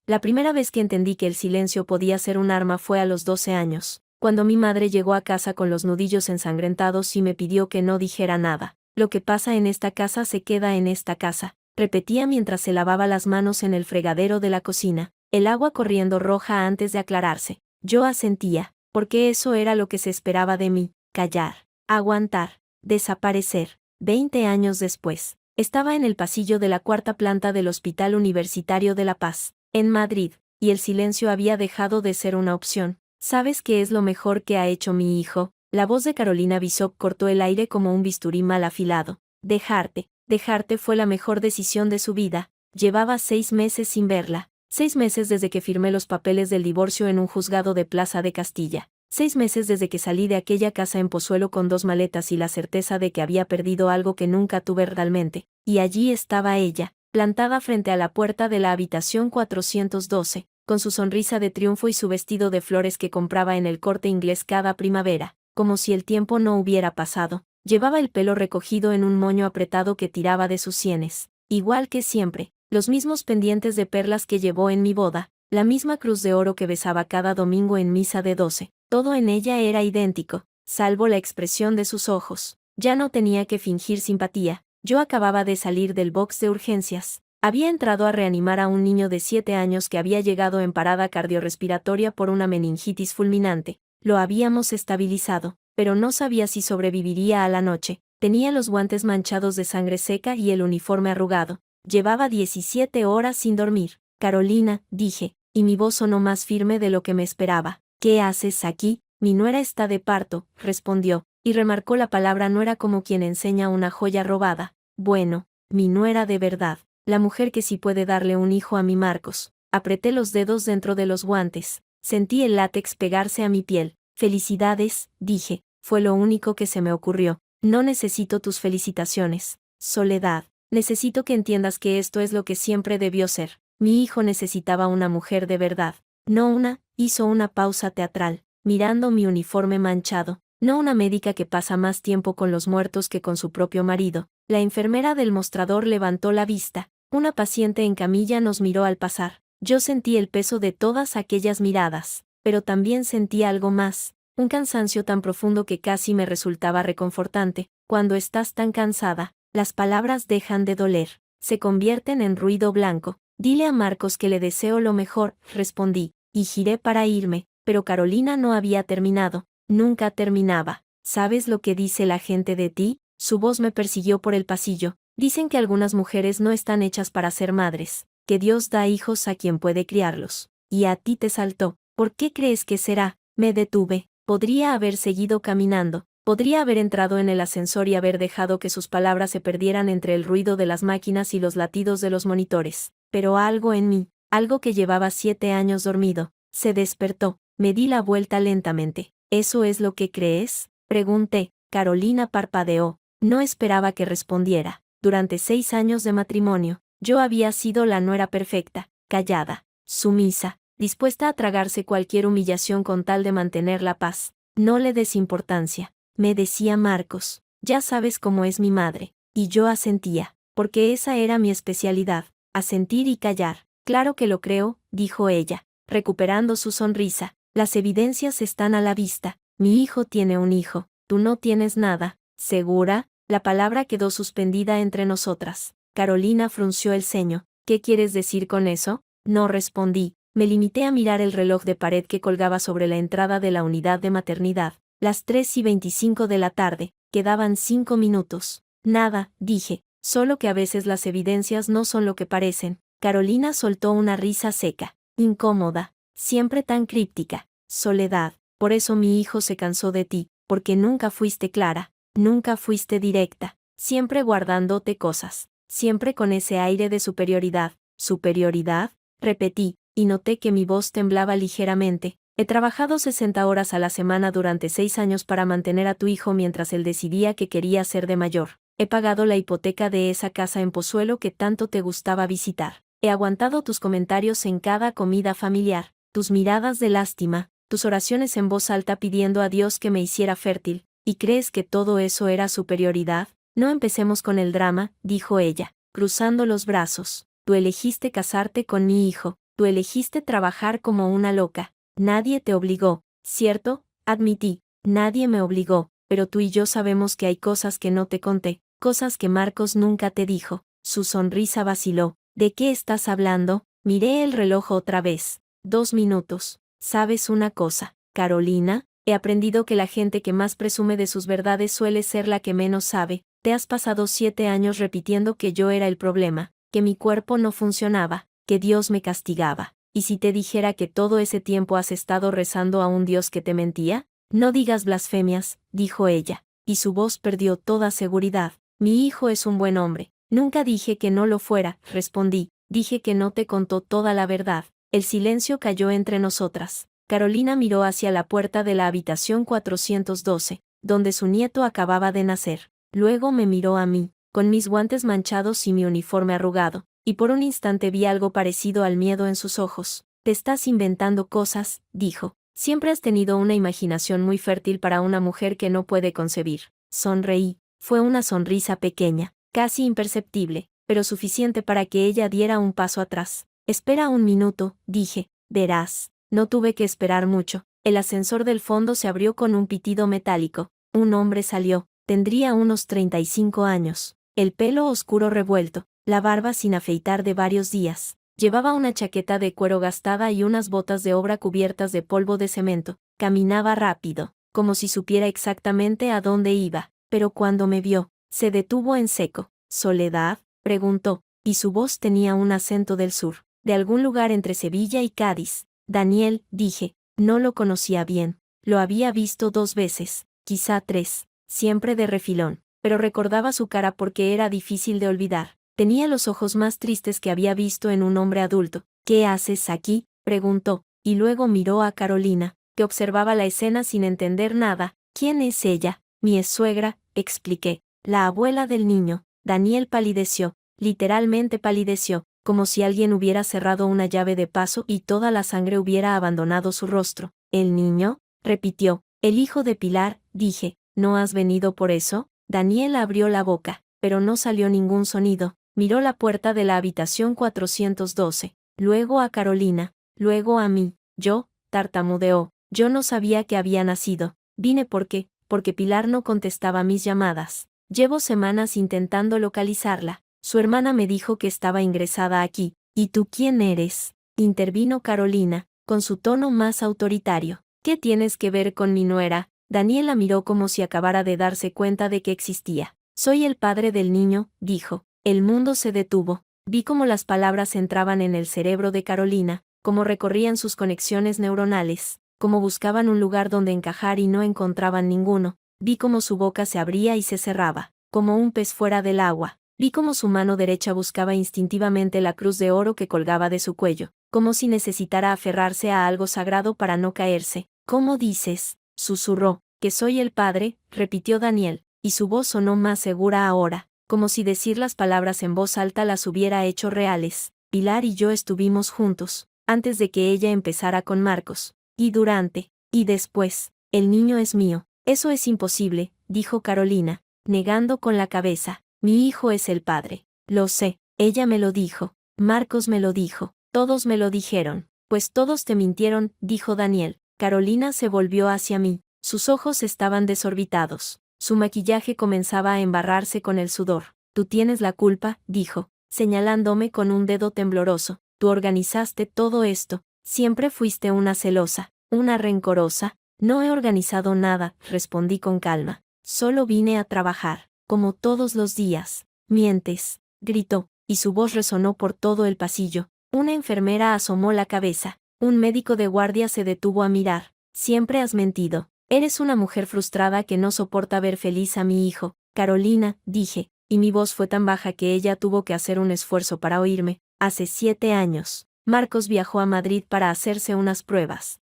La primera vez que entendí que el silencio podía ser un arma fue a los 12 años, cuando mi madre llegó a casa con los nudillos ensangrentados y me pidió que no dijera nada. Lo que pasa en esta casa se queda en esta casa, repetía mientras se lavaba las manos en el fregadero de la cocina, el agua corriendo roja antes de aclararse. Yo asentía, porque eso era lo que se esperaba de mí, callar, aguantar, desaparecer. 20 años después, estaba en el pasillo de la cuarta planta del Hospital Universitario de La Paz, en Madrid, y el silencio había dejado de ser una opción. ¿Sabes qué es lo mejor que ha hecho mi hijo? La voz de Carolina Bishop cortó el aire como un bisturí mal afilado. Dejarte fue la mejor decisión de su vida. Llevaba 6 meses sin verla. 6 meses desde que firmé los papeles del divorcio en un juzgado de Plaza de Castilla. 6 meses desde que salí de aquella casa en Pozuelo con 2 maletas y la certeza de que había perdido algo que nunca tuve realmente. Y allí estaba ella, plantada frente a la puerta de la habitación 412, con su sonrisa de triunfo y su vestido de flores que compraba en el Corte Inglés cada primavera, como si el tiempo no hubiera pasado. Llevaba el pelo recogido en un moño apretado que tiraba de sus sienes, igual que siempre, los mismos pendientes de perlas que llevó en mi boda, la misma cruz de oro que besaba cada domingo en misa de 12. Todo en ella era idéntico, salvo la expresión de sus ojos. Ya no tenía que fingir simpatía. Yo acababa de salir del box de urgencias. Había entrado a reanimar a un niño de 7 años que había llegado en parada cardiorrespiratoria por una meningitis fulminante. Lo habíamos estabilizado, pero no sabía si sobreviviría a la noche. Tenía los guantes manchados de sangre seca y el uniforme arrugado. Llevaba 17 horas sin dormir. Carolina, dije, y mi voz sonó más firme de lo que me esperaba. ¿Qué haces aquí? Mi nuera está de parto, respondió, y remarcó la palabra nuera como quien enseña una joya robada. Bueno, mi nuera de verdad, la mujer que sí puede darle un hijo a mi Marcos. Apreté los dedos dentro de los guantes, sentí el látex pegarse a mi piel. Felicidades, dije, fue lo único que se me ocurrió. No necesito tus felicitaciones, Soledad. Necesito que entiendas que esto es lo que siempre debió ser. Mi hijo necesitaba una mujer de verdad. No una, hizo una pausa teatral, mirando mi uniforme manchado. No una médica que pasa más tiempo con los muertos que con su propio marido. La enfermera del mostrador levantó la vista. Una paciente en camilla nos miró al pasar. Yo sentí el peso de todas aquellas miradas, pero también sentí algo más, un cansancio tan profundo que casi me resultaba reconfortante. Cuando estás tan cansada, las palabras dejan de doler, se convierten en ruido blanco. Dile a Marcos que le deseo lo mejor, respondí, y giré para irme, pero Carolina no había terminado, nunca terminaba. ¿Sabes lo que dice la gente de ti? Su voz me persiguió por el pasillo. Dicen que algunas mujeres no están hechas para ser madres, que Dios da hijos a quien puede criarlos. Y a ti te saltó. ¿Por qué crees que será? Me detuve. Podría haber seguido caminando. Podría haber entrado en el ascensor y haber dejado que sus palabras se perdieran entre el ruido de las máquinas y los latidos de los monitores. Pero algo en mí, algo que llevaba 7 años dormido, se despertó. Me di la vuelta lentamente. ¿Eso es lo que crees? Pregunté. Carolina parpadeó. No esperaba que respondiera. Durante 6 años de matrimonio, yo había sido la nuera perfecta, callada, sumisa, dispuesta a tragarse cualquier humillación con tal de mantener la paz. No le des importancia, me decía Marcos. Ya sabes cómo es mi madre. Y yo asentía, porque esa era mi especialidad, asentir y callar. Claro que lo creo, dijo ella, recuperando su sonrisa. Las evidencias están a la vista. Mi hijo tiene un hijo, tú no tienes nada. ¿Segura? La palabra quedó suspendida entre nosotras. Carolina frunció el ceño. ¿Qué quieres decir con eso? No respondí. Me limité a mirar el reloj de pared que colgaba sobre la entrada de la unidad de maternidad. Las 3:25 de la tarde. Quedaban 5 minutos. Nada, dije, solo que a veces las evidencias no son lo que parecen. Carolina soltó una risa seca, incómoda, siempre tan críptica. Soledad, por eso mi hijo se cansó de ti, porque nunca fuiste clara, nunca fuiste directa, siempre guardándote cosas, siempre con ese aire de superioridad. ¿Superioridad? Repetí, y noté que mi voz temblaba ligeramente. He trabajado 60 horas a la semana durante 6 años para mantener a tu hijo mientras él decidía que quería ser de mayor. He pagado la hipoteca de esa casa en Pozuelo que tanto te gustaba visitar. He aguantado tus comentarios en cada comida familiar, tus miradas de lástima, tus oraciones en voz alta pidiendo a Dios que me hiciera fértil. ¿Y crees que todo eso era superioridad? No empecemos con el drama, dijo ella, cruzando los brazos. Tú elegiste casarte con mi hijo. Tú elegiste trabajar como una loca. Nadie te obligó, ¿cierto? Admití. Nadie me obligó, pero tú y yo sabemos que hay cosas que no te conté, cosas que Marcos nunca te dijo. Su sonrisa vaciló. ¿De qué estás hablando? Miré el reloj otra vez. 2 minutos. ¿Sabes una cosa, Carolina? He aprendido que la gente que más presume de sus verdades suele ser la que menos sabe. Te has pasado 7 años repitiendo que yo era el problema, que mi cuerpo no funcionaba, que Dios me castigaba. ¿Y si te dijera que todo ese tiempo has estado rezando a un Dios que te mentía? No digas blasfemias, dijo ella, y su voz perdió toda seguridad. Mi hijo es un buen hombre. Nunca dije que no lo fuera, respondí. Dije que no te contó toda la verdad. El silencio cayó entre nosotras. Carolina miró hacia la puerta de la habitación 412, donde su nieto acababa de nacer. Luego me miró a mí, con mis guantes manchados y mi uniforme arrugado, y por un instante vi algo parecido al miedo en sus ojos. Te estás inventando cosas, dijo. Siempre has tenido una imaginación muy fértil para una mujer que no puede concebir. Sonreí. Fue una sonrisa pequeña, casi imperceptible, pero suficiente para que ella diera un paso atrás. Espera un minuto, dije. Verás. No tuve que esperar mucho. El ascensor del fondo se abrió con un pitido metálico. Un hombre salió. Tendría unos 35 años. El pelo oscuro revuelto, la barba sin afeitar de varios días. Llevaba una chaqueta de cuero gastada y unas botas de obra cubiertas de polvo de cemento. Caminaba rápido, como si supiera exactamente a dónde iba, pero cuando me vio, se detuvo en seco. ¿Soledad?, preguntó, y su voz tenía un acento del sur, de algún lugar entre Sevilla y Cádiz. Daniel, dije, no lo conocía bien. Lo había visto 2 veces, quizá 3, siempre de refilón, pero recordaba su cara porque era difícil de olvidar. Tenía los ojos más tristes que había visto en un hombre adulto. ¿Qué haces aquí?, preguntó, y luego miró a Carolina, que observaba la escena sin entender nada. ¿Quién es ella? Mi suegra, expliqué, la abuela del niño. Daniel palideció, literalmente palideció, como si alguien hubiera cerrado una llave de paso y toda la sangre hubiera abandonado su rostro. ¿El niño?, repitió. El hijo de Pilar, dije. ¿No has venido por eso? Daniel abrió la boca, pero no salió ningún sonido. Miró la puerta de la habitación 412, luego a Carolina, luego a mí. Yo, tartamudeó, yo no sabía que había nacido. Vine porque Pilar no contestaba mis llamadas. Llevo semanas intentando localizarla. Su hermana me dijo que estaba ingresada aquí. ¿Y tú quién eres?, intervino Carolina, con su tono más autoritario. ¿Qué tienes que ver con mi nuera? Daniela miró como si acabara de darse cuenta de que existía. Soy el padre del niño, dijo. El mundo se detuvo. Vi cómo las palabras entraban en el cerebro de Carolina, cómo recorrían sus conexiones neuronales, cómo buscaban un lugar donde encajar y no encontraban ninguno. Vi cómo su boca se abría y se cerraba, como un pez fuera del agua. Vi cómo su mano derecha buscaba instintivamente la cruz de oro que colgaba de su cuello, como si necesitara aferrarse a algo sagrado para no caerse. ¿Cómo dices?, susurró. Que soy el padre, repitió Daniel, y su voz sonó más segura ahora, como si decir las palabras en voz alta las hubiera hecho reales. Pilar y yo estuvimos juntos, antes de que ella empezara con Marcos, y durante, y después. El niño es mío. Eso es imposible, dijo Carolina, negando con la cabeza. Mi hijo es el padre. Lo sé, ella me lo dijo, Marcos me lo dijo, todos me lo dijeron. Pues todos te mintieron, dijo Daniel. Carolina se volvió hacia mí. Sus ojos estaban desorbitados. Su maquillaje comenzaba a embarrarse con el sudor. Tú tienes la culpa, dijo, señalándome con un dedo tembloroso. Tú organizaste todo esto. Siempre fuiste una celosa, una rencorosa. No he organizado nada, respondí con calma. Solo vine a trabajar, como todos los días. Mientes, gritó, y su voz resonó por todo el pasillo. Una enfermera asomó la cabeza. Un médico de guardia se detuvo a mirar. Siempre has mentido. Eres una mujer frustrada que no soporta ver feliz a mi hijo. Carolina, dije, y mi voz fue tan baja que ella tuvo que hacer un esfuerzo para oírme. Hace 7 años, Marcos viajó a Madrid para hacerse unas pruebas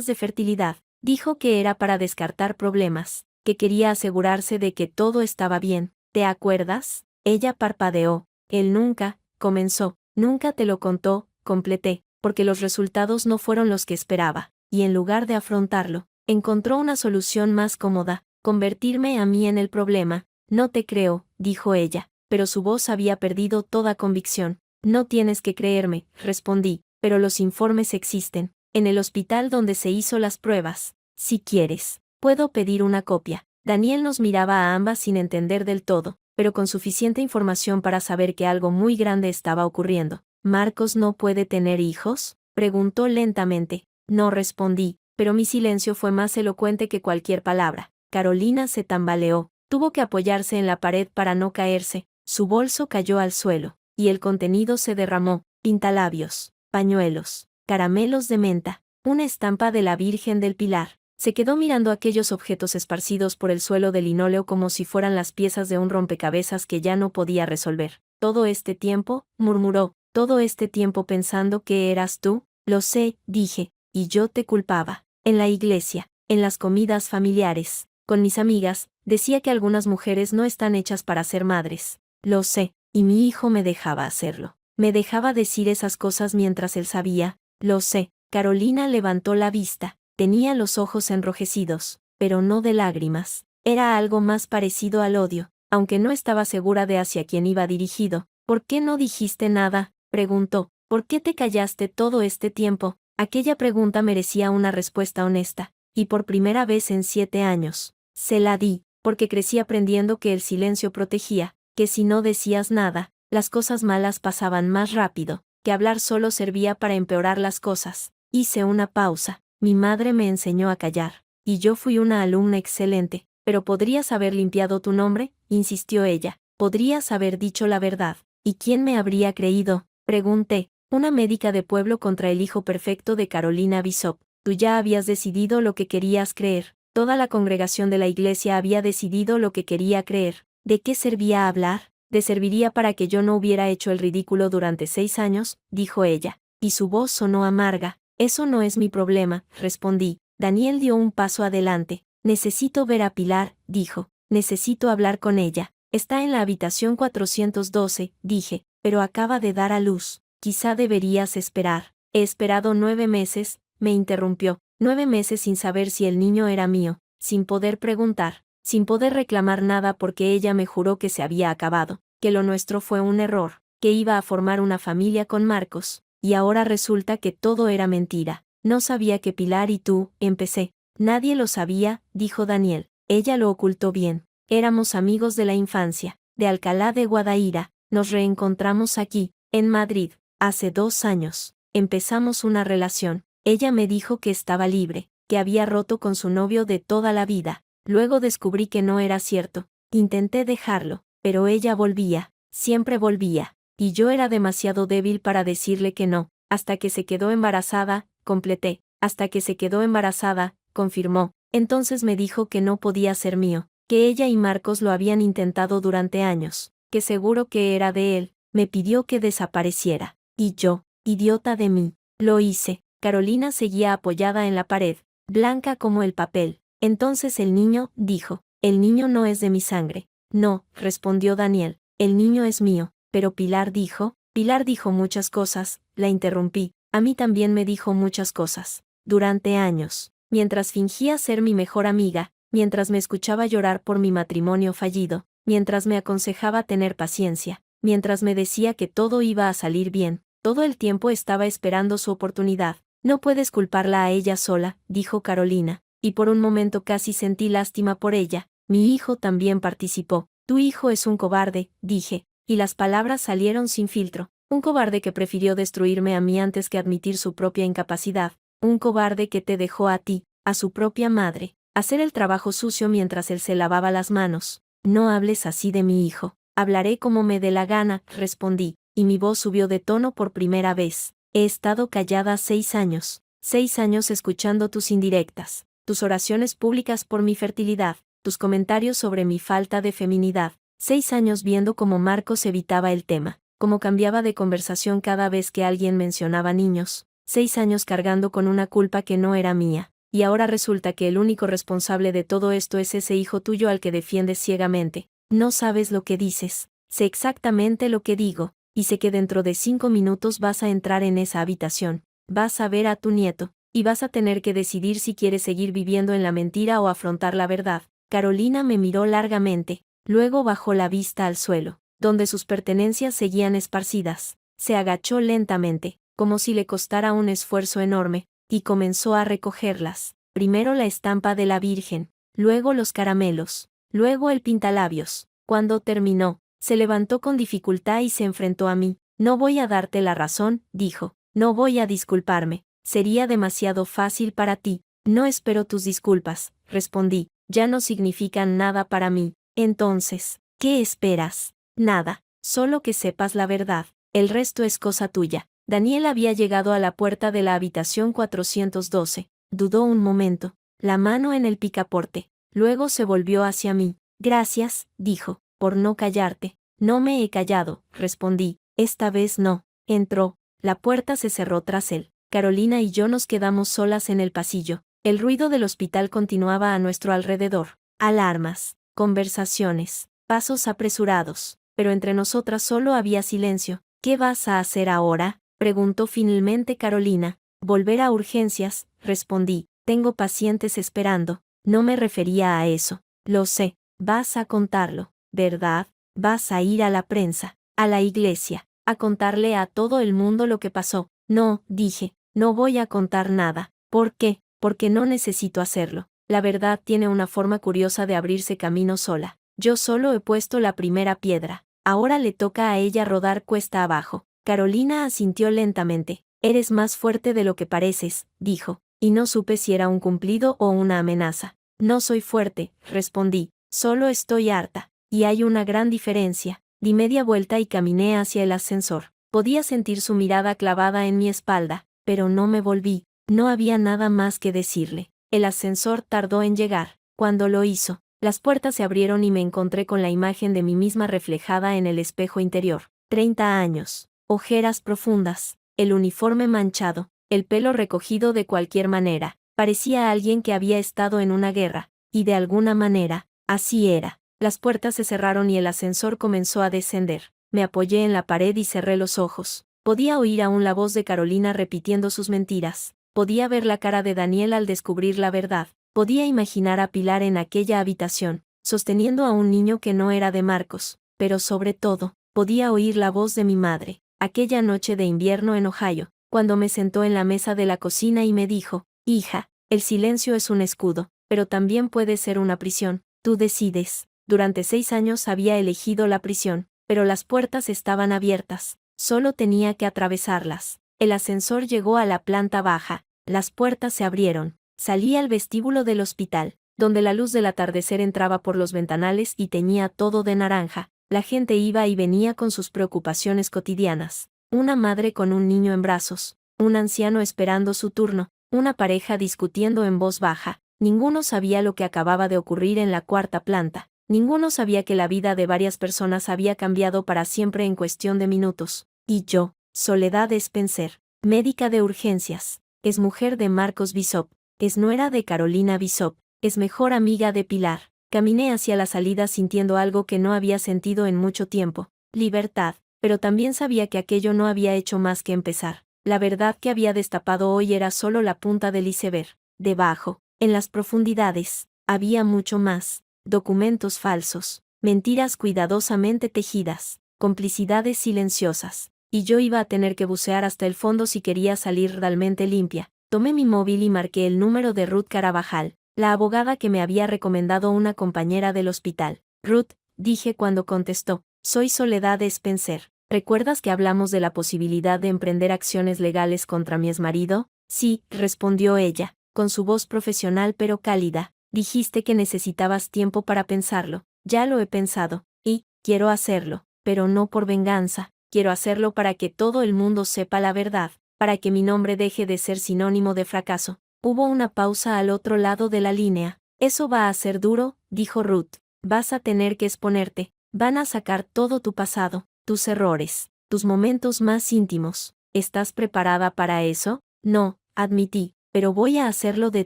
de fertilidad. Dijo que era para descartar problemas, que quería asegurarse de que todo estaba bien. ¿Te acuerdas? Ella parpadeó. Él nunca, comenzó, nunca te lo contó, completé, porque los resultados no fueron los que esperaba, y en lugar de afrontarlo, encontró una solución más cómoda, convertirme a mí en el problema. No te creo, dijo ella, pero su voz había perdido toda convicción. No tienes que creerme, respondí. pero los informes existen, en el hospital donde se hizo las pruebas. Si quieres, puedo pedir una copia. Daniel nos miraba a ambas sin entender del todo, pero con suficiente información para saber que algo muy grande estaba ocurriendo. ¿Marcos no puede tener hijos?, preguntó lentamente. No respondí, pero mi silencio fue más elocuente que cualquier palabra. Carolina se tambaleó, tuvo que apoyarse en la pared para no caerse, su bolso cayó al suelo, y el contenido se derramó: pintalabios, pañuelos, caramelos de menta, una estampa de la Virgen del Pilar. Se quedó mirando aquellos objetos esparcidos por el suelo de linóleo como si fueran las piezas de un rompecabezas que ya no podía resolver. Todo este tiempo, murmuró, todo este tiempo pensando que eras tú. Lo sé, dije, y yo te culpaba. En la iglesia, en las comidas familiares, con mis amigas, decía que algunas mujeres no están hechas para ser madres. Lo sé, y mi hijo me dejaba hacerlo. Me dejaba decir esas cosas mientras él sabía. Lo sé. Carolina levantó la vista. Tenía los ojos enrojecidos, pero no de lágrimas. Era algo más parecido al odio, aunque no estaba segura de hacia quién iba dirigido. ¿Por qué no dijiste nada?, preguntó. ¿Por qué te callaste todo este tiempo? Aquella pregunta merecía una respuesta honesta, y por primera vez en 7 años, se la di, porque crecí aprendiendo que el silencio protegía, que si no decías nada, las cosas malas pasaban más rápido, que hablar solo servía para empeorar las cosas. Hice una pausa. Mi madre me enseñó a callar, y yo fui una alumna excelente, pero podrías haber limpiado tu nombre, insistió ella, podrías haber dicho la verdad. ¿Y quién me habría creído?, pregunté. Una médica de pueblo contra el hijo perfecto de Carolina Bishop. Tú ya habías decidido lo que querías creer. Toda la congregación de la iglesia había decidido lo que quería creer. ¿De qué servía hablar? ¿De serviría para que yo no hubiera hecho el ridículo durante 6 años?, dijo ella, y su voz sonó amarga. Eso no es mi problema, respondí. Daniel dio un paso adelante. Necesito ver a Pilar, dijo. Necesito hablar con ella. Está en la habitación 412, dije, pero acaba de dar a luz. Quizá deberías esperar. He esperado 9 meses, me interrumpió. 9 meses sin saber si el niño era mío, sin poder preguntar, sin poder reclamar nada porque ella me juró que se había acabado, que lo nuestro fue un error, que iba a formar una familia con Marcos. Y ahora resulta que todo era mentira. No sabía que Pilar y tú, empecé. Nadie lo sabía, dijo Daniel. Ella lo ocultó bien. Éramos amigos de la infancia, de Alcalá de Guadaíra. Nos reencontramos aquí, en Madrid, hace 2 años. Empezamos una relación. Ella me dijo que estaba libre, que había roto con su novio de toda la vida. Luego descubrí que no era cierto. Intenté dejarlo, pero ella volvía, siempre volvía. Y yo era demasiado débil para decirle que no, hasta que se quedó embarazada, completé, hasta que se quedó embarazada, confirmó. Entonces me dijo que no podía ser mío, que ella y Marcos lo habían intentado durante años, que seguro que era de él. Me pidió que desapareciera. Y yo, idiota de mí, lo hice. Carolina seguía apoyada en la pared, blanca como el papel. Entonces el niño, dijo, el niño no es de mi sangre. No, respondió Daniel, el niño es mío. Pero Pilar dijo muchas cosas, la interrumpí. A mí también me dijo muchas cosas. Durante años, mientras fingía ser mi mejor amiga, mientras me escuchaba llorar por mi matrimonio fallido, mientras me aconsejaba tener paciencia, mientras me decía que todo iba a salir bien, todo el tiempo estaba esperando su oportunidad. No puedes culparla a ella sola, dijo Carolina, y por un momento casi sentí lástima por ella. Mi hijo también participó. Tu hijo es un cobarde, dije. Y las palabras salieron sin filtro. Un cobarde que prefirió destruirme a mí antes que admitir su propia incapacidad. Un cobarde que te dejó a ti, a su propia madre, hacer el trabajo sucio mientras él se lavaba las manos. No hables así de mi hijo. Hablaré como me dé la gana, respondí, y mi voz subió de tono por primera vez. He estado callada 6 años. 6 años escuchando tus indirectas, tus oraciones públicas por mi fertilidad, tus comentarios sobre mi falta de feminidad. 6 años viendo cómo Marcos evitaba el tema, cómo cambiaba de conversación cada vez que alguien mencionaba niños. 6 años cargando con una culpa que no era mía. Y ahora resulta que el único responsable de todo esto es ese hijo tuyo al que defiendes ciegamente. No sabes lo que dices. Sé exactamente lo que digo, y sé que dentro de 5 minutos vas a entrar en esa habitación. Vas a ver a tu nieto, y vas a tener que decidir si quieres seguir viviendo en la mentira o afrontar la verdad. Carolina me miró largamente. Luego bajó la vista al suelo, donde sus pertenencias seguían esparcidas. Se agachó lentamente, como si le costara un esfuerzo enorme, y comenzó a recogerlas. Primero la estampa de la Virgen, luego los caramelos, luego el pintalabios. Cuando terminó, se levantó con dificultad y se enfrentó a mí. No voy a darte la razón, dijo. No voy a disculparme. Sería demasiado fácil para ti. No espero tus disculpas, respondí. Ya no significan nada para mí. Entonces, ¿qué esperas? Nada, solo que sepas la verdad. El resto es cosa tuya. Daniel había llegado a la puerta de la habitación 412. Dudó un momento, la mano en el picaporte. Luego se volvió hacia mí. Gracias, dijo, por no callarte. No me he callado, respondí. Esta vez no. Entró. La puerta se cerró tras él. Carolina y yo nos quedamos solas en el pasillo. El ruido del hospital continuaba a nuestro alrededor. Alarmas, conversaciones, pasos apresurados. Pero entre nosotras solo había silencio. ¿Qué vas a hacer ahora?, preguntó finalmente Carolina. Volver a urgencias, respondí. Tengo pacientes esperando. No me refería a eso. Lo sé. Vas a contarlo, ¿verdad? Vas a ir a la prensa, a la iglesia, a contarle a todo el mundo lo que pasó. No, dije, no voy a contar nada. ¿Por qué? Porque no necesito hacerlo. La verdad tiene una forma curiosa de abrirse camino sola. Yo solo he puesto la primera piedra. Ahora le toca a ella rodar cuesta abajo. Carolina asintió lentamente. Eres más fuerte de lo que pareces, dijo, y no supe si era un cumplido o una amenaza. No soy fuerte, respondí, solo estoy harta, y hay una gran diferencia. Di media vuelta y caminé hacia el ascensor. Podía sentir su mirada clavada en mi espalda, pero no me volví. No había nada más que decirle. El ascensor tardó en llegar. Cuando lo hizo, las puertas se abrieron y me encontré con la imagen de mí misma reflejada en el espejo interior. 30 años, ojeras profundas, el uniforme manchado, el pelo recogido de cualquier manera. Parecía alguien que había estado en una guerra, y de alguna manera, así era. Las puertas se cerraron y el ascensor comenzó a descender. Me apoyé en la pared y cerré los ojos. Podía oír aún la voz de Carolina repitiendo sus mentiras. Podía ver la cara de Daniel al descubrir la verdad. Podía imaginar a Pilar en aquella habitación, sosteniendo a un niño que no era de Marcos. Pero sobre todo, podía oír la voz de mi madre, aquella noche de invierno en Ohio, cuando me sentó en la mesa de la cocina y me dijo, hija, el silencio es un escudo, pero también puede ser una prisión. Tú decides. Durante 6 años había elegido la prisión, pero las puertas estaban abiertas. Solo tenía que atravesarlas. El ascensor llegó a la planta baja. Las puertas se abrieron. Salí al vestíbulo del hospital, donde la luz del atardecer entraba por los ventanales y teñía todo de naranja. La gente iba y venía con sus preocupaciones cotidianas. Una madre con un niño en brazos, un anciano esperando su turno, una pareja discutiendo en voz baja. Ninguno sabía lo que acababa de ocurrir en la 4ª planta. Ninguno sabía que la vida de varias personas había cambiado para siempre en cuestión de minutos. Y yo, Soledad Spencer, médica de urgencias, es mujer de Marcos Bishop, es nuera de Carolina Bishop, es mejor amiga de Pilar. Caminé hacia la salida sintiendo algo que no había sentido en mucho tiempo, libertad, pero también sabía que aquello no había hecho más que empezar. La verdad que había destapado hoy era solo la punta del iceberg. Debajo, en las profundidades, había mucho más. Documentos falsos, mentiras cuidadosamente tejidas, complicidades silenciosas. Y yo iba a tener que bucear hasta el fondo si quería salir realmente limpia. Tomé mi móvil y marqué el número de Ruth Carabajal, la abogada que me había recomendado una compañera del hospital. Ruth, dije cuando contestó, soy Soledad Spencer. ¿Recuerdas que hablamos de la posibilidad de emprender acciones legales contra mi exmarido? Sí, respondió ella, con su voz profesional pero cálida. Dijiste que necesitabas tiempo para pensarlo. Ya lo he pensado, y quiero hacerlo, pero no por venganza. Quiero hacerlo para que todo el mundo sepa la verdad, para que mi nombre deje de ser sinónimo de fracaso. Hubo una pausa al otro lado de la línea. Eso va a ser duro, dijo Ruth. Vas a tener que exponerte. Van a sacar todo tu pasado, tus errores, tus momentos más íntimos. ¿Estás preparada para eso? No, admití, pero voy a hacerlo de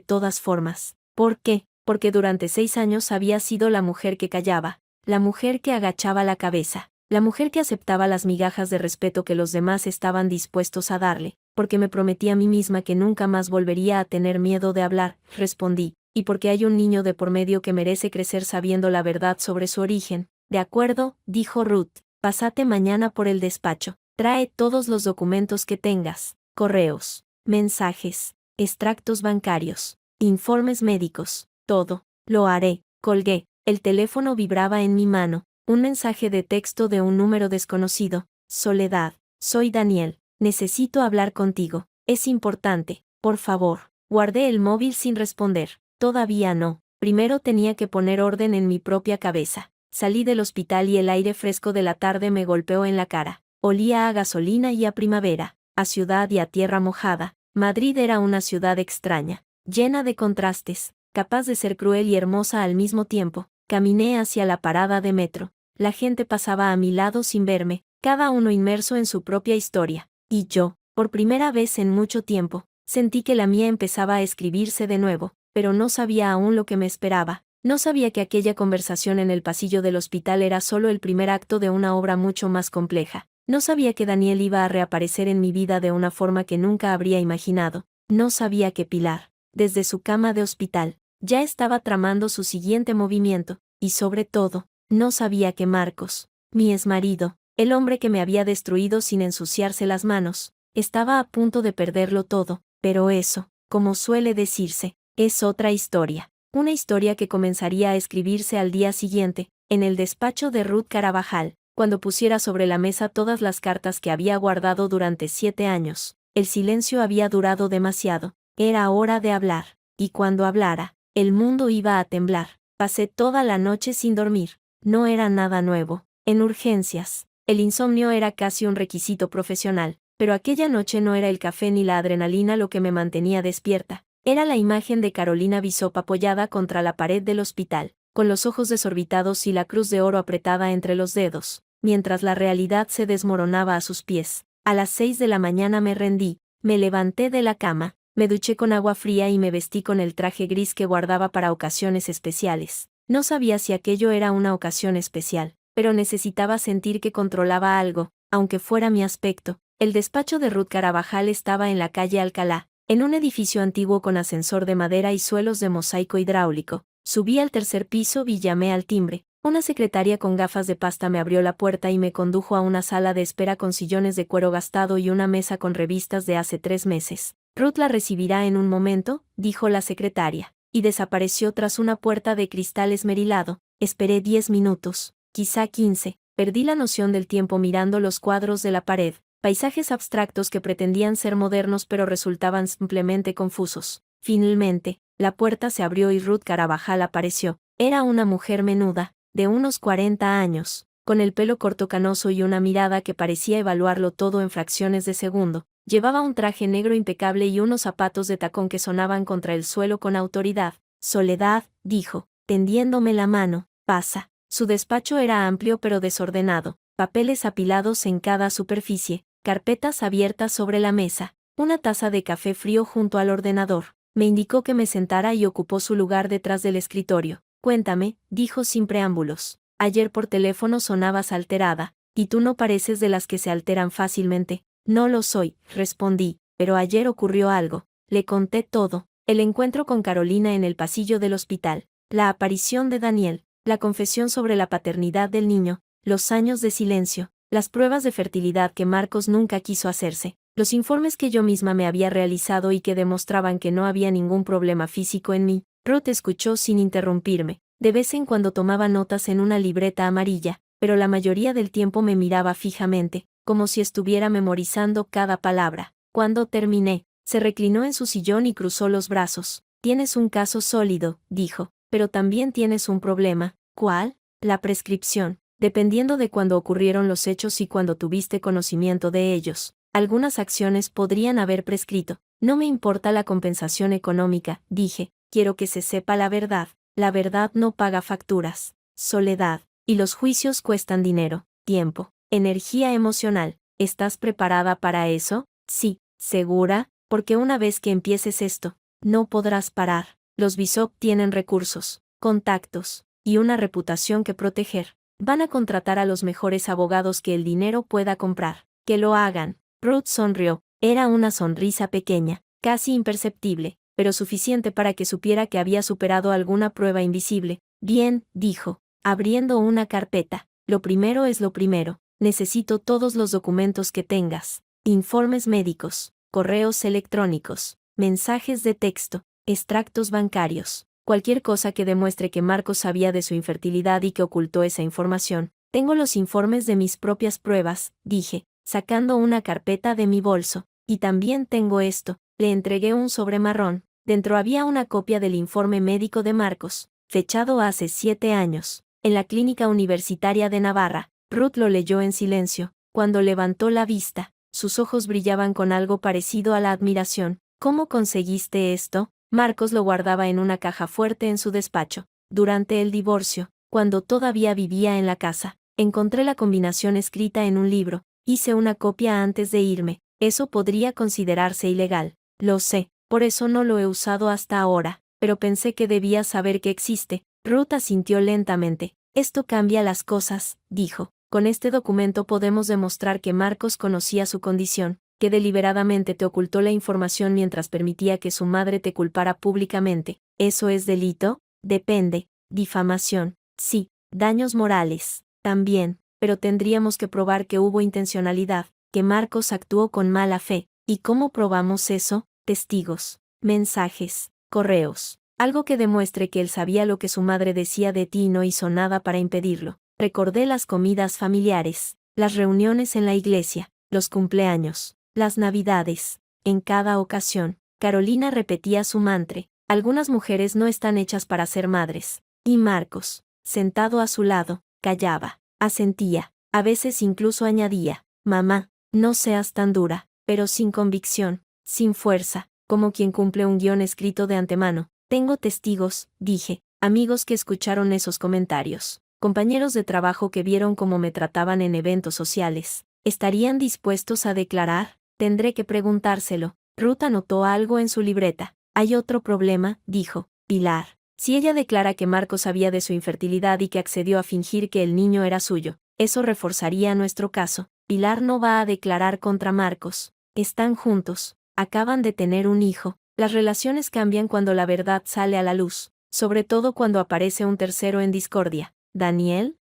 todas formas. ¿Por qué? Porque durante 6 años había sido la mujer que callaba, la mujer que agachaba la cabeza, la mujer que aceptaba las migajas de respeto que los demás estaban dispuestos a darle, porque me prometí a mí misma que nunca más volvería a tener miedo de hablar, respondí, y porque hay un niño de por medio que merece crecer sabiendo la verdad sobre su origen. De acuerdo, dijo Ruth, pásate mañana por el despacho, trae todos los documentos que tengas. correos, mensajes, extractos bancarios, informes médicos, todo. Lo haré. Colgué. El teléfono vibraba en mi mano. Un mensaje de texto de un número desconocido. Soledad. Soy Daniel. Necesito hablar contigo. Es importante. Por favor. Guardé el móvil sin responder. Todavía no. Primero tenía que poner orden en mi propia cabeza. Salí del hospital y el aire fresco de la tarde me golpeó en la cara. Olía a gasolina y a primavera, a ciudad y a tierra mojada. Madrid era una ciudad extraña, llena de contrastes, capaz de ser cruel y hermosa al mismo tiempo. Caminé hacia la parada de metro. La gente pasaba a mi lado sin verme, cada uno inmerso en su propia historia. Y yo, por primera vez en mucho tiempo, sentí que la mía empezaba a escribirse de nuevo, pero no sabía aún lo que me esperaba. No sabía que aquella conversación en el pasillo del hospital era solo el primer acto de una obra mucho más compleja. No sabía que Daniel iba a reaparecer en mi vida de una forma que nunca habría imaginado. No sabía que Pilar, desde su cama de hospital, ya estaba tramando su siguiente movimiento, y sobre todo, no sabía que Marcos, mi exmarido, el hombre que me había destruido sin ensuciarse las manos, estaba a punto de perderlo todo. Pero eso, como suele decirse, es otra historia. Una historia que comenzaría a escribirse al día siguiente, en el despacho de Ruth Carabajal, cuando pusiera sobre la mesa todas las cartas que había guardado durante 7 años. El silencio había durado demasiado. Era hora de hablar. Y cuando hablara, el mundo iba a temblar. Pasé toda la noche sin dormir. No era nada nuevo. En urgencias. El insomnio era casi un requisito profesional, pero aquella noche no era el café ni la adrenalina lo que me mantenía despierta. Era la imagen de Carolina Bishop apoyada contra la pared del hospital, con los ojos desorbitados y la cruz de oro apretada entre los dedos, mientras la realidad se desmoronaba a sus pies. A las 6 de la mañana me rendí, me levanté de la cama, me duché con agua fría y me vestí con el traje gris que guardaba para ocasiones especiales. No sabía si aquello era una ocasión especial, pero necesitaba sentir que controlaba algo, aunque fuera mi aspecto. El despacho de Ruth Carabajal estaba en la calle Alcalá, en un edificio antiguo con ascensor de madera y suelos de mosaico hidráulico. Subí al tercer piso y llamé al timbre. Una secretaria con gafas de pasta me abrió la puerta y me condujo a una sala de espera con sillones de cuero gastado y una mesa con revistas de hace 3 meses. Ruth la recibirá en un momento, dijo la secretaria, y desapareció tras una puerta de cristal esmerilado. Esperé 10 minutos, quizá 15. Perdí la noción del tiempo mirando los cuadros de la pared. Paisajes abstractos que pretendían ser modernos pero resultaban simplemente confusos. Finalmente, la puerta se abrió y Ruth Carabajal apareció. Era una mujer menuda, de unos 40 años, con el pelo corto canoso y una mirada que parecía evaluarlo todo en fracciones de segundo. Llevaba un traje negro impecable y unos zapatos de tacón que sonaban contra el suelo con autoridad. Soledad, dijo, tendiéndome la mano, pasa. Su despacho era amplio pero desordenado, papeles apilados en cada superficie, carpetas abiertas sobre la mesa, una taza de café frío junto al ordenador. Me indicó que me sentara y ocupó su lugar detrás del escritorio. Cuéntame, dijo sin preámbulos. Ayer por teléfono sonabas alterada, y tú no pareces de las que se alteran fácilmente. No lo soy, respondí, pero ayer ocurrió algo. Le conté todo, el encuentro con Carolina en el pasillo del hospital, la aparición de Daniel, la confesión sobre la paternidad del niño, los años de silencio, las pruebas de fertilidad que Marcos nunca quiso hacerse, los informes que yo misma me había realizado y que demostraban que no había ningún problema físico en mí. Ruth escuchó sin interrumpirme. De vez en cuando tomaba notas en una libreta amarilla, pero la mayoría del tiempo me miraba fijamente, como si estuviera memorizando cada palabra. Cuando terminé, se reclinó en su sillón y cruzó los brazos. Tienes un caso sólido, dijo, pero también tienes un problema. ¿Cuál? La prescripción. Dependiendo de cuándo ocurrieron los hechos y cuándo tuviste conocimiento de ellos, algunas acciones podrían haber prescrito. No me importa la compensación económica, dije, quiero que se sepa la verdad. La verdad no paga facturas. Soledad. Y los juicios cuestan dinero, tiempo, energía emocional. ¿Estás preparada para eso? Sí, segura, porque una vez que empieces esto, no podrás parar. Los Bishop tienen recursos, contactos, y una reputación que proteger. Van a contratar a los mejores abogados que el dinero pueda comprar. Que lo hagan. Ruth sonrió. Era una sonrisa pequeña, casi imperceptible, pero suficiente para que supiera que había superado alguna prueba invisible. Bien, dijo, abriendo una carpeta. Lo primero es lo primero. Necesito todos los documentos que tengas. Informes médicos, correos electrónicos, mensajes de texto, extractos bancarios, cualquier cosa que demuestre que Marcos sabía de su infertilidad y que ocultó esa información. Tengo los informes de mis propias pruebas, dije, sacando una carpeta de mi bolso. Y también tengo esto. Le entregué un sobre marrón. Dentro había una copia del informe médico de Marcos, fechado hace 7 años, en la Clínica Universitaria de Navarra. Ruth lo leyó en silencio. Cuando levantó la vista, sus ojos brillaban con algo parecido a la admiración. ¿Cómo conseguiste esto? Marcos lo guardaba en una caja fuerte en su despacho. Durante el divorcio, cuando todavía vivía en la casa, encontré la combinación escrita en un libro. Hice una copia antes de irme. Eso podría considerarse ilegal. Lo sé, por eso no lo he usado hasta ahora, pero pensé que debías saber que existe. Ruth asintió lentamente. Esto cambia las cosas, dijo. Con este documento podemos demostrar que Marcos conocía su condición, que deliberadamente te ocultó la información mientras permitía que su madre te culpara públicamente. ¿Eso es delito? Depende. Difamación. Sí. Daños morales. También. Pero tendríamos que probar que hubo intencionalidad, que Marcos actuó con mala fe. ¿Y cómo probamos eso? Testigos, mensajes, correos. Algo que demuestre que él sabía lo que su madre decía de ti y no hizo nada para impedirlo. Recordé las comidas familiares, las reuniones en la iglesia, los cumpleaños, las navidades. En cada ocasión, Carolina repetía su mantra: algunas mujeres no están hechas para ser madres. Y Marcos, sentado a su lado, callaba, asentía, a veces incluso añadía: mamá, no seas tan dura, pero sin convicción, sin fuerza, como quien cumple un guión escrito de antemano. Tengo testigos, dije, amigos que escucharon esos comentarios, compañeros de trabajo que vieron cómo me trataban en eventos sociales. ¿Estarían dispuestos a declarar? Tendré que preguntárselo. Ruth anotó algo en su libreta. Hay otro problema, dijo, Pilar. Si ella declara que Marcos sabía de su infertilidad y que accedió a fingir que el niño era suyo, eso reforzaría nuestro caso. Pilar no va a declarar contra Marcos. Están juntos. Acaban de tener un hijo. Las relaciones cambian cuando la verdad sale a la luz, sobre todo cuando aparece un tercero en discordia. Daniel,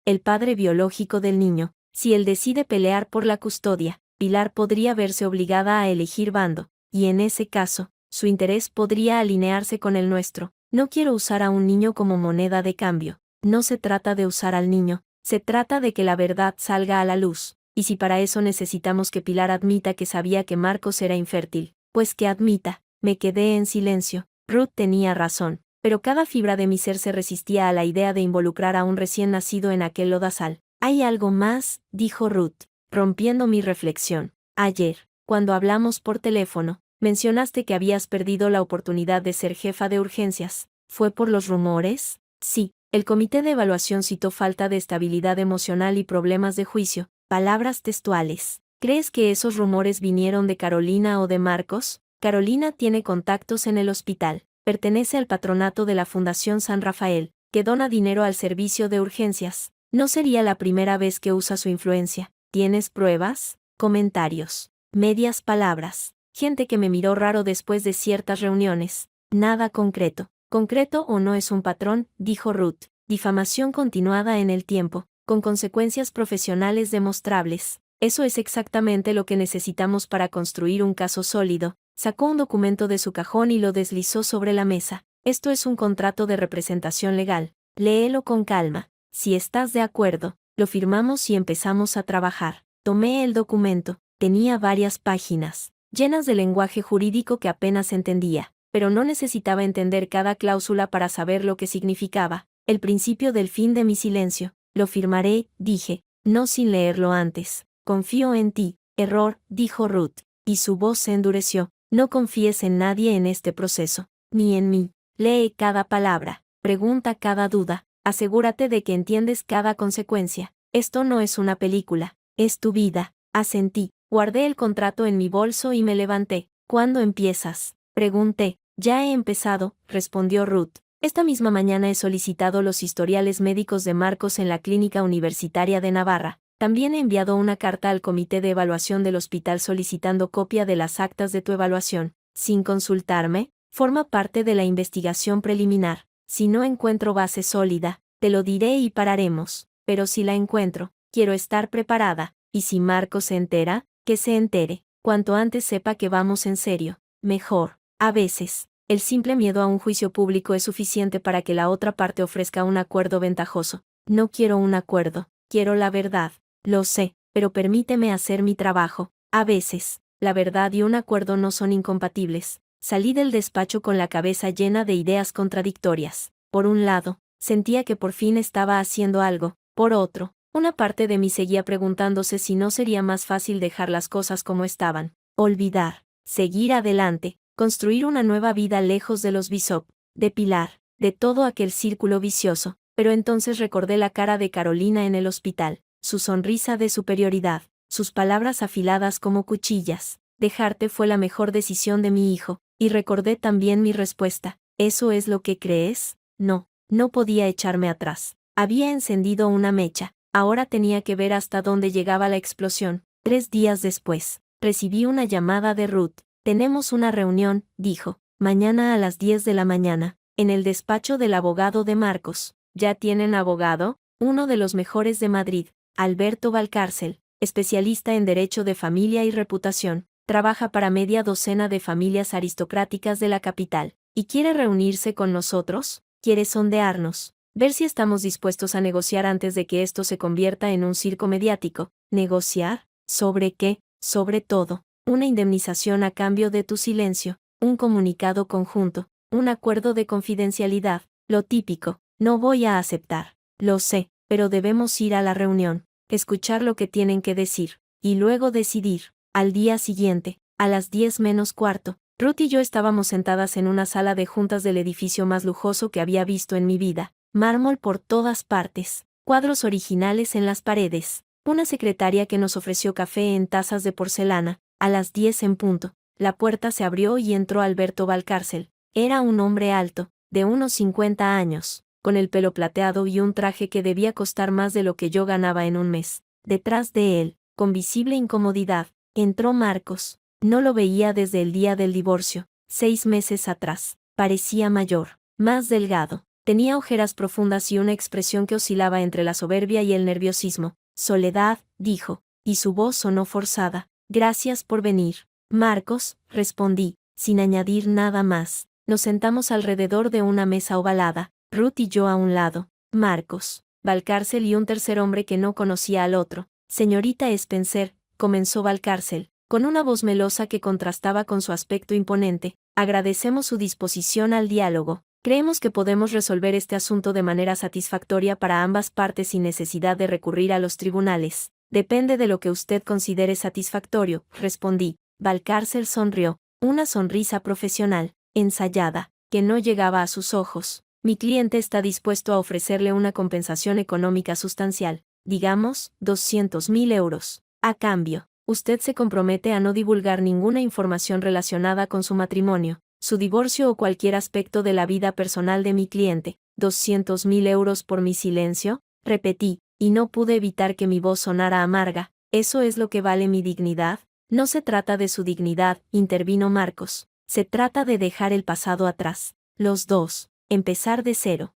el padre biológico del niño. Si él decide pelear por la custodia, Pilar podría verse obligada a elegir bando, y en ese caso, su interés podría alinearse con el nuestro. No quiero usar a un niño como moneda de cambio. No se trata de usar al niño, se trata de que la verdad salga a la luz. Y si para eso necesitamos que Pilar admita que sabía que Marcos era infértil, pues que admita. Me quedé en silencio. Ruth tenía razón, pero cada fibra de mi ser se resistía a la idea de involucrar a un recién nacido en aquel lodazal. Hay algo más, dijo Ruth, rompiendo mi reflexión. Ayer, cuando hablamos por teléfono, mencionaste que habías perdido la oportunidad de ser jefa de urgencias. ¿Fue por los rumores? Sí, el comité de evaluación citó falta de estabilidad emocional y problemas de juicio. Palabras textuales. ¿Crees que esos rumores vinieron de Carolina o de Marcos? Carolina tiene contactos en el hospital. Pertenece al patronato de la Fundación San Rafael, que dona dinero al servicio de urgencias. No sería la primera vez que usa su influencia. ¿Tienes pruebas? Comentarios. Medias palabras. Gente que me miró raro después de ciertas reuniones. Nada concreto. Concreto o no es un patrón, dijo Ruth. Difamación continuada en el tiempo, con consecuencias profesionales demostrables. Eso es exactamente lo que necesitamos para construir un caso sólido. Sacó un documento de su cajón y lo deslizó sobre la mesa. Esto es un contrato de representación legal. Léelo con calma. Si estás de acuerdo, lo firmamos y empezamos a trabajar. Tomé el documento. Tenía varias páginas, llenas de lenguaje jurídico que apenas entendía, pero no necesitaba entender cada cláusula para saber lo que significaba. El principio del fin de mi silencio. Lo firmaré, dije, no sin leerlo antes. Confío en ti. Error, dijo Ruth, y su voz se endureció. No confíes en nadie en este proceso, ni en mí. Lee cada palabra, pregunta cada duda, asegúrate de que entiendes cada consecuencia. Esto no es una película, es tu vida. Asentí, guardé el contrato en mi bolso y me levanté. ¿Cuándo empiezas? Pregunté. Ya he empezado, respondió Ruth. Esta misma mañana he solicitado los historiales médicos de Marcos en la Clínica Universitaria de Navarra. También he enviado una carta al comité de evaluación del hospital solicitando copia de las actas de tu evaluación. Sin consultarme, forma parte de la investigación preliminar. Si no encuentro base sólida, te lo diré y pararemos. Pero si la encuentro, quiero estar preparada. Y si Marcos se entera, que se entere. Cuanto antes sepa que vamos en serio, mejor. A veces, el simple miedo a un juicio público es suficiente para que la otra parte ofrezca un acuerdo ventajoso. No quiero un acuerdo, quiero la verdad. Lo sé, pero permíteme hacer mi trabajo. A veces, la verdad y un acuerdo no son incompatibles. Salí del despacho con la cabeza llena de ideas contradictorias. Por un lado, sentía que por fin estaba haciendo algo. Por otro, una parte de mí seguía preguntándose si no sería más fácil dejar las cosas como estaban. Olvidar, seguir adelante, construir una nueva vida lejos de los Bishop, de Pilar, de todo aquel círculo vicioso. Pero entonces recordé la cara de Carolina en el hospital, su sonrisa de superioridad, sus palabras afiladas como cuchillas. Dejarte fue la mejor decisión de mi hijo, y recordé también mi respuesta. ¿Eso es lo que crees? No, no podía echarme atrás. Había encendido una mecha, ahora tenía que ver hasta dónde llegaba la explosión. 3 días después, recibí una llamada de Ruth. Tenemos una reunión, dijo, mañana a las 10 de la mañana, en el despacho del abogado de Marcos. ¿Ya tienen abogado? Uno de los mejores de Madrid, Alberto Valcárcel, especialista en derecho de familia y reputación, trabaja para media docena de familias aristocráticas de la capital, y quiere reunirse con nosotros, quiere sondearnos, ver si estamos dispuestos a negociar antes de que esto se convierta en un circo mediático. ¿Negociar? ¿Sobre qué? Sobre todo, una indemnización a cambio de tu silencio, un comunicado conjunto, un acuerdo de confidencialidad, lo típico. No voy a aceptar. Lo sé, pero debemos ir a la reunión, escuchar lo que tienen que decir, y luego decidir. Al día siguiente, a las 10 menos cuarto, Ruth y yo estábamos sentadas en una sala de juntas del edificio más lujoso que había visto en mi vida. Mármol por todas partes, cuadros originales en las paredes, una secretaria que nos ofreció café en tazas de porcelana. A las 10 en punto, la puerta se abrió y entró Alberto Valcárcel. Era un hombre alto, de unos 50 años. Con el pelo plateado y un traje que debía costar más de lo que yo ganaba en un mes. Detrás de él, con visible incomodidad, entró Marcos. No lo veía desde el día del divorcio, 6 meses atrás. Parecía mayor, más delgado. Tenía ojeras profundas y una expresión que oscilaba entre la soberbia y el nerviosismo. Soledad, dijo, y su voz sonó forzada. Gracias por venir. Marcos, respondí, sin añadir nada más. Nos sentamos alrededor de una mesa ovalada. Ruth y yo a un lado, Marcos, Valcárcel y un tercer hombre que no conocía al otro. Señorita Spencer, comenzó Valcárcel, con una voz melosa que contrastaba con su aspecto imponente, agradecemos su disposición al diálogo. Creemos que podemos resolver este asunto de manera satisfactoria para ambas partes sin necesidad de recurrir a los tribunales. Depende de lo que usted considere satisfactorio, respondí. Valcárcel sonrió, una sonrisa profesional, ensayada, que no llegaba a sus ojos. Mi cliente está dispuesto a ofrecerle una compensación económica sustancial, digamos, 200.000 euros. A cambio, usted se compromete a no divulgar ninguna información relacionada con su matrimonio, su divorcio o cualquier aspecto de la vida personal de mi cliente. 200.000 euros por mi silencio, repetí, y no pude evitar que mi voz sonara amarga. ¿Eso es lo que vale mi dignidad? No se trata de su dignidad, intervino Marcos. Se trata de dejar el pasado atrás. Los dos. Empezar de cero,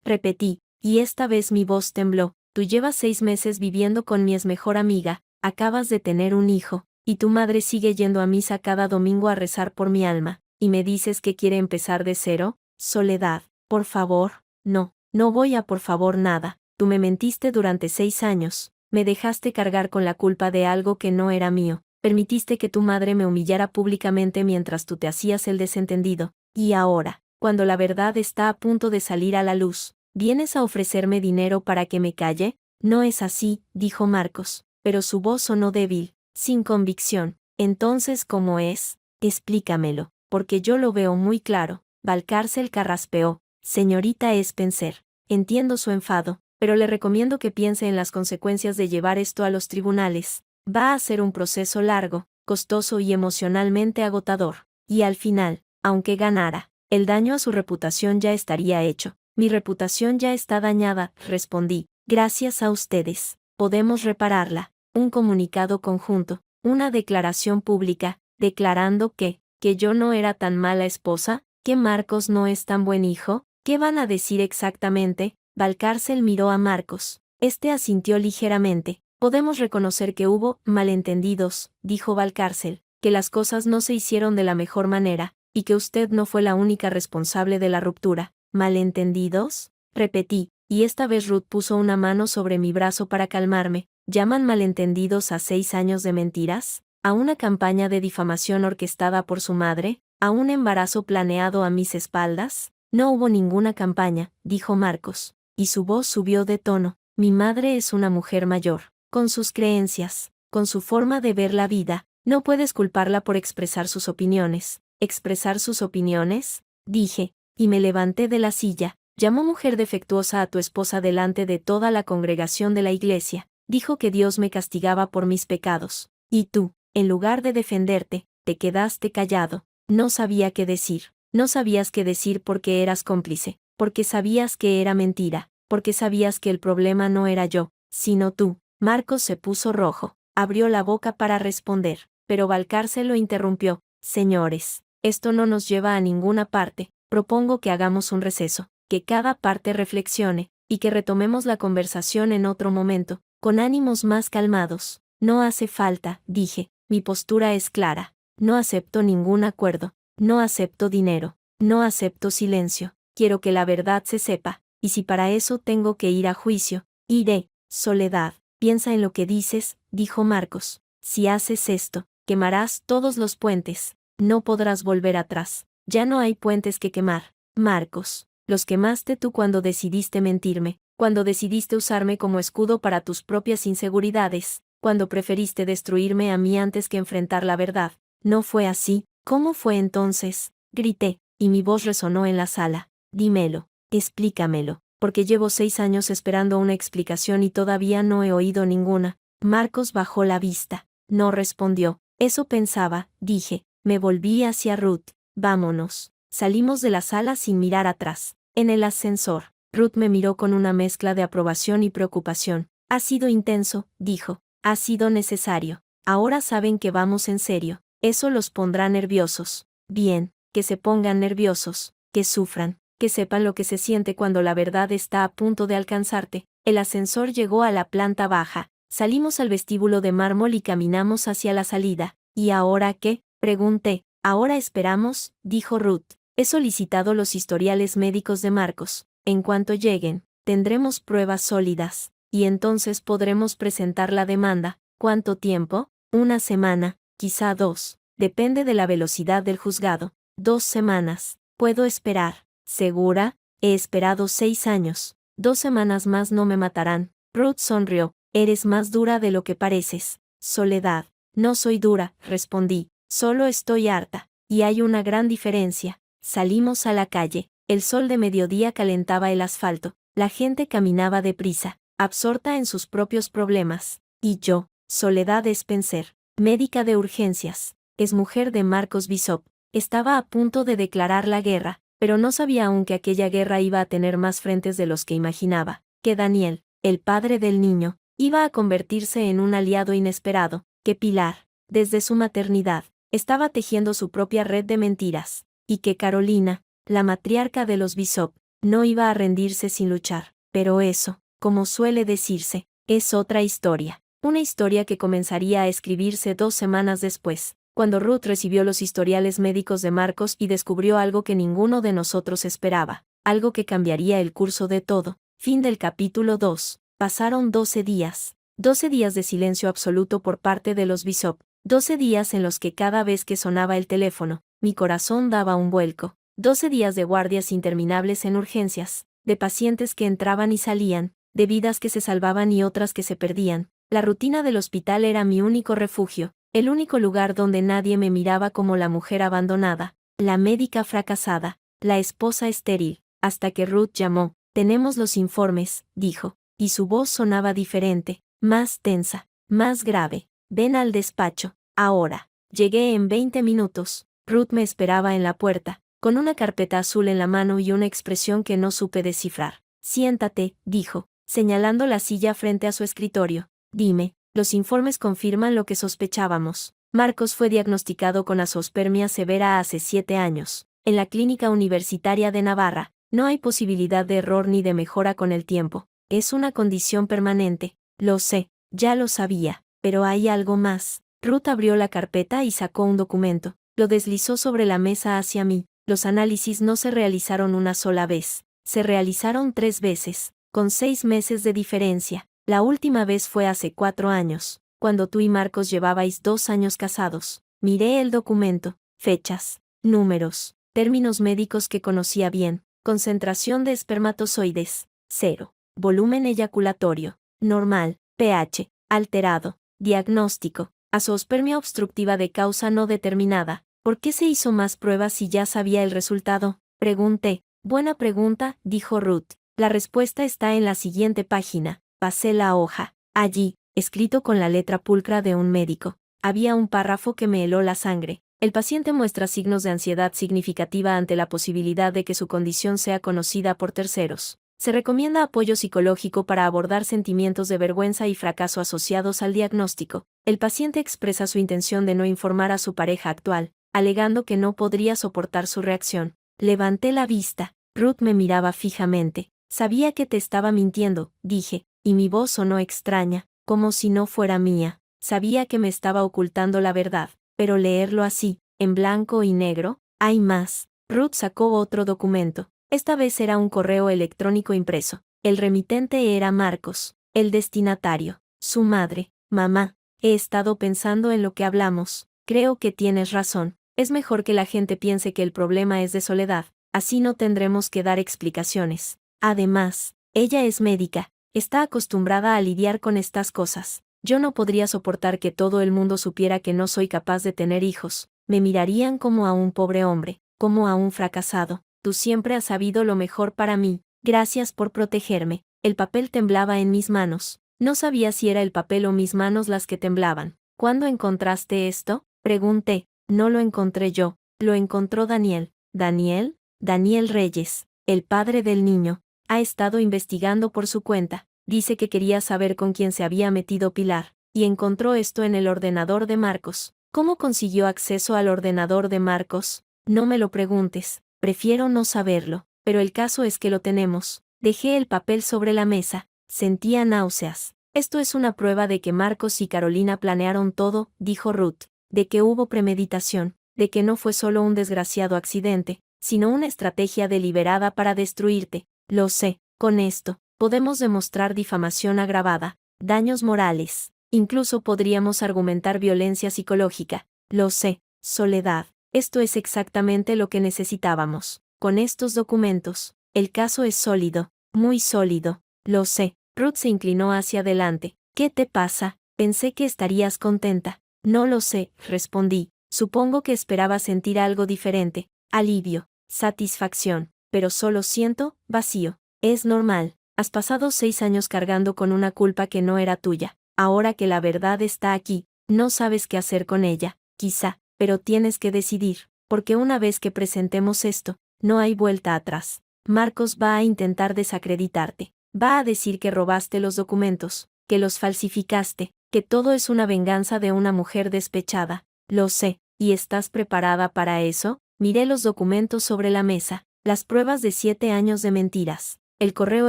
repetí, y esta vez mi voz tembló. Tú llevas 6 meses viviendo con mi ex mejor amiga, acabas de tener un hijo, y tu madre sigue yendo a misa cada domingo a rezar por mi alma, y me dices que quiere empezar de cero. Soledad, por favor, no, no voy a por favor nada. Tú me mentiste durante 6 años, me dejaste cargar con la culpa de algo que no era mío, permitiste que tu madre me humillara públicamente mientras tú te hacías el desentendido, y ahora, cuando la verdad está a punto de salir a la luz, ¿vienes a ofrecerme dinero para que me calle? No es así, dijo Marcos, pero su voz sonó débil, sin convicción. Entonces, ¿cómo es? Explícamelo, porque yo lo veo muy claro. Valcárcel carraspeó. Señorita Spencer, entiendo su enfado, pero le recomiendo que piense en las consecuencias de llevar esto a los tribunales. Va a ser un proceso largo, costoso y emocionalmente agotador. Y al final, aunque ganara, el daño a su reputación ya estaría hecho. Mi reputación ya está dañada, respondí. Gracias a ustedes, podemos repararla. Un comunicado conjunto, una declaración pública, declarando que yo no era tan mala esposa, que Marcos no es tan buen hijo. ¿Qué van a decir exactamente? Valcárcel miró a Marcos. Este asintió ligeramente. Podemos reconocer que hubo malentendidos, dijo Valcárcel, que las cosas no se hicieron de la mejor manera, y que usted no fue la única responsable de la ruptura. ¿Malentendidos? Repetí, y esta vez Ruth puso una mano sobre mi brazo para calmarme. ¿Llaman malentendidos a 6 años de mentiras? ¿A una campaña de difamación orquestada por su madre? ¿A un embarazo planeado a mis espaldas? No hubo ninguna campaña, dijo Marcos, y su voz subió de tono. Mi madre es una mujer mayor, con sus creencias, con su forma de ver la vida. No puedes culparla por expresar sus opiniones. ¿Expresar sus opiniones? Dije, y me levanté de la silla. Llamó mujer defectuosa a tu esposa delante de toda la congregación de la iglesia. Dijo que Dios me castigaba por mis pecados. Y tú, en lugar de defenderte, te quedaste callado. No sabía qué decir. No sabías qué decir porque eras cómplice, porque sabías que era mentira, porque sabías que el problema no era yo, sino tú. Marcos se puso rojo. Abrió la boca para responder, pero Valcárcel lo interrumpió. Señores, esto no nos lleva a ninguna parte. Propongo que hagamos un receso, que cada parte reflexione, y que retomemos la conversación en otro momento, con ánimos más calmados. No hace falta, dije, mi postura es clara. No acepto ningún acuerdo, no acepto dinero, no acepto silencio. Quiero que la verdad se sepa, y si para eso tengo que ir a juicio, iré. Soledad, piensa en lo que dices, dijo Marcos. Si haces esto, quemarás todos los puentes. No podrás volver atrás. Ya no hay puentes que quemar. Marcos, los quemaste tú cuando decidiste mentirme, cuando decidiste usarme como escudo para tus propias inseguridades, cuando preferiste destruirme a mí antes que enfrentar la verdad. ¿No fue así? ¿Cómo fue entonces? Grité, y mi voz resonó en la sala. Dímelo, explícamelo, porque llevo 6 años esperando una explicación y todavía no he oído ninguna. Marcos bajó la vista. No respondió. Eso pensaba, dije. Me volví hacia Ruth. Vámonos. Salimos de la sala sin mirar atrás. En el ascensor, Ruth me miró con una mezcla de aprobación y preocupación. Ha sido intenso, dijo. Ha sido necesario. Ahora saben que vamos en serio. Eso los pondrá nerviosos. Bien, que se pongan nerviosos, que sufran, que sepan lo que se siente cuando la verdad está a punto de alcanzarte. El ascensor llegó a la planta baja. Salimos al vestíbulo de mármol y caminamos hacia la salida. ¿Y ahora qué? Pregunté. Ahora esperamos, dijo Ruth. He solicitado los historiales médicos de Marcos. En cuanto lleguen, tendremos pruebas sólidas, y entonces podremos presentar la demanda. ¿Cuánto tiempo? 1 semana, quizá 2. Depende de la velocidad del juzgado. 2 semanas. Puedo esperar. ¿Segura? He esperado 6 años. 2 semanas más no me matarán. Ruth sonrió. Eres más dura de lo que pareces. Soledad. No soy dura, respondí. Solo estoy harta. Y hay una gran diferencia. Salimos a la calle. El sol de mediodía calentaba el asfalto. La gente caminaba deprisa, absorta en sus propios problemas. Y yo, Soledad Spencer, médica de urgencias, es mujer de Marcos Bishop, estaba a punto de declarar la guerra, pero no sabía aún que aquella guerra iba a tener más frentes de los que imaginaba, que Daniel, el padre del niño, iba a convertirse en un aliado inesperado, que Pilar, desde su maternidad, estaba tejiendo su propia red de mentiras, y que Carolina, la matriarca de los Bishop, no iba a rendirse sin luchar. Pero eso, como suele decirse, es otra historia. Una historia que comenzaría a escribirse 2 semanas después, cuando Ruth recibió los historiales médicos de Marcos y descubrió algo que ninguno de nosotros esperaba, algo que cambiaría el curso de todo. Fin del capítulo 2. Pasaron 12 días. 12 días de silencio absoluto por parte de los Bishop. 12 días en los que cada vez que sonaba el teléfono, mi corazón daba un vuelco. 12 días de guardias interminables en urgencias, de pacientes que entraban y salían, de vidas que se salvaban y otras que se perdían. La rutina del hospital era mi único refugio, el único lugar donde nadie me miraba como la mujer abandonada, la médica fracasada, la esposa estéril, hasta que Ruth llamó. Tenemos los informes, dijo, y su voz sonaba diferente, más tensa, más grave. Ven al despacho, ahora. Llegué en 20 minutos. Ruth me esperaba en la puerta, con una carpeta azul en la mano y una expresión que no supe descifrar. Siéntate, dijo, señalando la silla frente a su escritorio. Dime, los informes confirman lo que sospechábamos. Marcos fue diagnosticado con azoospermia severa hace 7 años, en la Clínica Universitaria de Navarra. No hay posibilidad de error ni de mejora con el tiempo. Es una condición permanente. Lo sé, Ya lo sabía, pero hay algo más. Ruth abrió la carpeta y sacó un documento. Lo deslizó sobre la mesa hacia mí. Los análisis no se realizaron una sola vez. Se realizaron 3 veces, con 6 meses de diferencia. La última vez fue hace 4 años, cuando tú y Marcos llevabais 2 años casados. Miré el documento, fechas, números, términos médicos que conocía bien. Concentración de espermatozoides, 0. Volumen eyaculatorio, normal, pH, alterado. Diagnóstico, azoospermia obstructiva de causa no determinada. ¿Por qué se hizo más pruebas si ya sabía el resultado? Pregunté. Buena pregunta, dijo Ruth. La respuesta está en la siguiente página. Pasé la hoja. Allí, escrito con la letra pulcra de un médico, había un párrafo que me heló la sangre. El paciente muestra signos de ansiedad significativa ante la posibilidad de que su condición sea conocida por terceros. Se recomienda apoyo psicológico para abordar sentimientos de vergüenza y fracaso asociados al diagnóstico. El paciente expresa su intención de no informar a su pareja actual, alegando que no podría soportar su reacción. Levanté la vista. Ruth me miraba fijamente. Sabía que te estaba mintiendo, dije, y mi voz sonó extraña, como si no fuera mía. Sabía que me estaba ocultando la verdad, pero leerlo así, en blanco y negro, hay más. Ruth sacó otro documento. Esta vez era un correo electrónico impreso. El remitente era Marcos, el destinatario, su madre. Mamá, he estado pensando en lo que hablamos. Creo que tienes razón. Es mejor que la gente piense que el problema es de Soledad. Así no tendremos que dar explicaciones. Además, ella es médica. Está acostumbrada a lidiar con estas cosas. Yo no podría soportar que todo el mundo supiera que no soy capaz de tener hijos. Me mirarían como a un pobre hombre, como a un fracasado. Tú siempre has sabido lo mejor para mí. Gracias por protegerme. El papel temblaba en mis manos. No sabía si era el papel o mis manos las que temblaban. ¿Cuándo encontraste esto? Pregunté. No lo encontré yo. Lo encontró Daniel. ¿Daniel? Daniel Reyes, el padre del niño. Ha estado investigando por su cuenta. Dice que quería saber con quién se había metido Pilar, y encontró esto en el ordenador de Marcos. ¿Cómo consiguió acceso al ordenador de Marcos? No me lo preguntes. Prefiero no saberlo, pero el caso es que lo tenemos. Dejé el papel sobre la mesa. Sentía náuseas. Esto es una prueba de que Marcos y Carolina planearon todo, dijo Ruth. De que hubo premeditación, de que no fue solo un desgraciado accidente, sino una estrategia deliberada para destruirte. Lo sé. Con esto, podemos demostrar difamación agravada, daños morales. Incluso podríamos argumentar violencia psicológica. Lo sé, Soledad. Esto es exactamente lo que necesitábamos. Con estos documentos, el caso es sólido, muy sólido. Lo sé. Ruth se inclinó hacia adelante. ¿Qué te pasa? Pensé que estarías contenta. No lo sé, respondí. Supongo que esperaba sentir algo diferente. Alivio, satisfacción, pero solo siento vacío. Es normal. Has pasado 6 años cargando con una culpa que no era tuya. Ahora que la verdad está aquí, no sabes qué hacer con ella, quizá, pero tienes que decidir, porque una vez que presentemos esto, no hay vuelta atrás. Marcos va a intentar desacreditarte. Va a decir que robaste los documentos, que los falsificaste, que todo es una venganza de una mujer despechada. Lo sé, ¿y estás preparada para eso? Miré los documentos sobre la mesa, las pruebas de 7 años de mentiras, el correo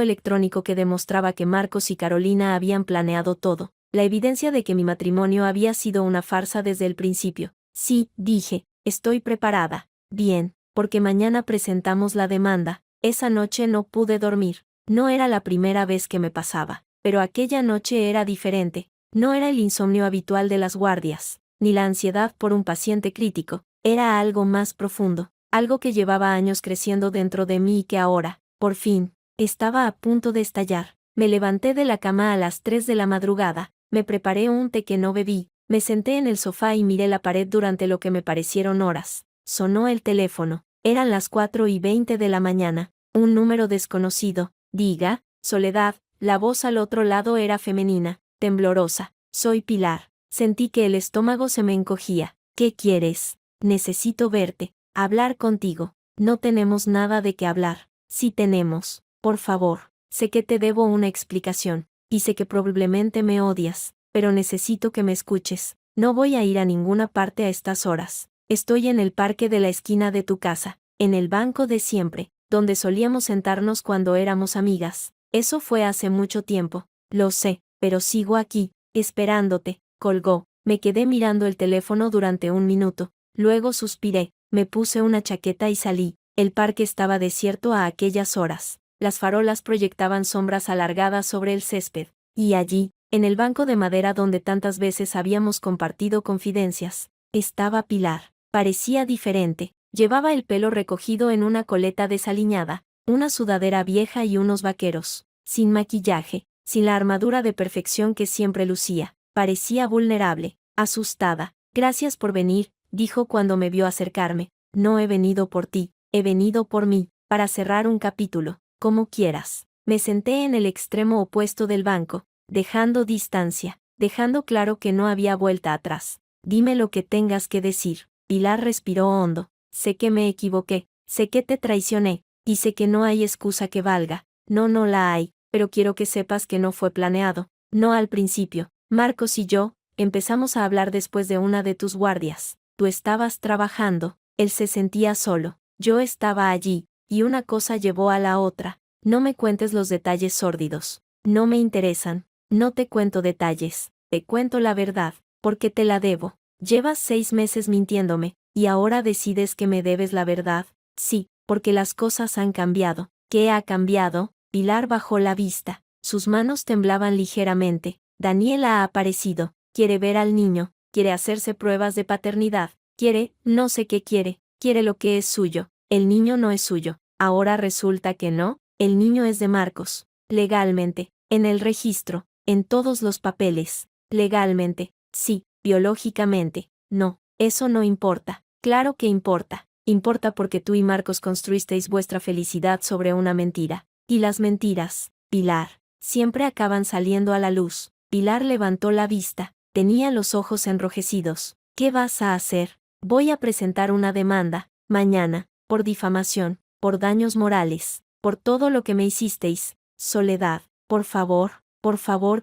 electrónico que demostraba que Marcos y Carolina habían planeado todo, la evidencia de que mi matrimonio había sido una farsa desde el principio. Sí, dije, estoy preparada. Bien, porque mañana presentamos la demanda. Esa noche no pude dormir. No era la primera vez que me pasaba, pero aquella noche era diferente. No era el insomnio habitual de las guardias, ni la ansiedad por un paciente crítico. Era algo más profundo, algo que llevaba años creciendo dentro de mí y que ahora, por fin, estaba a punto de estallar. Me levanté de la cama a las 3 de la madrugada, me preparé un té que no bebí, me senté en el sofá y miré la pared durante lo que me parecieron horas. Sonó el teléfono. Eran las 4:20 de la mañana. Un número desconocido. Diga, Soledad. La voz al otro lado era femenina, temblorosa. Soy Pilar. Sentí que el estómago se me encogía. ¿Qué quieres? Necesito verte, hablar contigo. No tenemos nada de qué hablar. Sí tenemos. Por favor. Sé que te debo una explicación, y sé que probablemente me odias, pero necesito que me escuches. No voy a ir a ninguna parte a estas horas. Estoy en el parque de la esquina de tu casa, en el banco de siempre, donde solíamos sentarnos cuando éramos amigas. Eso fue hace mucho tiempo. Lo sé, pero sigo aquí. Esperándote, colgó. Me quedé mirando el teléfono durante un minuto. Luego suspiré, me puse una chaqueta y salí. El parque estaba desierto a aquellas horas. Las farolas proyectaban sombras alargadas sobre el césped. Y allí, en el banco de madera donde tantas veces habíamos compartido confidencias, estaba Pilar. Parecía diferente. Llevaba el pelo recogido en una coleta desaliñada, una sudadera vieja y unos vaqueros. Sin maquillaje, sin la armadura de perfección que siempre lucía. Parecía vulnerable, asustada. Gracias por venir, dijo cuando me vio acercarme. No he venido por ti, he venido por mí, para cerrar un capítulo, como quieras. Me senté en el extremo opuesto del banco, dejando distancia, dejando claro que no había vuelta atrás. Dime lo que tengas que decir. Pilar respiró hondo. Sé que me equivoqué, sé que te traicioné, y sé que no hay excusa que valga. No la hay, pero quiero que sepas que no fue planeado. No al principio. Marcos y yo, empezamos a hablar después de una de tus guardias. Tú estabas trabajando, él se sentía solo, yo estaba allí, y una cosa llevó a la otra. No me cuentes los detalles sórdidos. No me interesan. No te cuento detalles, te cuento la verdad, porque te la debo. Llevas 6 meses mintiéndome, y ahora decides que me debes la verdad. Sí, porque las cosas han cambiado. ¿Qué ha cambiado? Pilar bajó la vista. Sus manos temblaban ligeramente. Daniel ha aparecido. Quiere ver al niño. Quiere hacerse pruebas de paternidad. Quiere, no sé qué quiere. Quiere lo que es suyo. El niño no es suyo. Ahora resulta que no. El niño es de Marcos. Legalmente. En el registro. En todos los papeles. Legalmente. Sí. Biológicamente. No. Eso no importa. Claro que importa. Importa porque tú y Marcos construisteis vuestra felicidad sobre una mentira. Y las mentiras, Pilar, siempre acaban saliendo a la luz. Pilar levantó la vista. Tenía los ojos enrojecidos. ¿Qué vas a hacer? Voy a presentar una demanda, mañana, por difamación, por daños morales, por todo lo que me hicisteis. Soledad, por favor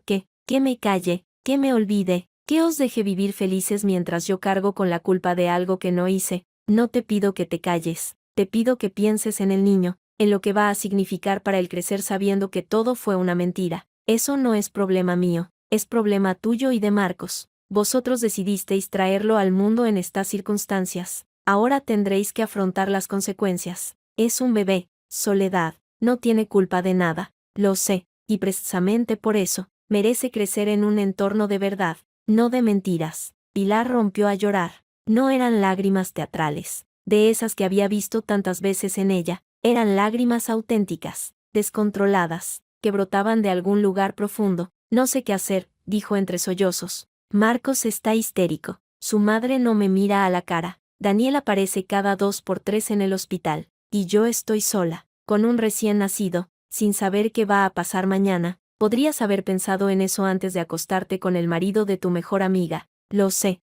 que me calle, que me olvide, que os deje vivir felices mientras yo cargo con la culpa de algo que no hice. No te pido que te calles, te pido que pienses en el niño, en lo que va a significar para él crecer sabiendo que todo fue una mentira. Eso no es problema mío, es problema tuyo y de Marcos. Vosotros decidisteis traerlo al mundo en estas circunstancias. Ahora tendréis que afrontar las consecuencias. Es un bebé, Soledad, no tiene culpa de nada, lo sé, y precisamente por eso, merece crecer en un entorno de verdad, no de mentiras. Pilar rompió a llorar. No eran lágrimas teatrales, de esas que había visto tantas veces en ella, eran lágrimas auténticas, descontroladas, que brotaban de algún lugar profundo. No sé qué hacer, dijo entre sollozos. Marcos está histérico. Su madre no me mira a la cara. Daniel aparece cada 2 por 3 en el hospital. Y yo estoy sola, con un recién nacido, sin saber qué va a pasar mañana. Podrías haber pensado en eso antes de acostarte con el marido de tu mejor amiga. Lo sé,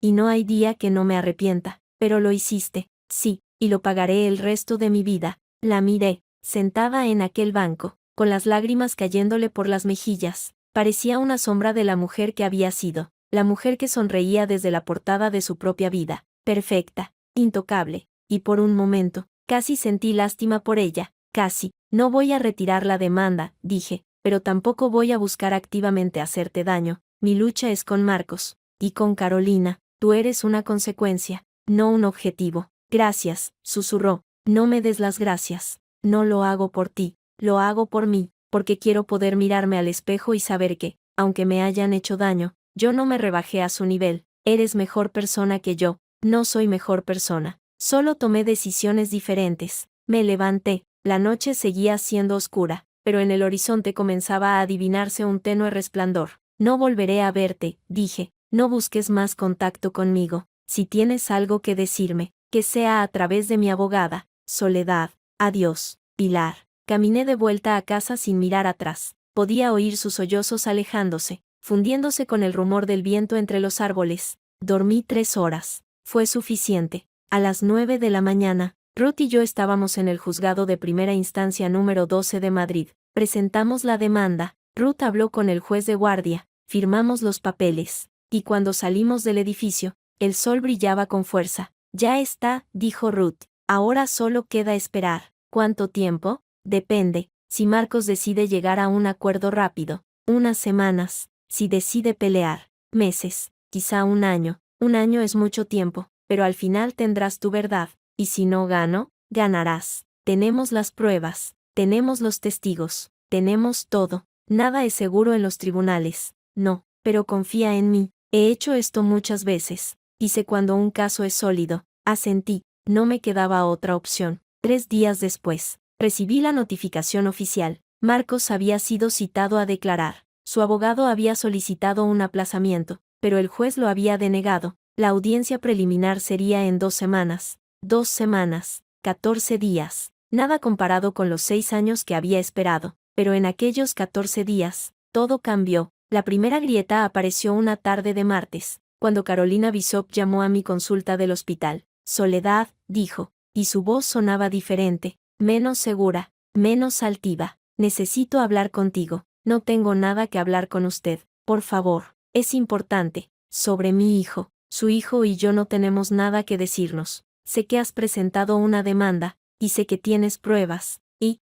y no hay día que no me arrepienta. Pero lo hiciste, sí, y lo pagaré el resto de mi vida. La miré, sentada en aquel banco, con las lágrimas cayéndole por las mejillas. Parecía una sombra de la mujer que había sido, la mujer que sonreía desde la portada de su propia vida, perfecta, intocable, y por un momento, casi sentí lástima por ella, casi. No voy a retirar la demanda, dije, pero tampoco voy a buscar activamente hacerte daño. Mi lucha es con Marcos, y con Carolina. Tú eres una consecuencia, no un objetivo. Gracias, susurró. No me des las gracias. No lo hago por ti, lo hago por mí, porque quiero poder mirarme al espejo y saber que, aunque me hayan hecho daño, yo no me rebajé a su nivel. Eres mejor persona que yo. No soy mejor persona. Solo tomé decisiones diferentes. Me levanté. La noche seguía siendo oscura, pero en el horizonte comenzaba a adivinarse un tenue resplandor. No volveré a verte, dije. No busques más contacto conmigo. Si tienes algo que decirme, que sea a través de mi abogada. Soledad. Adiós, Pilar. Caminé de vuelta a casa sin mirar atrás. Podía oír sus sollozos alejándose, fundiéndose con el rumor del viento entre los árboles. Dormí 3 horas. Fue suficiente. A las 9 de la mañana, Ruth y yo estábamos en el juzgado de primera instancia número 12 de Madrid. Presentamos la demanda. Ruth habló con el juez de guardia. Firmamos los papeles. Y cuando salimos del edificio, el sol brillaba con fuerza. Ya está, dijo Ruth. Ahora solo queda esperar. ¿Cuánto tiempo? Depende. Si Marcos decide llegar a un acuerdo rápido. Unas semanas. Si decide pelear, meses, quizá un año. Un año es mucho tiempo, pero al final tendrás tu verdad, y si no gano, ganarás. Tenemos las pruebas, tenemos los testigos, tenemos todo. Nada es seguro en los tribunales. No, pero confía en mí. He hecho esto muchas veces. Y sé cuando un caso es sólido. Asentí. No me quedaba otra opción. 3 días después, recibí la notificación oficial. Marcos había sido citado a declarar. Su abogado había solicitado un aplazamiento, pero el juez lo había denegado. La audiencia preliminar sería en 2 semanas. 2 semanas, 14 días. Nada comparado con los 6 años que había esperado. Pero en aquellos 14 días, todo cambió. La primera grieta apareció una tarde de martes, cuando Carolina Bishop llamó a mi consulta del hospital. Soledad, dijo, y su voz sonaba diferente, menos segura, menos altiva. Necesito hablar contigo. No tengo nada que hablar con usted, por favor. Es importante. Sobre mi hijo. Su hijo y yo no tenemos nada que decirnos. Sé que has presentado una demanda, y sé que tienes pruebas,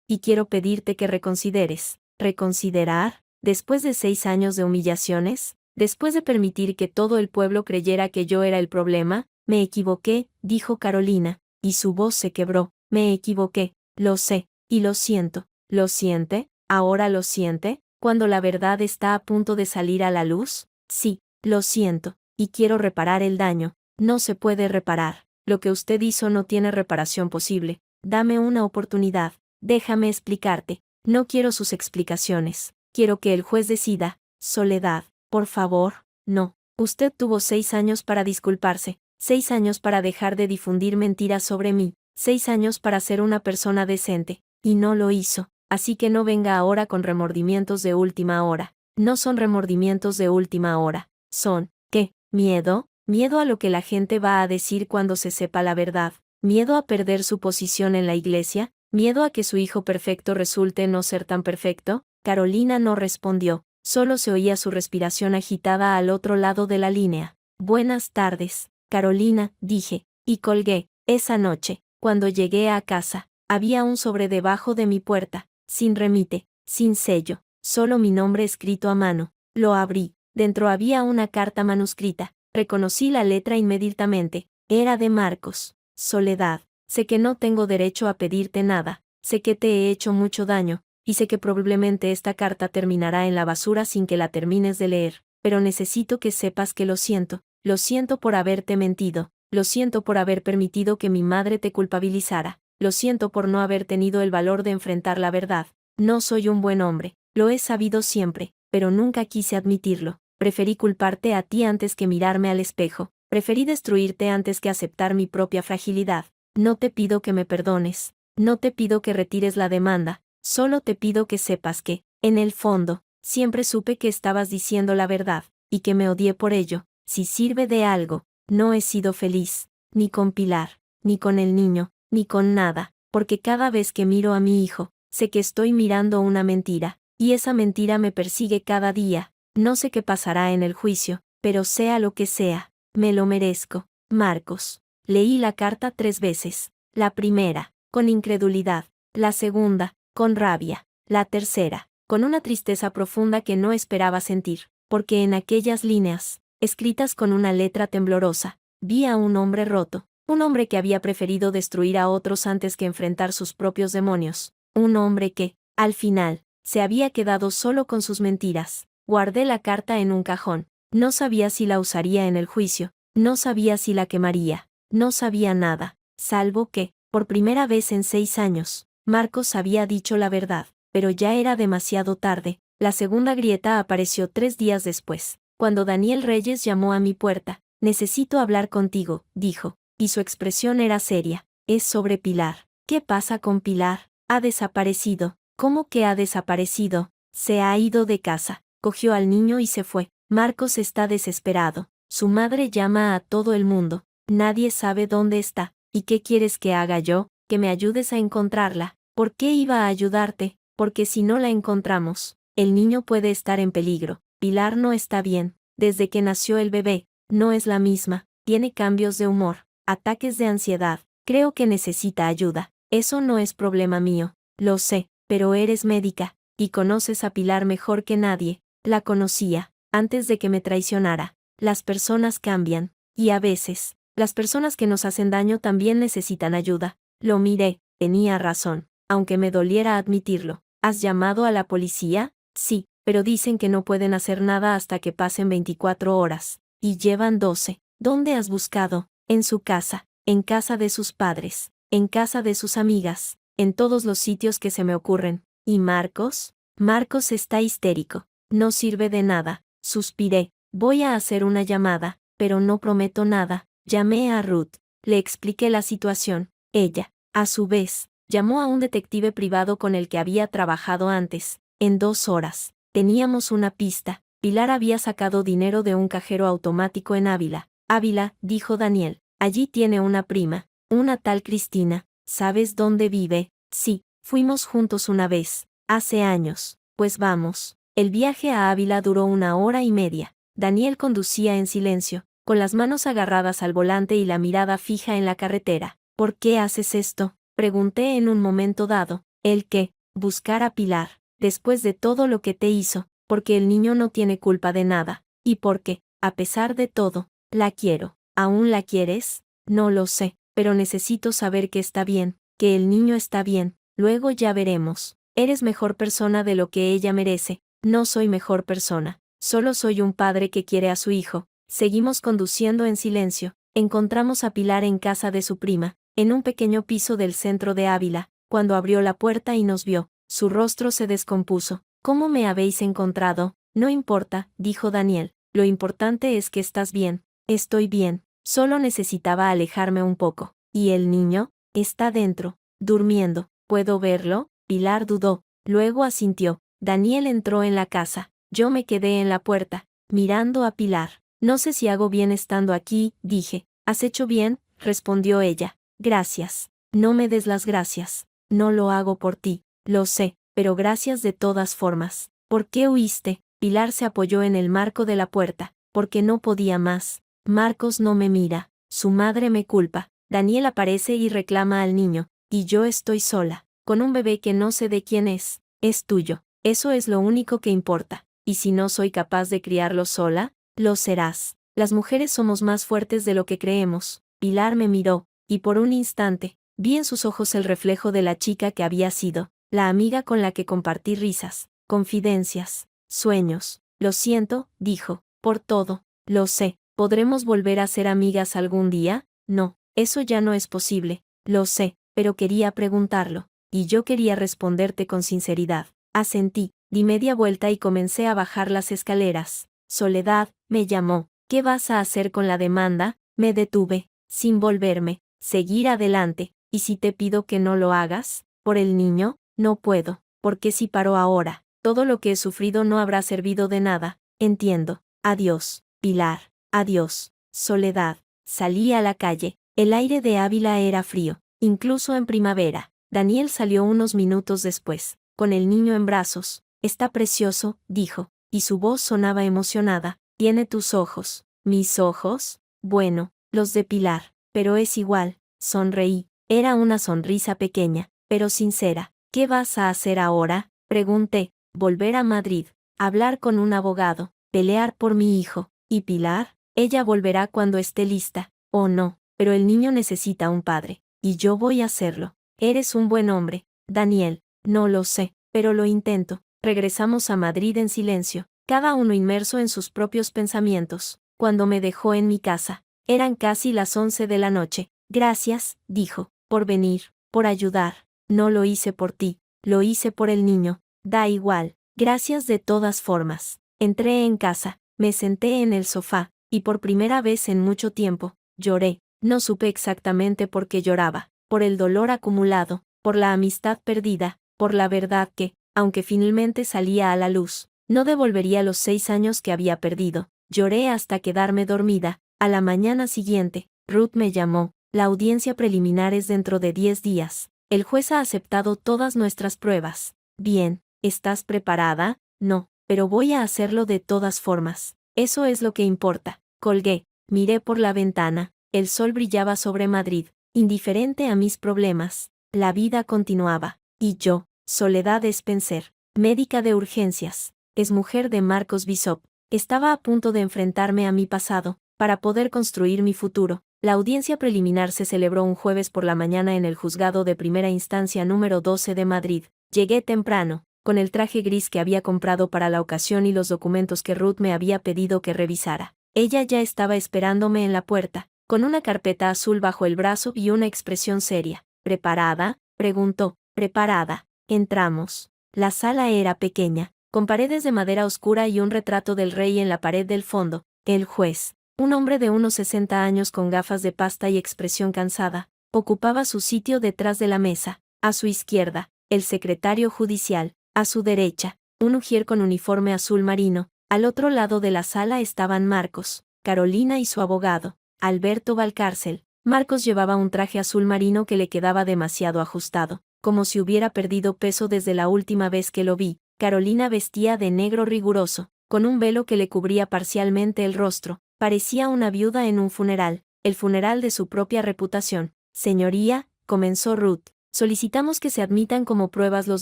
y quiero pedirte que reconsideres. ¿Reconsiderar? Después de 6 años de humillaciones, después de permitir que todo el pueblo creyera que yo era el problema, me equivoqué, dijo Carolina, y su voz se quebró. Me equivoqué, lo sé, y lo siento. ¿Lo siente? ¿Ahora lo siente? ¿Cuando la verdad está a punto de salir a la luz? Sí, lo siento, y quiero reparar el daño. No se puede reparar. Lo que usted hizo no tiene reparación posible. Dame una oportunidad. Déjame explicarte. No quiero sus explicaciones. Quiero que el juez decida. Soledad, por favor, no. Usted tuvo 6 años para disculparse, 6 años para dejar de difundir mentiras sobre mí, 6 años para ser una persona decente, y no lo hizo. Así que no venga ahora con remordimientos de última hora. No son remordimientos de última hora. Son, ¿qué? ¿Miedo? Miedo a lo que la gente va a decir cuando se sepa la verdad. Miedo a perder su posición en la iglesia. Miedo a que su hijo perfecto resulte no ser tan perfecto. Carolina no respondió. Solo se oía su respiración agitada al otro lado de la línea. Buenas tardes, Carolina, dije, y colgué. Esa noche, cuando llegué a casa, había un sobre debajo de mi puerta, sin remite, sin sello, solo mi nombre escrito a mano. Lo abrí. Dentro había una carta manuscrita. Reconocí la letra inmediatamente. Era de Marcos. Soledad, sé que no tengo derecho a pedirte nada, sé que te he hecho mucho daño, y sé que probablemente esta carta terminará en la basura sin que la termines de leer, pero necesito que sepas que lo siento por haberte mentido, lo siento por haber permitido que mi madre te culpabilizara, lo siento por no haber tenido el valor de enfrentar la verdad. No soy un buen hombre, lo he sabido siempre, pero nunca quise admitirlo. Preferí culparte a ti antes que mirarme al espejo, preferí destruirte antes que aceptar mi propia fragilidad. No te pido que me perdones, no te pido que retires la demanda, solo te pido que sepas que, en el fondo, siempre supe que estabas diciendo la verdad, y que me odié por ello. Si sirve de algo, no he sido feliz, ni con Pilar, ni con el niño, ni con nada, porque cada vez que miro a mi hijo, sé que estoy mirando una mentira, y esa mentira me persigue cada día. No sé qué pasará en el juicio, pero sea lo que sea, me lo merezco. Marcos. Leí la carta 3 veces. La primera, con incredulidad. La segunda, con rabia. La tercera, con una tristeza profunda que no esperaba sentir, porque en aquellas líneas, escritas con una letra temblorosa, vi a un hombre roto, un hombre que había preferido destruir a otros antes que enfrentar sus propios demonios, un hombre que, al final, se había quedado solo con sus mentiras. Guardé la carta en un cajón. No sabía si la usaría en el juicio, no sabía si la quemaría, no sabía nada, salvo que, por primera vez en 6 años, Marcos había dicho la verdad, pero ya era demasiado tarde. La segunda grieta apareció 3 días después, cuando Daniel Reyes llamó a mi puerta. Necesito hablar contigo, dijo, y su expresión era seria. Es sobre Pilar. ¿Qué pasa con Pilar? Ha desaparecido. ¿Cómo que ha desaparecido? Se ha ido de casa. Cogió al niño y se fue. Marcos está desesperado. Su madre llama a todo el mundo. Nadie sabe dónde está. ¿Y qué quieres que haga yo? Que me ayudes a encontrarla. ¿Por qué iba a ayudarte? Porque si no la encontramos, el niño puede estar en peligro. Pilar no está bien. Desde que nació el bebé, no es la misma. Tiene cambios de humor, ataques de ansiedad. Creo que necesita ayuda. Eso no es problema mío. Lo sé, pero eres médica, y conoces a Pilar mejor que nadie. La conocía. antes de que me traicionara. Las personas cambian, y a veces, las personas que nos hacen daño también necesitan ayuda. Lo miré, tenía razón, aunque me doliera admitirlo. ¿Has llamado a la policía? Sí, pero dicen que no pueden hacer nada hasta que pasen 24 horas. Y llevan 12. ¿Dónde has buscado? En su casa, en casa de sus padres, en casa de sus amigas, en todos los sitios que se me ocurren. ¿Y Marcos? Marcos está histérico. No sirve de nada. Suspiré. Voy a hacer una llamada, pero no prometo nada. Llamé a Ruth. Le expliqué la situación. Ella, a su vez, llamó a un detective privado con el que había trabajado antes. En 2 horas, teníamos una pista. Pilar había sacado dinero de un cajero automático en Ávila. Ávila, dijo Daniel. Allí tiene una prima, una tal Cristina. ¿Sabes dónde vive? Sí, fuimos juntos una vez, hace años. Pues vamos. El viaje a Ávila duró 1 hora y media. Daniel conducía en silencio, con las manos agarradas al volante y la mirada fija en la carretera. ¿Por qué haces esto?, pregunté en un momento dado. ¿El qué? Buscar a Pilar, después de todo lo que te hizo, porque el niño no tiene culpa de nada, y porque, a pesar de todo, la quiero. ¿Aún la quieres? No lo sé, pero necesito saber que está bien, que el niño está bien, luego ya veremos. Eres mejor persona de lo que ella merece. No soy mejor persona, solo soy un padre que quiere a su hijo. Seguimos conduciendo en silencio. Encontramos a Pilar en casa de su prima, en un pequeño piso del centro de Ávila. Cuando abrió la puerta y nos vio, su rostro se descompuso. ¿Cómo me habéis encontrado? No importa, dijo Daniel. Lo importante es que estás bien. Estoy bien. Solo necesitaba alejarme un poco. ¿Y el niño? Está dentro, durmiendo. ¿Puedo verlo? Pilar dudó. Luego asintió. Daniel entró en la casa. Yo me quedé en la puerta, mirando a Pilar. No sé si hago bien estando aquí, dije. ¿Has hecho bien?, respondió ella. Gracias. No me des las gracias. No lo hago por ti, lo sé, pero gracias de todas formas. ¿Por qué huiste? Pilar se apoyó en el marco de la puerta. Porque no podía más. Marcos no me mira. Su madre me culpa. Daniel aparece y reclama al niño. Y yo estoy sola, con un bebé que no sé de quién es. Es tuyo. Eso es lo único que importa. Y si no soy capaz de criarlo sola, lo serás. Las mujeres somos más fuertes de lo que creemos. Pilar me miró, y por un instante, vi en sus ojos el reflejo de la chica que había sido, la amiga con la que compartí risas, confidencias, sueños. Lo siento, dijo, por todo. Lo sé. ¿Podremos volver a ser amigas algún día? No, eso ya no es posible. Lo sé, pero quería preguntarlo, y yo quería responderte con sinceridad. Asentí, di media vuelta y comencé a bajar las escaleras. Soledad, me llamó. ¿Qué vas a hacer con la demanda? Me detuve, sin volverme. Seguir adelante. ¿Y si te pido que no lo hagas? ¿Por el niño? No puedo. Porque si paro ahora, todo lo que he sufrido no habrá servido de nada. Entiendo. Adiós, Pilar. Adiós, Soledad. Salí a la calle. El aire de Ávila era frío, incluso en primavera. Daniel salió unos minutos después, con el niño en brazos. Está precioso, dijo, y su voz sonaba emocionada. Tiene tus ojos. ¿Mis ojos? Bueno, los de Pilar, pero es igual. Sonreí. Era una sonrisa pequeña, pero sincera. ¿Qué vas a hacer ahora?, pregunté. Volver a Madrid, hablar con un abogado, pelear por mi hijo. ¿Y Pilar? Ella volverá cuando esté lista. Oh no, pero el niño necesita un padre, y yo voy a hacerlo. Eres un buen hombre, Daniel. No lo sé, pero lo intento. Regresamos a Madrid en silencio, cada uno inmerso en sus propios pensamientos. Cuando me dejó en mi casa, eran casi las 11 de la noche. Gracias, dijo, por venir, por ayudar. No lo hice por ti, lo hice por el niño. Da igual. Gracias de todas formas. Entré en casa, me senté en el sofá, y por primera vez en mucho tiempo, lloré. No supe exactamente por qué lloraba, por el dolor acumulado, por la amistad perdida, por la verdad que, aunque finalmente salía a la luz, no devolvería los 6 años que había perdido. Lloré hasta quedarme dormida. A la mañana siguiente, Ruth me llamó. La audiencia preliminar es dentro de 10 días. El juez ha aceptado todas nuestras pruebas. Bien, ¿estás preparada? No, pero voy a hacerlo de todas formas. Eso es lo que importa. Colgué, miré por la ventana. El sol brillaba sobre Madrid, indiferente a mis problemas. La vida continuaba. Y yo, Soledad Spencer, médica de urgencias, es mujer de Marcos Bishop, Estaba a punto de enfrentarme a mi pasado, para poder construir mi futuro. La audiencia preliminar se celebró un jueves por la mañana en el juzgado de primera instancia número 12 de Madrid. Llegué temprano, con el traje gris que había comprado para la ocasión y los documentos que Ruth me había pedido que revisara. Ella ya estaba esperándome en la puerta, con una carpeta azul bajo el brazo y una expresión seria. ¿Preparada?, preguntó. Preparada. Entramos. La sala era pequeña, con paredes de madera oscura y un retrato del rey en la pared del fondo. El juez, un hombre de unos 60 años con gafas de pasta y expresión cansada, ocupaba su sitio detrás de la mesa. A su izquierda, el secretario judicial. A su derecha, un ujier con uniforme azul marino. Al otro lado de la sala estaban Marcos, Carolina y su abogado, Alberto Valcárcel. Marcos llevaba un traje azul marino que le quedaba demasiado ajustado, como si hubiera perdido peso desde la última vez que lo vi. Carolina vestía de negro riguroso, con un velo que le cubría parcialmente el rostro. Parecía una viuda en un funeral, el funeral de su propia reputación. Señoría, comenzó Ruth, solicitamos que se admitan como pruebas los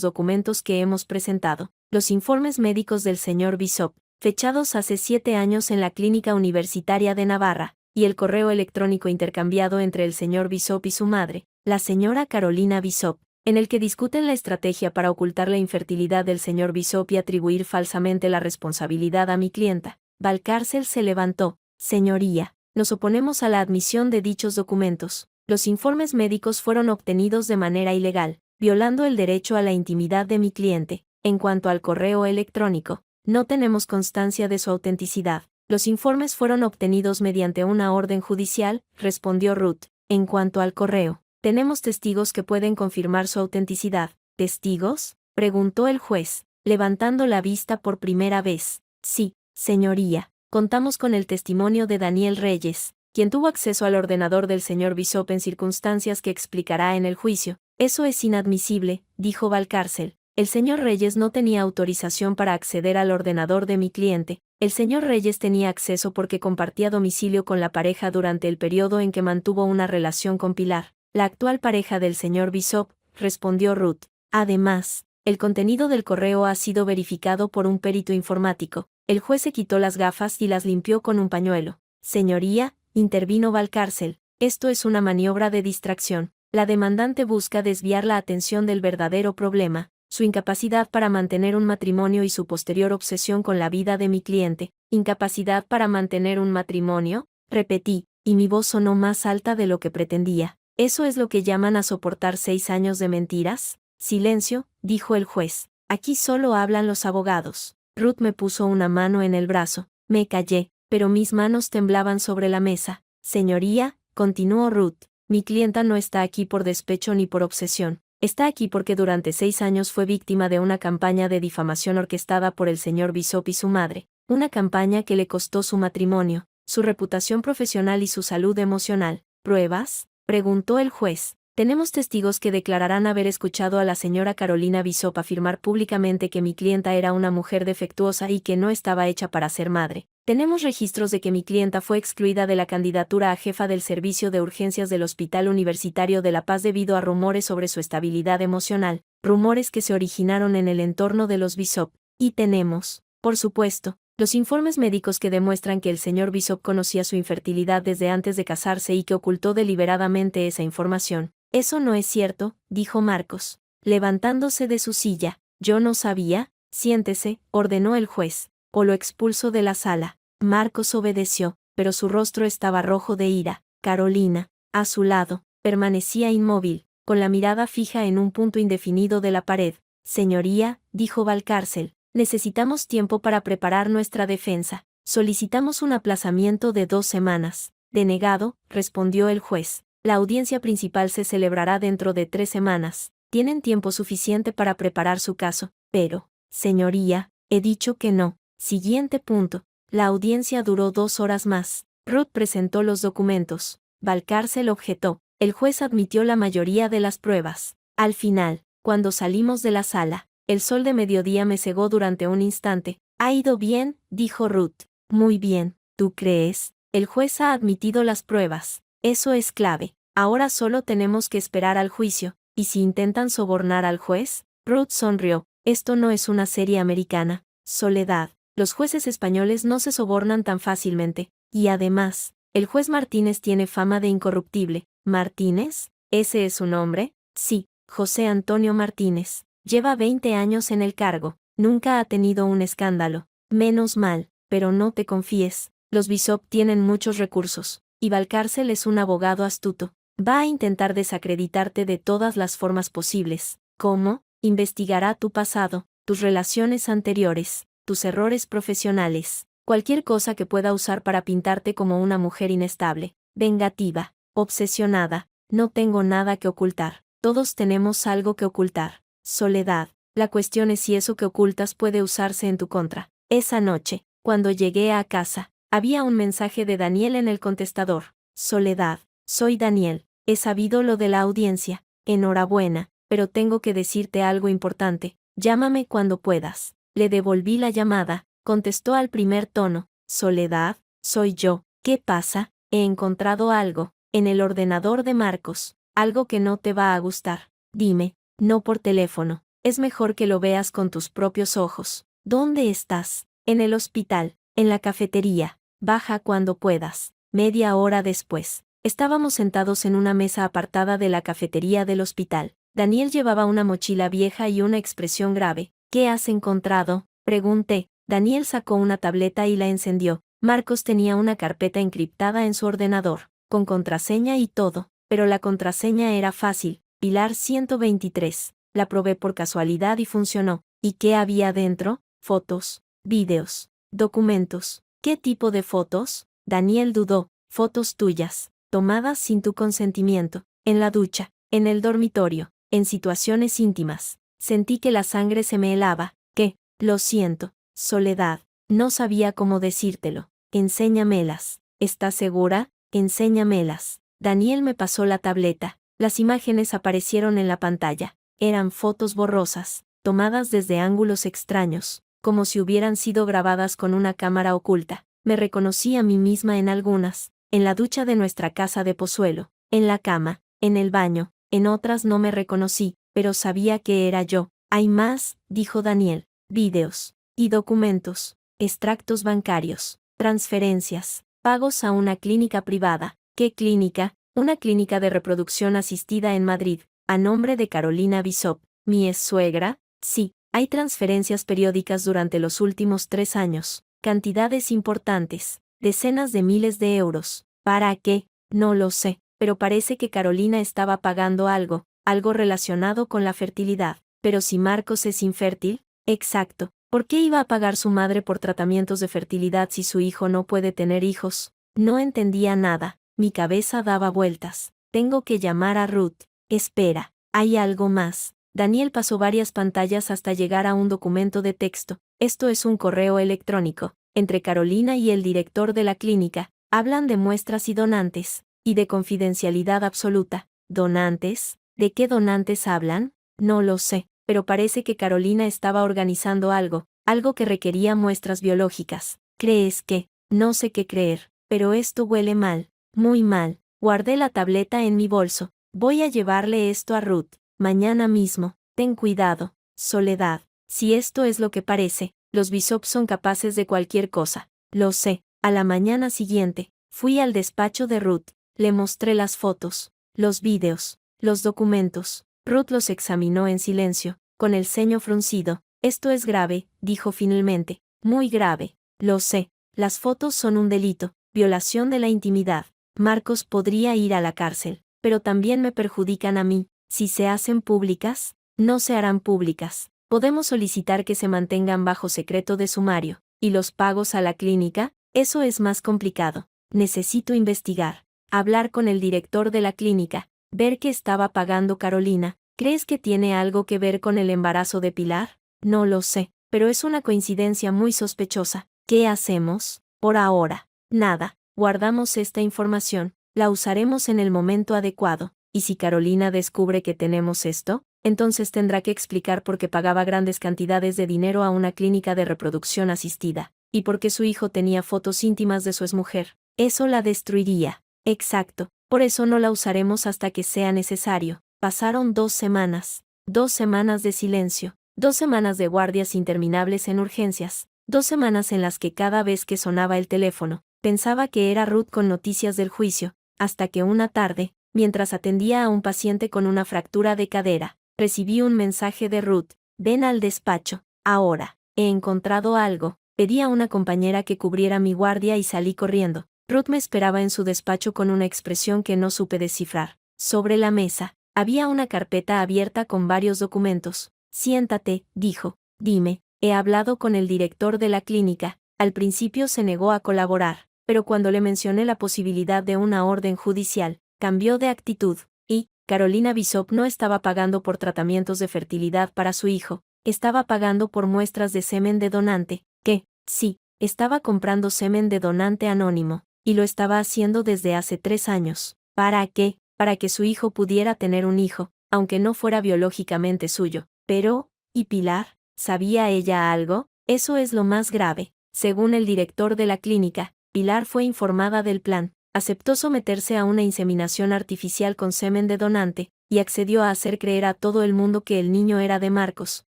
documentos que hemos presentado, los informes médicos del señor Bishop, fechados hace 7 años en la Clínica Universitaria de Navarra, y el correo electrónico intercambiado entre el señor Bishop y su madre, la señora Carolina Bishop, en el que discuten la estrategia para ocultar la infertilidad del señor Bishop y atribuir falsamente la responsabilidad a mi clienta. Valcárcel se levantó. Señoría, nos oponemos a la admisión de dichos documentos. Los informes médicos fueron obtenidos de manera ilegal, violando el derecho a la intimidad de mi cliente. En cuanto al correo electrónico, no tenemos constancia de su autenticidad. Los informes fueron obtenidos mediante una orden judicial, respondió Ruth. En cuanto al correo, tenemos testigos que pueden confirmar su autenticidad. ¿Testigos?, preguntó el juez, levantando la vista por primera vez. Sí, señoría, contamos con el testimonio de Daniel Reyes, quien tuvo acceso al ordenador del señor Bishop en circunstancias que explicará en el juicio. Eso es inadmisible, dijo Valcárcel. El señor Reyes no tenía autorización para acceder al ordenador de mi cliente. El señor Reyes tenía acceso porque compartía domicilio con la pareja durante el periodo en que mantuvo una relación con Pilar, la actual pareja del señor Bishop, respondió Ruth. Además, el contenido del correo ha sido verificado por un perito informático. El juez se quitó las gafas y las limpió con un pañuelo. Señoría, intervino Valcárcel, esto es una maniobra de distracción. La demandante busca desviar la atención del verdadero problema, su incapacidad para mantener un matrimonio y su posterior obsesión con la vida de mi cliente. ¿Incapacidad para mantener un matrimonio?, repetí, y mi voz sonó más alta de lo que pretendía. ¿Eso es lo que llaman a soportar 6 años de mentiras? Silencio, dijo el juez. Aquí solo hablan los abogados. Ruth me puso una mano en el brazo. Me callé, pero mis manos temblaban sobre la mesa. Señoría, continuó Ruth, mi clienta no está aquí por despecho ni por obsesión. Está aquí porque durante 6 años fue víctima de una campaña de difamación orquestada por el señor Bishop y su madre, una campaña que le costó su matrimonio, su reputación profesional y su salud emocional. ¿Pruebas?, preguntó el juez. Tenemos testigos que declararán haber escuchado a la señora Carolina Bishop afirmar públicamente que mi clienta era una mujer defectuosa y que no estaba hecha para ser madre. Tenemos registros de que mi clienta fue excluida de la candidatura a jefa del servicio de urgencias del Hospital Universitario de La Paz debido a rumores sobre su estabilidad emocional, rumores que se originaron en el entorno de los Bishop. Y tenemos, por supuesto, los informes médicos que demuestran que el señor Bishop conocía su infertilidad desde antes de casarse y que ocultó deliberadamente esa información. Eso no es cierto, dijo Marcos, levantándose de su silla. Yo no sabía. Siéntese, ordenó el juez, o lo expulso de la sala. Marcos obedeció, pero su rostro estaba rojo de ira. Carolina, a su lado, permanecía inmóvil, con la mirada fija en un punto indefinido de la pared. Señoría, dijo Valcárcel, necesitamos tiempo para preparar nuestra defensa. Solicitamos un aplazamiento de 2 semanas. Denegado, respondió el juez. La audiencia principal se celebrará dentro de 3 semanas. Tienen tiempo suficiente para preparar su caso. Pero, señoría, he dicho que no. Siguiente punto. La audiencia duró 2 horas más. Ruth presentó los documentos. Valcárcel objetó. El juez admitió la mayoría de las pruebas. Al final, cuando salimos de la sala, el sol de mediodía me cegó durante un instante. «¿Ha ido bien?», dijo Ruth. «Muy bien, ¿tú crees? El juez ha admitido las pruebas. Eso es clave. Ahora solo tenemos que esperar al juicio. ¿Y si intentan sobornar al juez?». Ruth sonrió. «Esto no es una serie americana. Soledad, Los jueces españoles no se sobornan tan fácilmente, y además, el juez Martínez tiene fama de incorruptible. ¿Martínez? ¿Ese es su nombre? Sí, José Antonio Martínez. Lleva 20 años en el cargo. Nunca ha tenido un escándalo. Menos mal, pero no te confíes. Los Bishop tienen muchos recursos, y Valcárcel es un abogado astuto. Va a intentar desacreditarte de todas las formas posibles. ¿Cómo? Investigará tu pasado, tus relaciones anteriores, tus errores profesionales, cualquier cosa que pueda usar para pintarte como una mujer inestable, vengativa, obsesionada. No tengo nada que ocultar. Todos tenemos algo que ocultar. Soledad. La cuestión es si eso que ocultas puede usarse en tu contra. Esa noche, cuando llegué a casa, había un mensaje de Daniel en el contestador. Soledad. Soy Daniel. He sabido lo de la audiencia. Enhorabuena, pero tengo que decirte algo importante. Llámame cuando puedas. Le devolví la llamada. Contestó al primer tono. Soledad, soy yo. ¿Qué pasa? He encontrado algo, en el ordenador de Marcos. Algo que no te va a gustar. Dime, no por teléfono. Es mejor que lo veas con tus propios ojos. ¿Dónde estás? En el hospital, en la cafetería. Baja cuando puedas. Media hora después, estábamos sentados en una mesa apartada de la cafetería del hospital. Daniel llevaba una mochila vieja y una expresión grave. ¿Qué has encontrado? Pregunté. Daniel sacó una tableta y la encendió. Marcos tenía una carpeta encriptada en su ordenador, con contraseña y todo, pero la contraseña era fácil, Pilar 123. La probé por casualidad y funcionó. ¿Y qué había dentro? Fotos, videos, documentos. ¿Qué tipo de fotos? Daniel dudó. Fotos tuyas, tomadas sin tu consentimiento, en la ducha, en el dormitorio, en situaciones íntimas. Sentí que la sangre se me helaba. ¿Qué? Lo siento, Soledad. No sabía cómo decírtelo. Enséñamelas. ¿Estás segura? Enséñamelas. Daniel me pasó la tableta. Las imágenes aparecieron en la pantalla. Eran fotos borrosas, tomadas desde ángulos extraños, como si hubieran sido grabadas con una cámara oculta. Me reconocí a mí misma en algunas, en la ducha de nuestra casa de Pozuelo, en la cama, en el baño, en otras no me reconocí, pero sabía que era yo. Hay más, dijo Daniel, vídeos y documentos, extractos bancarios, transferencias, pagos a una clínica privada. ¿Qué clínica? Una clínica de reproducción asistida en Madrid, a nombre de Carolina Bishop. ¿Mi ex-suegra? Sí, hay transferencias periódicas durante los últimos 3 años, cantidades importantes, decenas de miles de euros. ¿Para qué? No lo sé, pero parece que Carolina estaba pagando algo, algo relacionado con la fertilidad. Pero si Marcos es infértil, exacto, ¿por qué iba a pagar su madre por tratamientos de fertilidad si su hijo no puede tener hijos? No entendía nada, mi cabeza daba vueltas. Tengo que llamar a Ruth. Espera, hay algo más. Daniel pasó varias pantallas hasta llegar a un documento de texto. Esto es un correo electrónico, entre Carolina y el director de la clínica. Hablan de muestras y donantes, y de confidencialidad absoluta. ¿Donantes? ¿De qué donantes hablan? No lo sé, pero parece que Carolina estaba organizando algo, algo que requería muestras biológicas. ¿Crees que? No sé qué creer, pero esto huele mal, muy mal. Guardé la tableta en mi bolso. Voy a llevarle esto a Ruth, mañana mismo. Ten cuidado, Soledad. Si esto es lo que parece, los Bishop son capaces de cualquier cosa. Lo sé. A la mañana siguiente, fui al despacho de Ruth. Le mostré las fotos, los vídeos, los documentos. Ruth los examinó en silencio, con el ceño fruncido. Esto es grave, dijo finalmente. Muy grave. Lo sé. Las fotos son un delito, violación de la intimidad. Marcos podría ir a la cárcel, pero también me perjudican a mí. Si se hacen públicas, no se harán públicas. Podemos solicitar que se mantengan bajo secreto de sumario. ¿Y los pagos a la clínica? Eso es más complicado. Necesito investigar. Hablar con el director de la clínica. Ver qué estaba pagando Carolina. ¿Crees que tiene algo que ver con el embarazo de Pilar? No lo sé, pero es una coincidencia muy sospechosa. ¿Qué hacemos? Por ahora, nada. Guardamos esta información. La usaremos en el momento adecuado. ¿Y si Carolina descubre que tenemos esto? Entonces tendrá que explicar por qué pagaba grandes cantidades de dinero a una clínica de reproducción asistida, y por qué su hijo tenía fotos íntimas de su exmujer. Eso la destruiría. Exacto. Por eso no la usaremos hasta que sea necesario. Pasaron 2 semanas. 2 semanas de silencio. 2 semanas de guardias interminables en urgencias. 2 semanas en las que cada vez que sonaba el teléfono, pensaba que era Ruth con noticias del juicio, hasta que una tarde, mientras atendía a un paciente con una fractura de cadera, recibí un mensaje de Ruth: ven al despacho, ahora, he encontrado algo. Pedí a una compañera que cubriera mi guardia y salí corriendo. Ruth me esperaba en su despacho con una expresión que no supe descifrar. Sobre la mesa, había una carpeta abierta con varios documentos. Siéntate, dijo. Dime, he hablado con el director de la clínica. Al principio se negó a colaborar, pero cuando le mencioné la posibilidad de una orden judicial, cambió de actitud. Y, Carolina Bishop no estaba pagando por tratamientos de fertilidad para su hijo, estaba pagando por muestras de semen de donante, que, sí, estaba comprando semen de donante anónimo, y lo estaba haciendo desde hace 3 años. ¿Para qué? Para que su hijo pudiera tener un hijo, aunque no fuera biológicamente suyo. Pero, ¿y Pilar? ¿Sabía ella algo? Eso es lo más grave. Según el director de la clínica, Pilar fue informada del plan, aceptó someterse a una inseminación artificial con semen de donante, y accedió a hacer creer a todo el mundo que el niño era de Marcos.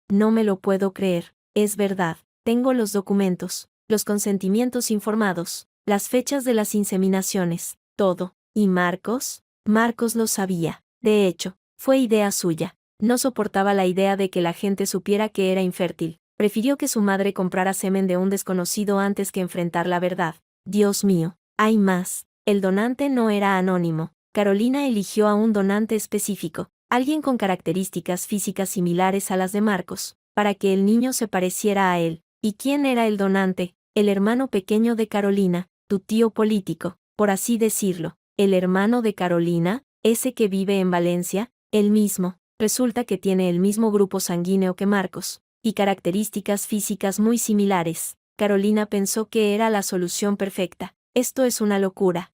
No me lo puedo creer. Es verdad. Tengo los documentos, los consentimientos informados, las fechas de las inseminaciones, todo. ¿Y Marcos? Marcos lo sabía. De hecho, fue idea suya. No soportaba la idea de que la gente supiera que era infértil. Prefirió que su madre comprara semen de un desconocido antes que enfrentar la verdad. Dios mío, hay más. El donante no era anónimo. Carolina eligió a un donante específico, alguien con características físicas similares a las de Marcos, para que el niño se pareciera a él. ¿Y quién era el donante? El hermano pequeño de Carolina, tu tío político, por así decirlo. ¿El hermano de Carolina? ¿Ese que vive en Valencia? El mismo. Resulta que tiene el mismo grupo sanguíneo que Marcos, y características físicas muy similares. Carolina pensó que era la solución perfecta. Esto es una locura,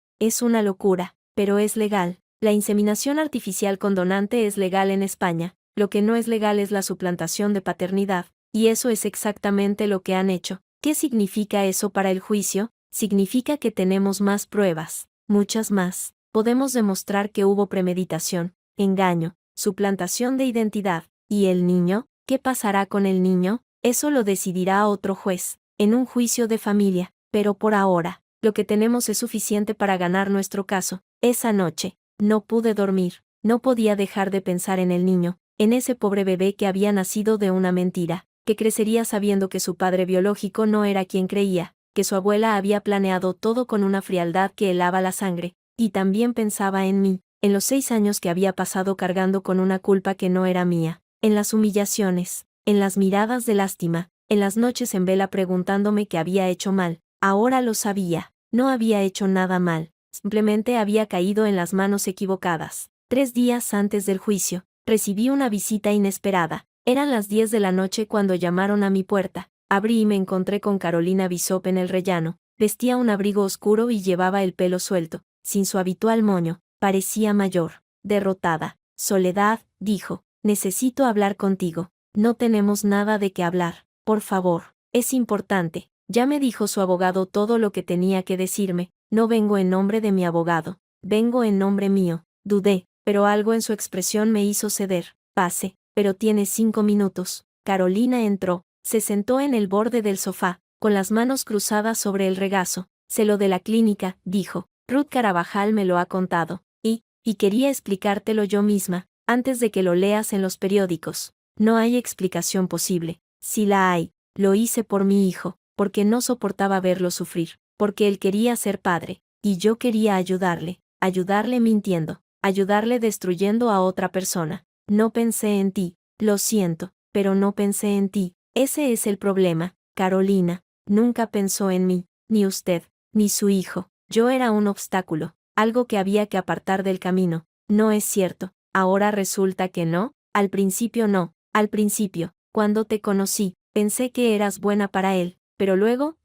pero es legal. La inseminación artificial con donante es legal en España. Lo que no es legal es la suplantación de paternidad. Y eso es exactamente lo que han hecho. ¿Qué significa eso para el juicio? Significa que tenemos más pruebas, muchas más. Podemos demostrar que hubo premeditación, engaño, suplantación de identidad. ¿Y el niño? ¿Qué pasará con el niño? Eso lo decidirá otro juez, en un juicio de familia. Pero por ahora, lo que tenemos es suficiente para ganar nuestro caso. Esa noche, no pude dormir, no podía dejar de pensar en el niño, en ese pobre bebé que había nacido de una mentira, que crecería sabiendo que su padre biológico no era quien creía, que su abuela había planeado todo con una frialdad que helaba la sangre, y también pensaba en mí, en los 6 años que había pasado cargando con una culpa que no era mía, en las humillaciones, en las miradas de lástima, en las noches en vela preguntándome qué había hecho mal. Ahora lo sabía, no había hecho nada mal, simplemente había caído en las manos equivocadas. 3 días antes del juicio, recibí una visita inesperada. Eran las 10 de la noche cuando llamaron a mi puerta. Abrí y me encontré con Carolina Bishop en el rellano. Vestía un abrigo oscuro y llevaba el pelo suelto, sin su habitual moño. Parecía mayor, derrotada. Soledad, dijo, necesito hablar contigo. No tenemos nada de qué hablar. Por favor, es importante. Ya me dijo su abogado todo lo que tenía que decirme. No vengo en nombre de mi abogado. Vengo en nombre mío. Dudé, pero algo en su expresión me hizo ceder. Pase, pero tiene 5 minutos. Carolina entró, se sentó en el borde del sofá, con las manos cruzadas sobre el regazo. Sé lo de la clínica, dijo. Ruth Carabajal me lo ha contado. Y quería explicártelo yo misma, antes de que lo leas en los periódicos. No hay explicación posible. Si la hay, lo hice por mi hijo, porque no soportaba verlo sufrir, porque él quería ser padre, y yo quería ayudarle mintiendo, ayudarle destruyendo a otra persona. No pensé en ti, lo siento, pero no pensé en ti. Ese es el problema, Carolina. Nunca pensó en mí, ni usted, ni su hijo. Yo era un obstáculo, algo que había que apartar del camino. No es cierto, ahora resulta que no. Al principio no, al principio, cuando te conocí, pensé que eras buena para él, pero luego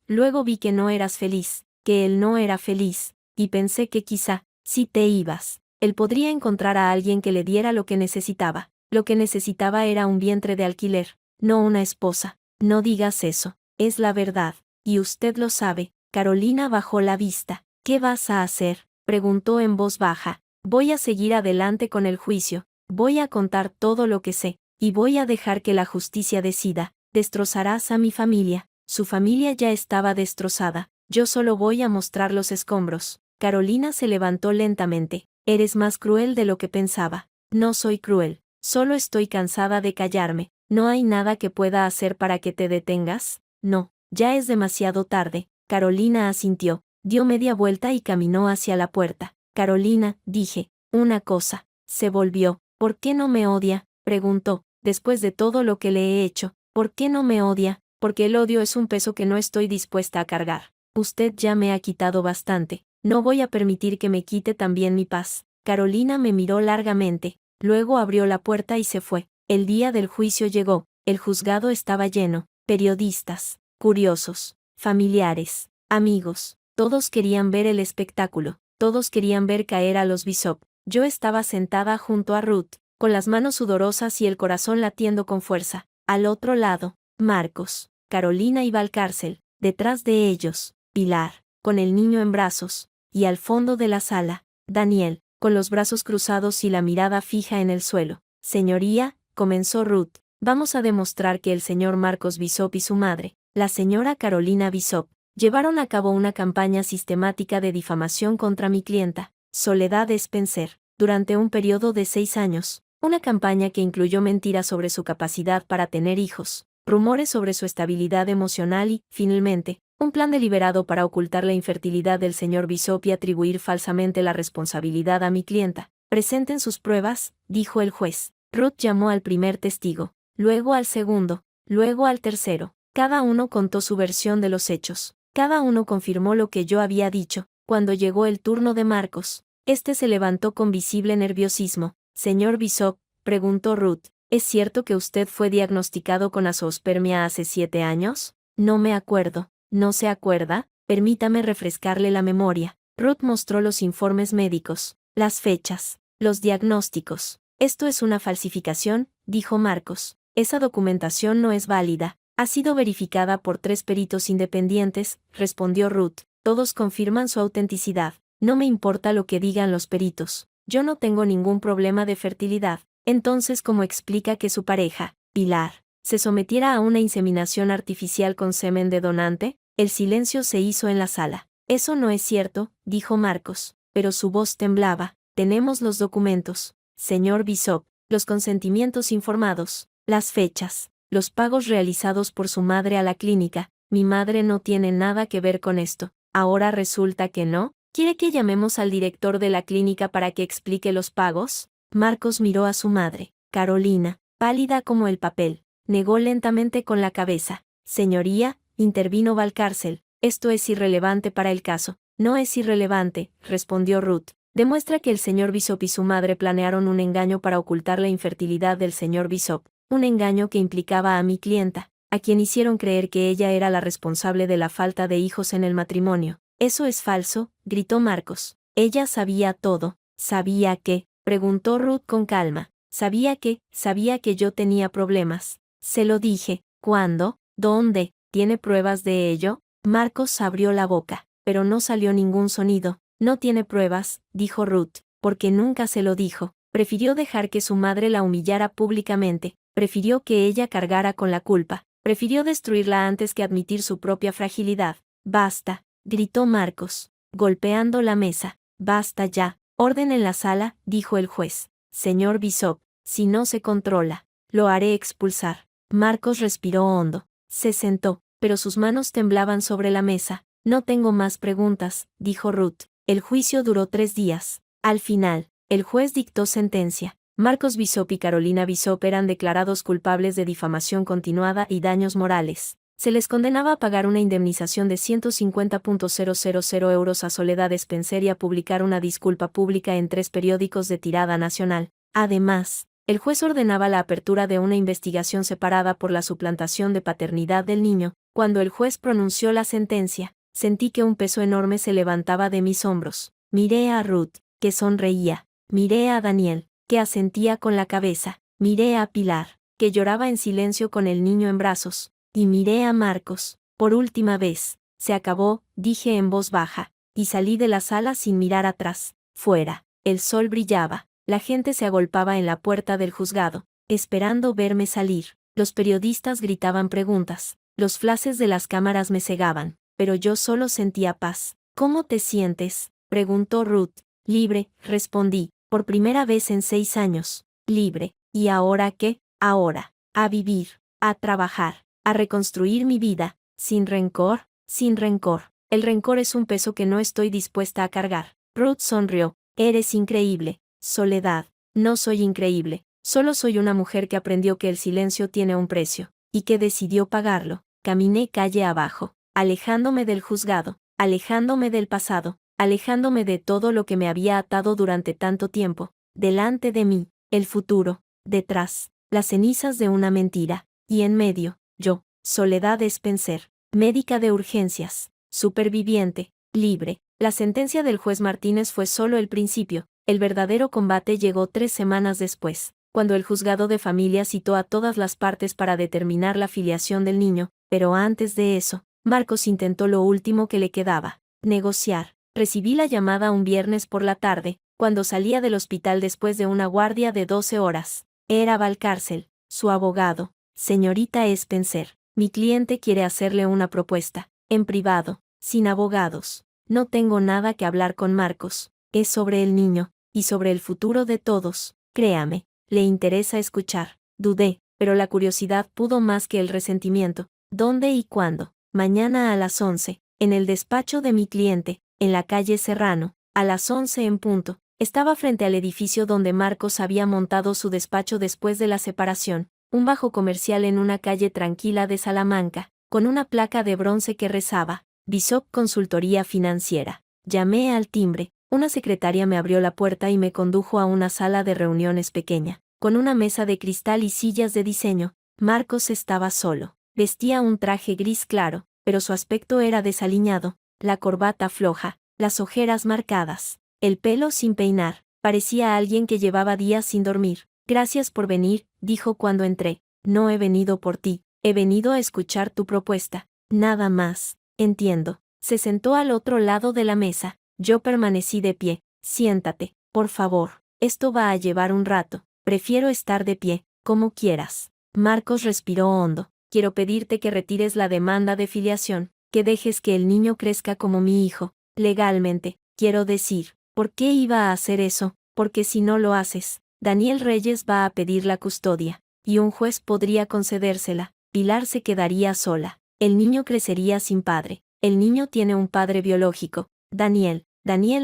vi que no eras feliz, que él no era feliz, y pensé que quizá, si te ibas, él podría encontrar a alguien que le diera lo que necesitaba. Lo que necesitaba era un vientre de alquiler, no una esposa. No digas eso, es la verdad, y usted lo sabe. Carolina bajó la vista. ¿Qué vas a hacer?, preguntó en voz baja. Voy a seguir adelante con el juicio, voy a contar todo lo que sé, y voy a dejar que la justicia decida. Destrozarás a mi familia, Su familia ya estaba destrozada. Yo solo voy a mostrar los escombros. Carolina se levantó lentamente. Eres más cruel de lo que pensaba. No soy cruel. Solo estoy cansada de callarme. ¿No hay nada que pueda hacer para que te detengas? No, ya es demasiado tarde. Carolina asintió, dio media vuelta y caminó hacia la puerta. Carolina, dije, una cosa. Se volvió. ¿Por qué no me odia?, preguntó. Después de todo lo que le he hecho, ¿por qué no me odia? Porque el odio es un peso que no estoy dispuesta a cargar. Usted ya me ha quitado bastante. No voy a permitir que me quite también mi paz. Carolina me miró largamente. Luego abrió la puerta y se fue. El día del juicio llegó. El juzgado estaba lleno. Periodistas, curiosos, familiares, amigos. Todos querían ver el espectáculo. Todos querían ver caer a los Bishop. Yo estaba sentada junto a Ruth, con las manos sudorosas y el corazón latiendo con fuerza. Al otro lado, Marcos, Carolina y Valcárcel. Detrás de ellos, Pilar, con el niño en brazos. Y al fondo de la sala, Daniel, con los brazos cruzados y la mirada fija en el suelo. Señoría, comenzó Ruth, vamos a demostrar que el señor Marcos Bishop y su madre, la señora Carolina Bishop, llevaron a cabo una campaña sistemática de difamación contra mi clienta, Soledad Spencer, durante un periodo de 6 años, una campaña que incluyó mentiras sobre su capacidad para tener hijos, rumores sobre su estabilidad emocional y, finalmente, un plan deliberado para ocultar la infertilidad del señor Bishop y atribuir falsamente la responsabilidad a mi clienta. Presenten sus pruebas, dijo el juez. Ruth llamó al primer testigo, luego al segundo, luego al tercero. Cada uno contó su versión de los hechos. Cada uno confirmó lo que yo había dicho. Cuando llegó el turno de Marcos, este se levantó con visible nerviosismo. Señor Bishop, preguntó Ruth, ¿es cierto que usted fue diagnosticado con azoospermia hace 7 años? No me acuerdo. ¿No se acuerda? Permítame refrescarle la memoria. Ruth mostró los informes médicos, las fechas, los diagnósticos. Esto es una falsificación, dijo Marcos. Esa documentación no es válida. Ha sido verificada por 3 peritos independientes, respondió Ruth. Todos confirman su autenticidad. No me importa lo que digan los peritos. Yo no tengo ningún problema de fertilidad. Entonces, ¿cómo explica que su pareja, Pilar, se sometiera a una inseminación artificial con semen de donante? El silencio se hizo en la sala. Eso no es cierto, dijo Marcos, pero su voz temblaba. Tenemos los documentos, señor Bishop, los consentimientos informados, las fechas, los pagos realizados por su madre a la clínica. Mi madre no tiene nada que ver con esto. Ahora resulta que no. ¿Quiere que llamemos al director de la clínica para que explique los pagos? Marcos miró a su madre. Carolina, pálida como el papel, negó lentamente con la cabeza. Señoría, intervino Valcárcel, esto es irrelevante para el caso. No es irrelevante, respondió Ruth. Demuestra que el señor Bishop y su madre planearon un engaño para ocultar la infertilidad del señor Bishop, un engaño que implicaba a mi clienta, a quien hicieron creer que ella era la responsable de la falta de hijos en el matrimonio. Eso es falso, gritó Marcos. Ella sabía todo. ¿Sabía qué?, preguntó Ruth con calma. Sabía que yo tenía problemas. Se lo dije. ¿Cuándo? ¿Dónde? ¿Tiene pruebas de ello? Marcos abrió la boca, pero no salió ningún sonido. No tiene pruebas, dijo Ruth, porque nunca se lo dijo. Prefirió dejar que su madre la humillara públicamente. Prefirió que ella cargara con la culpa. Prefirió destruirla antes que admitir su propia fragilidad. Basta, gritó Marcos, golpeando la mesa. Basta ya. Orden en la sala, dijo el juez. Señor Bishop, si no se controla, lo haré expulsar. Marcos respiró hondo. Se sentó, pero sus manos temblaban sobre la mesa. No tengo más preguntas, dijo Ruth. El juicio duró 3 días. Al final, el juez dictó sentencia. Marcos Bishop y Carolina Bishop eran declarados culpables de difamación continuada y daños morales. Se les condenaba a pagar una indemnización de 150.000 euros a Soledad Spencer y a publicar una disculpa pública en 3 periódicos de tirada nacional. Además, el juez ordenaba la apertura de una investigación separada por la suplantación de paternidad del niño. Cuando el juez pronunció la sentencia, sentí que un peso enorme se levantaba de mis hombros. Miré a Ruth, que sonreía. Miré a Daniel, que asentía con la cabeza. Miré a Pilar, que lloraba en silencio con el niño en brazos. Y miré a Marcos. Por última vez. Se acabó, dije en voz baja, y salí de la sala sin mirar atrás. Fuera, el sol brillaba. La gente se agolpaba en la puerta del juzgado, esperando verme salir. Los periodistas gritaban preguntas. Los flashes de las cámaras me cegaban, pero yo solo sentía paz. ¿Cómo te sientes?, preguntó Ruth. Libre, respondí, por primera vez en 6 años. Libre. ¿Y ahora qué? Ahora, a vivir, a trabajar, a reconstruir mi vida, sin rencor, sin rencor. El rencor es un peso que no estoy dispuesta a cargar. Ruth sonrió. Eres increíble, Soledad. No soy increíble, solo soy una mujer que aprendió que el silencio tiene un precio, y que decidió pagarlo. Caminé calle abajo, alejándome del juzgado, alejándome del pasado, alejándome de todo lo que me había atado durante tanto tiempo. Delante de mí, el futuro, detrás, las cenizas de una mentira, y en medio, yo, Soledad Spencer, médica de urgencias, superviviente, libre. La sentencia del juez Martínez fue solo el principio. El verdadero combate llegó 3 semanas después, cuando el juzgado de familia citó a todas las partes para determinar la filiación del niño, pero antes de eso, Marcos intentó lo último que le quedaba: negociar. Recibí la llamada un viernes por la tarde, cuando salía del hospital después de una guardia de 12 horas. Era Valcárcel, su abogado. Señorita Spencer, mi cliente quiere hacerle una propuesta, en privado, sin abogados. No tengo nada que hablar con Marcos, es sobre el niño, y sobre el futuro de todos. Créame, le interesa escuchar. Dudé, pero la curiosidad pudo más que el resentimiento. ¿Dónde y cuándo? Mañana a las 11, en el despacho de mi cliente, en la calle Serrano, a las 11 en punto. Estaba frente al edificio donde Marcos había montado su despacho después de la separación, un bajo comercial en una calle tranquila de Salamanca, con una placa de bronce que rezaba: Bishop Consultoría Financiera. Llamé al timbre. Una secretaria me abrió la puerta y me condujo a una sala de reuniones pequeña, con una mesa de cristal y sillas de diseño. Marcos estaba solo. Vestía un traje gris claro, pero su aspecto era desaliñado, la corbata floja, las ojeras marcadas, el pelo sin peinar. Parecía alguien que llevaba días sin dormir. Gracias por venir, dijo cuando entré. No he venido por ti, he venido a escuchar tu propuesta. Nada más. Entiendo. Se sentó al otro lado de la mesa. Yo permanecí de pie. Siéntate, por favor. Esto va a llevar un rato. Prefiero estar de pie, como quieras. Marcos respiró hondo. Quiero pedirte que retires la demanda de filiación, que dejes que el niño crezca como mi hijo, legalmente, quiero decir. ¿Por qué iba a hacer eso? Porque si no lo haces, Daniel Reyes va a pedir la custodia, y un juez podría concedérsela. Pilar se quedaría sola. El niño crecería sin padre. El niño tiene un padre biológico. Daniel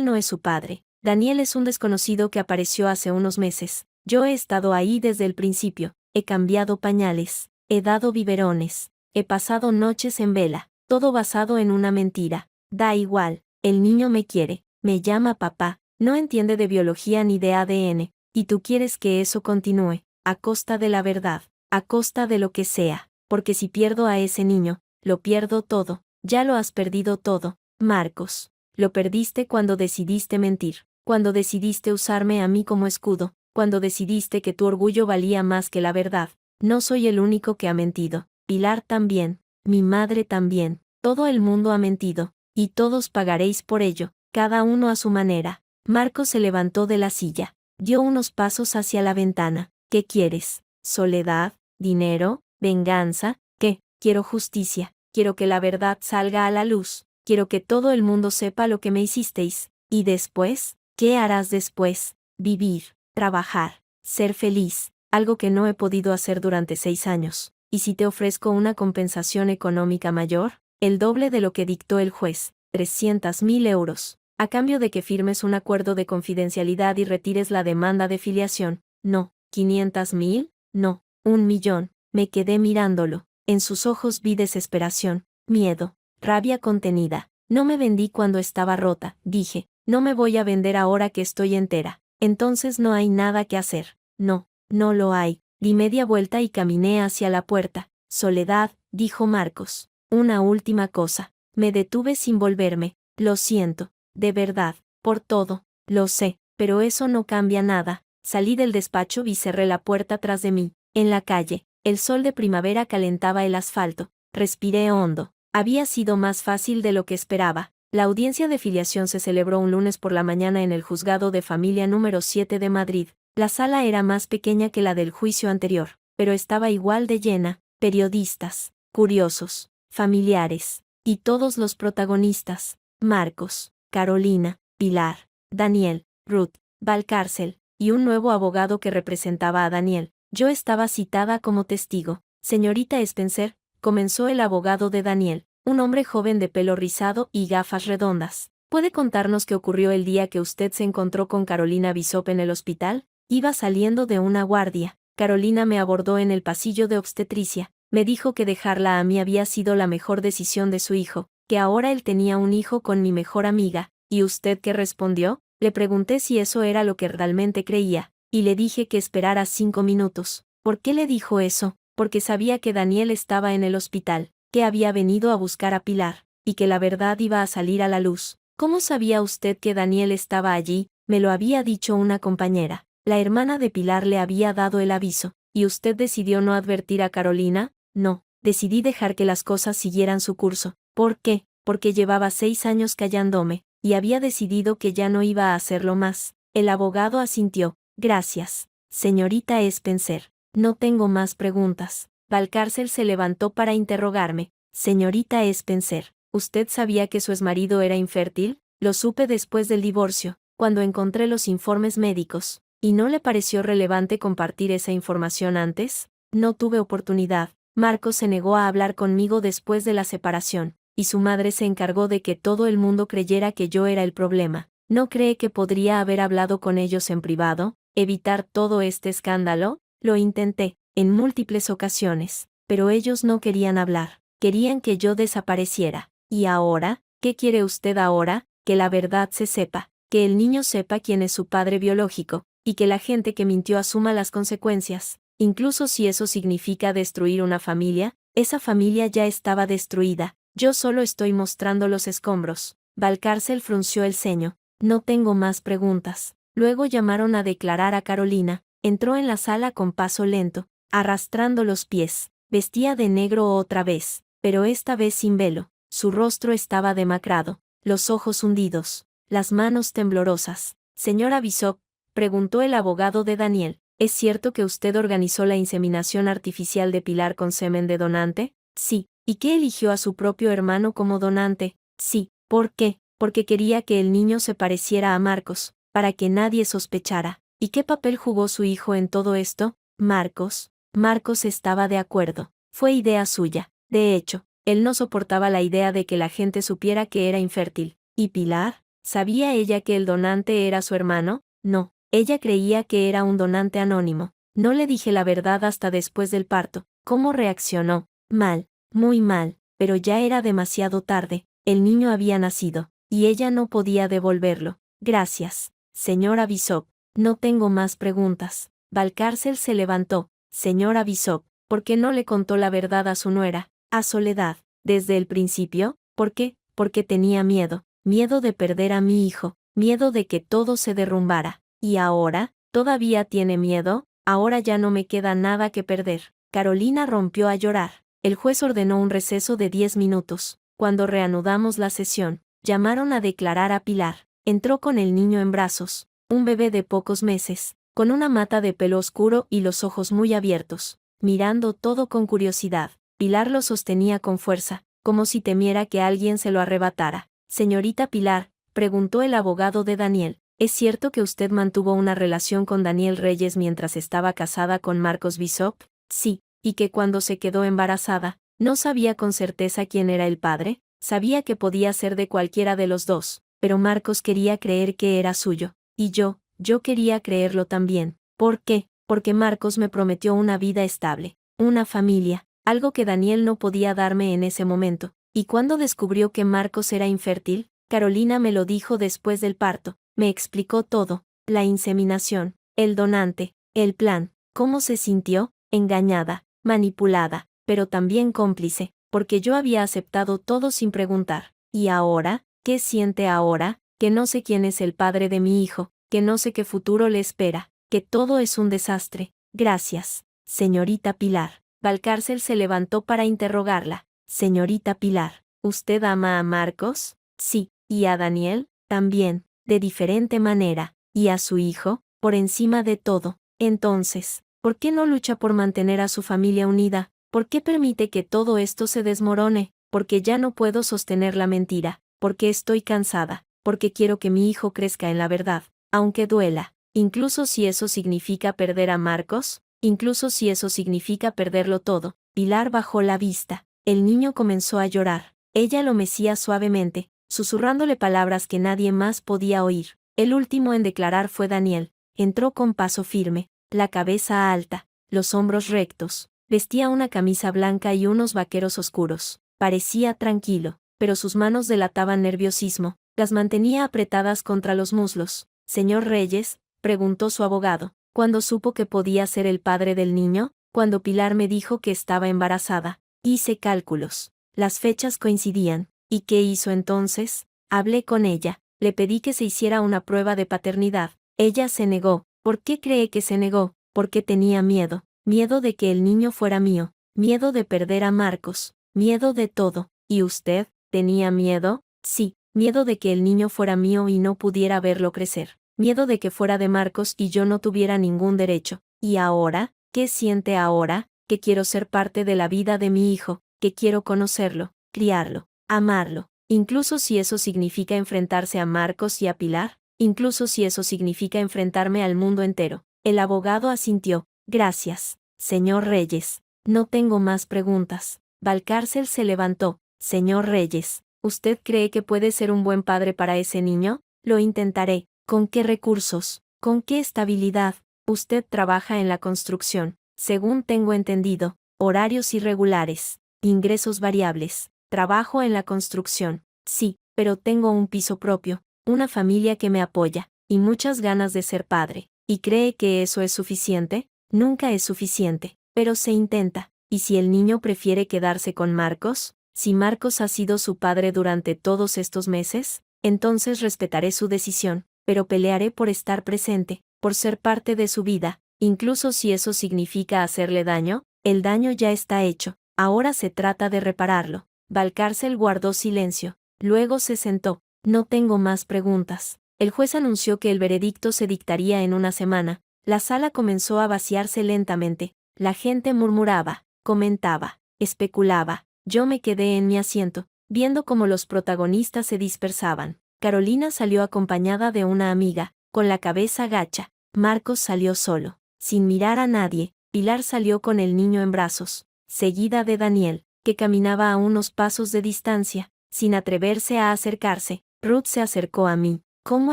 no es su padre. Daniel es un desconocido que apareció hace unos meses. Yo he estado ahí desde el principio. He cambiado pañales. He dado biberones. He pasado noches en vela. Todo basado en una mentira. Da igual. El niño me quiere. Me llama papá. No entiende de biología ni de ADN. Y tú quieres que eso continúe, a costa de la verdad, a costa de lo que sea. Porque si pierdo a ese niño, lo pierdo todo. Ya lo has perdido todo, Marcos. Lo perdiste cuando decidiste mentir, cuando decidiste usarme a mí como escudo, cuando decidiste que tu orgullo valía más que la verdad. No soy el único que ha mentido. Pilar también, mi madre también. Todo el mundo ha mentido, y todos pagaréis por ello, cada uno a su manera. Marcos se levantó de la silla, dio unos pasos hacia la ventana. ¿Qué quieres? ¿Soledad? ¿Dinero? ¿Venganza? ¿Qué? Quiero justicia. Quiero que la verdad salga a la luz. Quiero que todo el mundo sepa lo que me hicisteis. ¿Y después? ¿Qué harás después? Vivir, trabajar, ser feliz, algo que no he podido hacer durante 6 años. ¿Y si te ofrezco una compensación económica mayor? El doble de lo que dictó el juez, 300.000 euros, a cambio de que firmes un acuerdo de confidencialidad y retires la demanda de filiación. No, 500.000, no, 1.000.000. Me quedé mirándolo. En sus ojos vi desesperación, miedo, rabia contenida. No me vendí cuando estaba rota, dije. No me voy a vender ahora que estoy entera. Entonces no hay nada que hacer. No, no lo hay. Di media vuelta y caminé hacia la puerta. Soledad, dijo Marcos. Una última cosa. Me detuve sin volverme. Lo siento, de verdad, por todo. Lo sé, pero eso no cambia nada. Salí del despacho y cerré la puerta tras de mí. En la calle, el sol de primavera calentaba el asfalto. Respiré hondo. Había sido más fácil de lo que esperaba. La audiencia de filiación se celebró un lunes por la mañana en el Juzgado de Familia número 7 de Madrid. La sala era más pequeña que la del juicio anterior, pero estaba igual de llena. Periodistas, curiosos, familiares, y todos los protagonistas: Marcos, Carolina, Pilar, Daniel, Ruth, Valcárcel, y un nuevo abogado que representaba a Daniel. Yo estaba citada como testigo. Señorita Spencer, comenzó el abogado de Daniel, un hombre joven de pelo rizado y gafas redondas. ¿Puede contarnos qué ocurrió el día que usted se encontró con Carolina Bishop en el hospital? Iba saliendo de una guardia. Carolina me abordó en el pasillo de obstetricia. Me dijo que dejarla a mí había sido la mejor decisión de su hijo, que ahora él tenía un hijo con mi mejor amiga. ¿Y usted qué respondió? Le pregunté si eso era lo que realmente creía, y le dije que esperara 5 minutos. ¿Por qué le dijo eso? Porque sabía que Daniel estaba en el hospital, que había venido a buscar a Pilar, y que la verdad iba a salir a la luz. ¿Cómo sabía usted que Daniel estaba allí? Me lo había dicho una compañera. La hermana de Pilar le había dado el aviso. ¿Y usted decidió no advertir a Carolina? No, decidí dejar que las cosas siguieran su curso. ¿Por qué? Porque llevaba 6 años callándome, y había decidido que ya no iba a hacerlo más. El abogado asintió. Gracias, señorita Spencer. No tengo más preguntas. Valcárcel se levantó para interrogarme. Señorita Spencer, ¿usted sabía que su exmarido era infértil? Lo supe después del divorcio, cuando encontré los informes médicos. ¿Y no le pareció relevante compartir esa información antes? No tuve oportunidad. Marcos se negó a hablar conmigo después de la separación, y su madre se encargó de que todo el mundo creyera que yo era el problema. ¿No cree que podría haber hablado con ellos en privado, evitar todo este escándalo? Lo intenté, en múltiples ocasiones, pero ellos no querían hablar. Querían que yo desapareciera. ¿Y ahora? ¿Qué quiere usted ahora? Que la verdad se sepa, que el niño sepa quién es su padre biológico, y que la gente que mintió asuma las consecuencias. Incluso si eso significa destruir una familia, esa familia ya estaba destruida. Yo solo estoy mostrando los escombros. Valcárcel frunció el ceño. No tengo más preguntas. Luego llamaron a declarar a Carolina. Entró en la sala con paso lento, arrastrando los pies. Vestía de negro otra vez, pero esta vez sin velo. Su rostro estaba demacrado, los ojos hundidos, las manos temblorosas. Señora Bishop, preguntó el abogado de Daniel, ¿es cierto que usted organizó la inseminación artificial de Pilar con semen de donante? Sí. ¿Y qué eligió a su propio hermano como donante? Sí. ¿Por qué? Porque quería que el niño se pareciera a Marcos, para que nadie sospechara. ¿Y qué papel jugó su hijo en todo esto? Marcos. Marcos estaba de acuerdo. Fue idea suya. De hecho, él no soportaba la idea de que la gente supiera que era infértil. ¿Y Pilar? ¿Sabía ella que el donante era su hermano? No. Ella creía que era un donante anónimo. No le dije la verdad hasta después del parto. ¿Cómo reaccionó? Mal. Muy mal. Pero ya era demasiado tarde. El niño había nacido, y ella no podía devolverlo. Gracias, señora Bishop. No tengo más preguntas. Valcárcel se levantó. Señora Bishop, ¿por qué no le contó la verdad a su nuera, a Soledad, desde el principio? ¿Por qué? Porque tenía miedo. Miedo de perder a mi hijo. Miedo de que todo se derrumbara. ¿Y ahora? ¿Todavía tiene miedo? Ahora ya no me queda nada que perder. Carolina rompió a llorar. El juez ordenó un receso de 10 minutos. Cuando reanudamos la sesión, llamaron a declarar a Pilar. Entró con el niño en brazos, un bebé de pocos meses, con una mata de pelo oscuro y los ojos muy abiertos, mirando todo con curiosidad. Pilar lo sostenía con fuerza, como si temiera que alguien se lo arrebatara. Señorita Pilar, preguntó el abogado de Daniel, ¿es cierto que usted mantuvo una relación con Daniel Reyes mientras estaba casada con Marcos Bishop? Sí. ¿Y que cuando se quedó embarazada, no sabía con certeza quién era el padre? Sabía que podía ser de cualquiera de los dos, pero Marcos quería creer que era suyo, y yo quería creerlo también. ¿Por qué? Porque Marcos me prometió una vida estable, una familia, algo que Daniel no podía darme en ese momento. ¿Y cuando descubrió que Marcos era infértil? Carolina me lo dijo después del parto, me explicó todo, la inseminación, el donante, el plan. ¿Cómo se sintió? Engañada, manipulada, pero también cómplice, porque yo había aceptado todo sin preguntar. ¿Y ahora? ¿Qué siente ahora? Que no sé quién es el padre de mi hijo, que no sé qué futuro le espera, que todo es un desastre. Gracias, señorita Pilar. Valcárcel se levantó para interrogarla. Señorita Pilar, ¿usted ama a Marcos? Sí. ¿Y a Daniel? También, de diferente manera. ¿Y a su hijo? Por encima de todo. Entonces, ¿por qué no lucha por mantener a su familia unida? ¿Por qué permite que todo esto se desmorone? Porque ya no puedo sostener la mentira, porque estoy cansada, porque quiero que mi hijo crezca en la verdad, aunque duela, incluso si eso significa perder a Marcos, incluso si eso significa perderlo todo. Pilar bajó la vista. El niño comenzó a llorar. Ella lo mecía suavemente, susurrándole palabras que nadie más podía oír. El último en declarar fue Daniel. Entró con paso firme, la cabeza alta, los hombros rectos. Vestía una camisa blanca y unos vaqueros oscuros. Parecía tranquilo, pero sus manos delataban nerviosismo. Las mantenía apretadas contra los muslos. «Señor Reyes», preguntó su abogado, «¿cuándo supo que podía ser el padre del niño?» «Cuando Pilar me dijo que estaba embarazada. Hice cálculos. Las fechas coincidían. ¿Y qué hizo entonces?» «Hablé con ella. Le pedí que se hiciera una prueba de paternidad. Ella se negó». «¿Por qué cree que se negó?» «Porque tenía miedo. Miedo de que el niño fuera mío. Miedo de perder a Marcos. Miedo de todo». «¿Y usted? ¿Tenía miedo?» «Sí, miedo de que el niño fuera mío y no pudiera verlo crecer. Miedo de que fuera de Marcos y yo no tuviera ningún derecho. ¿Y ahora? ¿Qué siente ahora?» «Que quiero ser parte de la vida de mi hijo, que quiero conocerlo, criarlo, amarlo, incluso si eso significa enfrentarse a Marcos y a Pilar, incluso si eso significa enfrentarme al mundo entero». El abogado asintió. «Gracias, señor Reyes. No tengo más preguntas». Valcárcel se levantó. «Señor Reyes, ¿usted cree que puede ser un buen padre para ese niño?» «Lo intentaré». «¿Con qué recursos? ¿Con qué estabilidad?» «Usted trabaja en la construcción, según tengo entendido. Horarios irregulares, ingresos variables. Trabajo en la construcción». «Sí, pero tengo un piso propio, una familia que me apoya, y muchas ganas de ser padre». «¿Y cree que eso es suficiente?» «Nunca es suficiente, pero se intenta». «¿Y si el niño prefiere quedarse con Marcos? Si Marcos ha sido su padre durante todos estos meses, entonces respetaré su decisión, pero pelearé por estar presente, por ser parte de su vida, incluso si eso significa hacerle daño». «El daño ya está hecho, ahora se trata de repararlo». Valcárcel guardó silencio, luego se sentó. «No tengo más preguntas». El juez anunció que el veredicto se dictaría en una semana. La sala comenzó a vaciarse lentamente. La gente murmuraba, comentaba, especulaba. Yo me quedé en mi asiento, viendo cómo los protagonistas se dispersaban. Carolina salió acompañada de una amiga, con la cabeza gacha. Marcos salió solo, sin mirar a nadie. Pilar salió con el niño en brazos, seguida de Daniel, que caminaba a unos pasos de distancia, sin atreverse a acercarse. Ruth se acercó a mí. «¿Cómo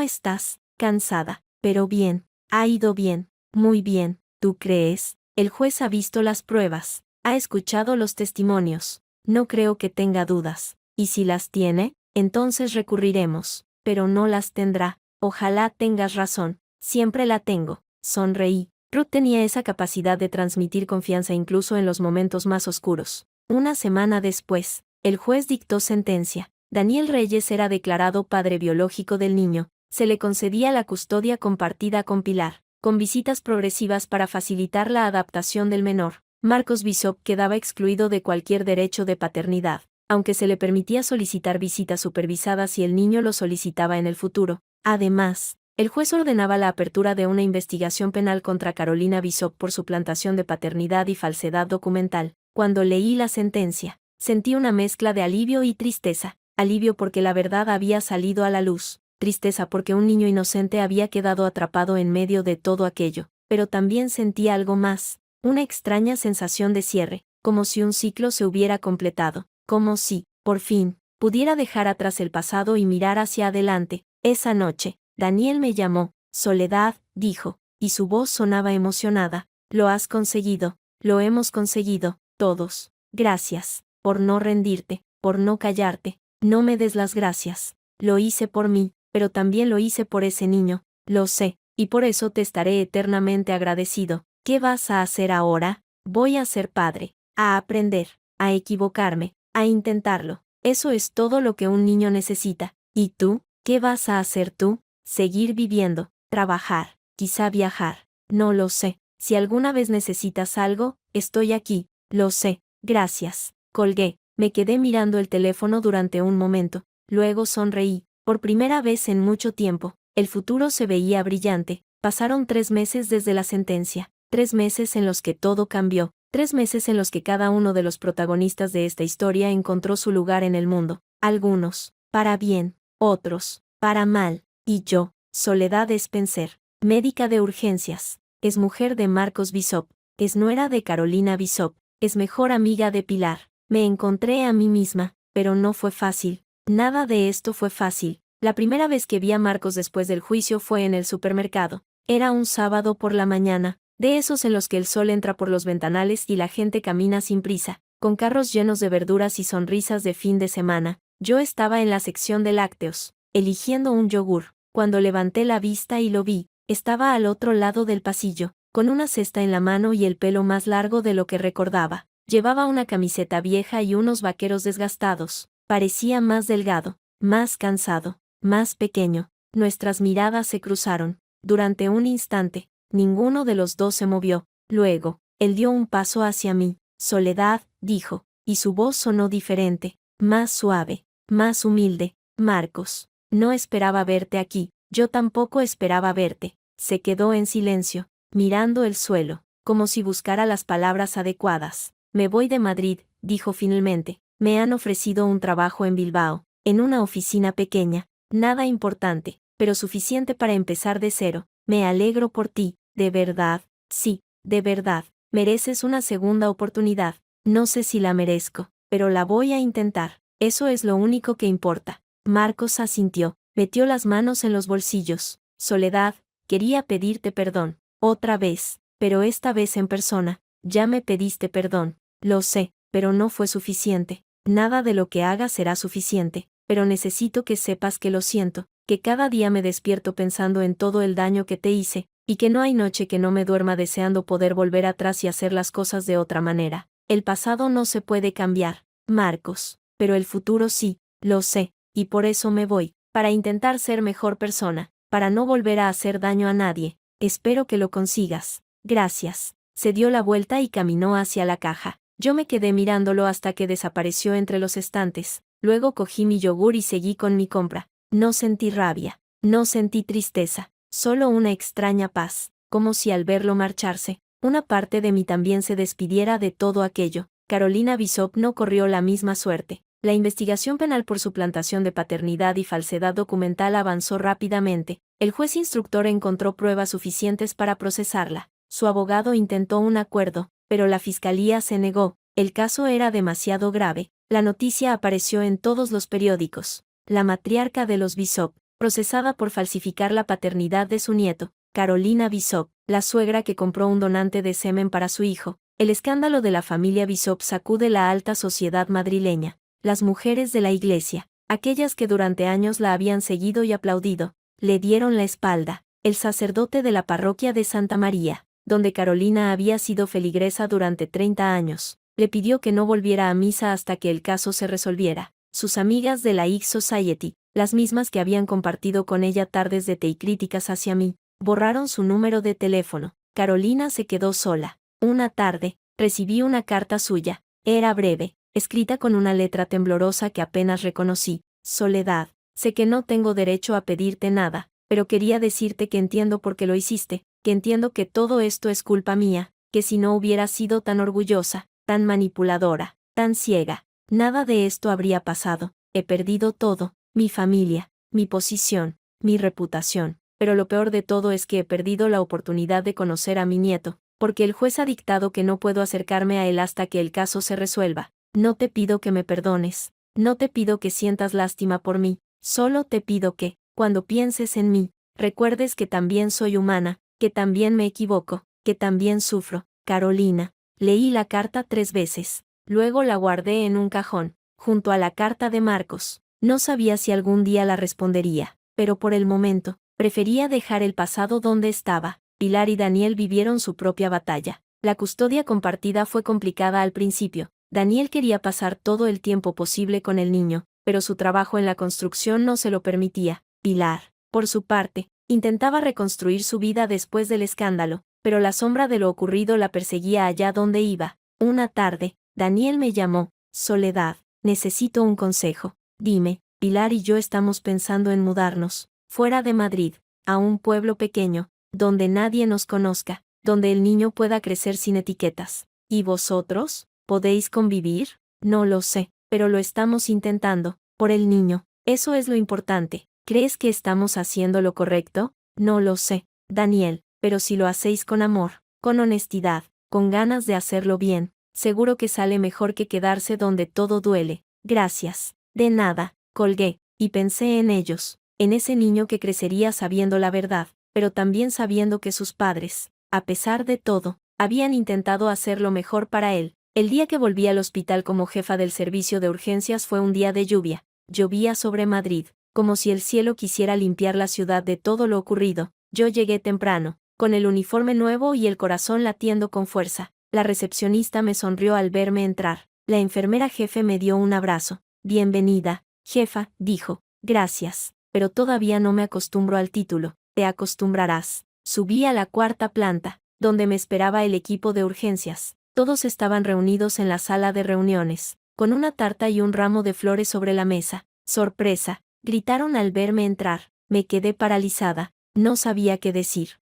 estás?» «Cansada, pero bien. Ha ido bien, muy bien». «¿Tú crees?» «El juez ha visto las pruebas, ha escuchado los testimonios. No creo que tenga dudas. Y si las tiene, entonces recurriremos, pero no las tendrá». «Ojalá tengas razón. Siempre la tengo». Sonreí. Ruth tenía esa capacidad de transmitir confianza incluso en los momentos más oscuros. Una semana después, el juez dictó sentencia. Daniel Reyes era declarado padre biológico del niño. Se le concedía la custodia compartida con Pilar, con visitas progresivas para facilitar la adaptación del menor. Marcos Bishop quedaba excluido de cualquier derecho de paternidad, aunque se le permitía solicitar visitas supervisadas si el niño lo solicitaba en el futuro. Además, el juez ordenaba la apertura de una investigación penal contra Carolina Bishop por suplantación de paternidad y falsedad documental. Cuando leí la sentencia, sentí una mezcla de alivio y tristeza. Alivio porque la verdad había salido a la luz. Tristeza porque un niño inocente había quedado atrapado en medio de todo aquello. Pero también sentí algo más. Una extraña sensación de cierre, como si un ciclo se hubiera completado. Como si, por fin, pudiera dejar atrás el pasado y mirar hacia adelante. Esa noche, Daniel me llamó. «Soledad», dijo, y su voz sonaba emocionada. «Lo has conseguido. Lo hemos conseguido, todos. Gracias, por no rendirte, por no callarte. No me des las gracias. Lo hice por mí, pero también lo hice por ese niño. Lo sé, y por eso te estaré eternamente agradecido». «¿Qué vas a hacer ahora?» «Voy a ser padre, a aprender, a equivocarme, a intentarlo. Eso es todo lo que un niño necesita». «¿Y tú? ¿Qué vas a hacer tú?» «Seguir viviendo, trabajar, quizá viajar. No lo sé. Si alguna vez necesitas algo, estoy aquí». «Lo sé, gracias». Colgué. Me quedé mirando el teléfono durante un momento, luego sonreí. Por primera vez en mucho tiempo, el futuro se veía brillante. Pasaron 3 meses desde la sentencia, 3 meses en los que todo cambió. 3 meses en los que cada uno de los protagonistas de esta historia encontró su lugar en el mundo, algunos, para bien, otros, para mal, y yo, Soledad Spencer, médica de urgencias, es mujer de Marcos Bishop, es nuera de Carolina Bishop, es mejor amiga de Pilar. Me encontré a mí misma, pero no fue fácil. Nada de esto fue fácil. La primera vez que vi a Marcos después del juicio fue en el supermercado. Era un sábado por la mañana, de esos en los que el sol entra por los ventanales y la gente camina sin prisa, con carros llenos de verduras y sonrisas de fin de semana. Yo estaba en la sección de lácteos, eligiendo un yogur. Cuando levanté la vista y lo vi, estaba al otro lado del pasillo, con una cesta en la mano y el pelo más largo de lo que recordaba. Llevaba una camiseta vieja y unos vaqueros desgastados. Parecía más delgado, más cansado, más pequeño. Nuestras miradas se cruzaron. Durante un instante, ninguno de los dos se movió. Luego, él dio un paso hacia mí. Soledad, dijo, y su voz sonó diferente, más suave, más humilde. Marcos, no esperaba verte aquí. Yo tampoco esperaba verte. Se quedó en silencio, mirando el suelo, como si buscara las palabras adecuadas. Me voy de Madrid, dijo finalmente. Me han ofrecido un trabajo en Bilbao, en una oficina pequeña, nada importante, pero suficiente para empezar de cero. Me alegro por ti, de verdad, sí, de verdad. Mereces una segunda oportunidad. No sé si la merezco, pero la voy a intentar. Eso es lo único que importa. Marcos asintió, metió las manos en los bolsillos. Soledad, quería pedirte perdón, otra vez, pero esta vez en persona. Ya me pediste perdón, lo sé, pero no fue suficiente. Nada de lo que hagas será suficiente, pero necesito que sepas que lo siento, que cada día me despierto pensando en todo el daño que te hice, y que no hay noche que no me duerma deseando poder volver atrás y hacer las cosas de otra manera. El pasado no se puede cambiar, Marcos, pero el futuro sí, lo sé, y por eso me voy, para intentar ser mejor persona, para no volver a hacer daño a nadie. Espero que lo consigas. Gracias. Se dio la vuelta y caminó hacia la caja. Yo me quedé mirándolo hasta que desapareció entre los estantes. Luego cogí mi yogur y seguí con mi compra. No sentí rabia, no sentí tristeza, solo una extraña paz, como si al verlo marcharse, una parte de mí también se despidiera de todo aquello. Carolina Bishop no corrió la misma suerte. La investigación penal por suplantación de paternidad y falsedad documental avanzó rápidamente. El juez instructor encontró pruebas suficientes para procesarla. Su abogado intentó un acuerdo, pero la fiscalía se negó. El caso era demasiado grave. La noticia apareció en todos los periódicos. La matriarca de los Bishop, procesada por falsificar la paternidad de su nieto, Carolina Bishop, la suegra que compró un donante de semen para su hijo. El escándalo de la familia Bishop sacude la alta sociedad madrileña. Las mujeres de la iglesia, aquellas que durante años la habían seguido y aplaudido, le dieron la espalda. El sacerdote de la parroquia de Santa María, donde Carolina había sido feligresa durante 30 años, le pidió que no volviera a misa hasta que el caso se resolviera. Sus amigas de la High Society, las mismas que habían compartido con ella tardes de té y críticas hacia mí, borraron su número de teléfono. Carolina se quedó sola. Una tarde, recibí una carta suya. Era breve, escrita con una letra temblorosa que apenas reconocí. Soledad, sé que no tengo derecho a pedirte nada, pero quería decirte que entiendo por qué lo hiciste, que entiendo que todo esto es culpa mía, que si no hubiera sido tan orgullosa, tan manipuladora, tan ciega, nada de esto habría pasado. He perdido todo, mi familia, mi posición, mi reputación, pero lo peor de todo es que he perdido la oportunidad de conocer a mi nieto, porque el juez ha dictado que no puedo acercarme a él hasta que el caso se resuelva. No te pido que me perdones, no te pido que sientas lástima por mí, solo te pido que, cuando pienses en mí, recuerdes que también soy humana, que también me equivoco, que también sufro. Carolina. Leí la carta 3 veces, luego la guardé en un cajón, junto a la carta de Marcos. No sabía si algún día la respondería, pero por el momento, prefería dejar el pasado donde estaba. Pilar y Daniel vivieron su propia batalla. La custodia compartida fue complicada al principio. Daniel quería pasar todo el tiempo posible con el niño, pero su trabajo en la construcción no se lo permitía. Pilar, por su parte, intentaba reconstruir su vida después del escándalo, pero la sombra de lo ocurrido la perseguía allá donde iba. Una tarde, Daniel me llamó. Soledad, necesito un consejo. Dime, Pilar y yo estamos pensando en mudarnos, fuera de Madrid, a un pueblo pequeño, donde nadie nos conozca, donde el niño pueda crecer sin etiquetas. ¿Y vosotros? ¿Podéis convivir? No lo sé, pero lo estamos intentando, por el niño. Eso es lo importante. ¿Crees que estamos haciendo lo correcto? No lo sé, Daniel, pero si lo hacéis con amor, con honestidad, con ganas de hacerlo bien, seguro que sale mejor que quedarse donde todo duele. Gracias. De nada, colgué, y pensé en ellos, en ese niño que crecería sabiendo la verdad, pero también sabiendo que sus padres, a pesar de todo, habían intentado hacer lo mejor para él. El día que volví al hospital como jefa del servicio de urgencias fue un día de lluvia. Llovía sobre Madrid, como si el cielo quisiera limpiar la ciudad de todo lo ocurrido. Yo llegué temprano, con el uniforme nuevo y el corazón latiendo con fuerza. La recepcionista me sonrió al verme entrar. La enfermera jefe me dio un abrazo. Bienvenida, jefa, dijo. Gracias, pero todavía no me acostumbro al título. Te acostumbrarás. Subí a la cuarta planta, donde me esperaba el equipo de urgencias. Todos estaban reunidos en la sala de reuniones, con una tarta y un ramo de flores sobre la mesa. Sorpresa, gritaron al verme entrar. Me quedé paralizada, no sabía qué decir.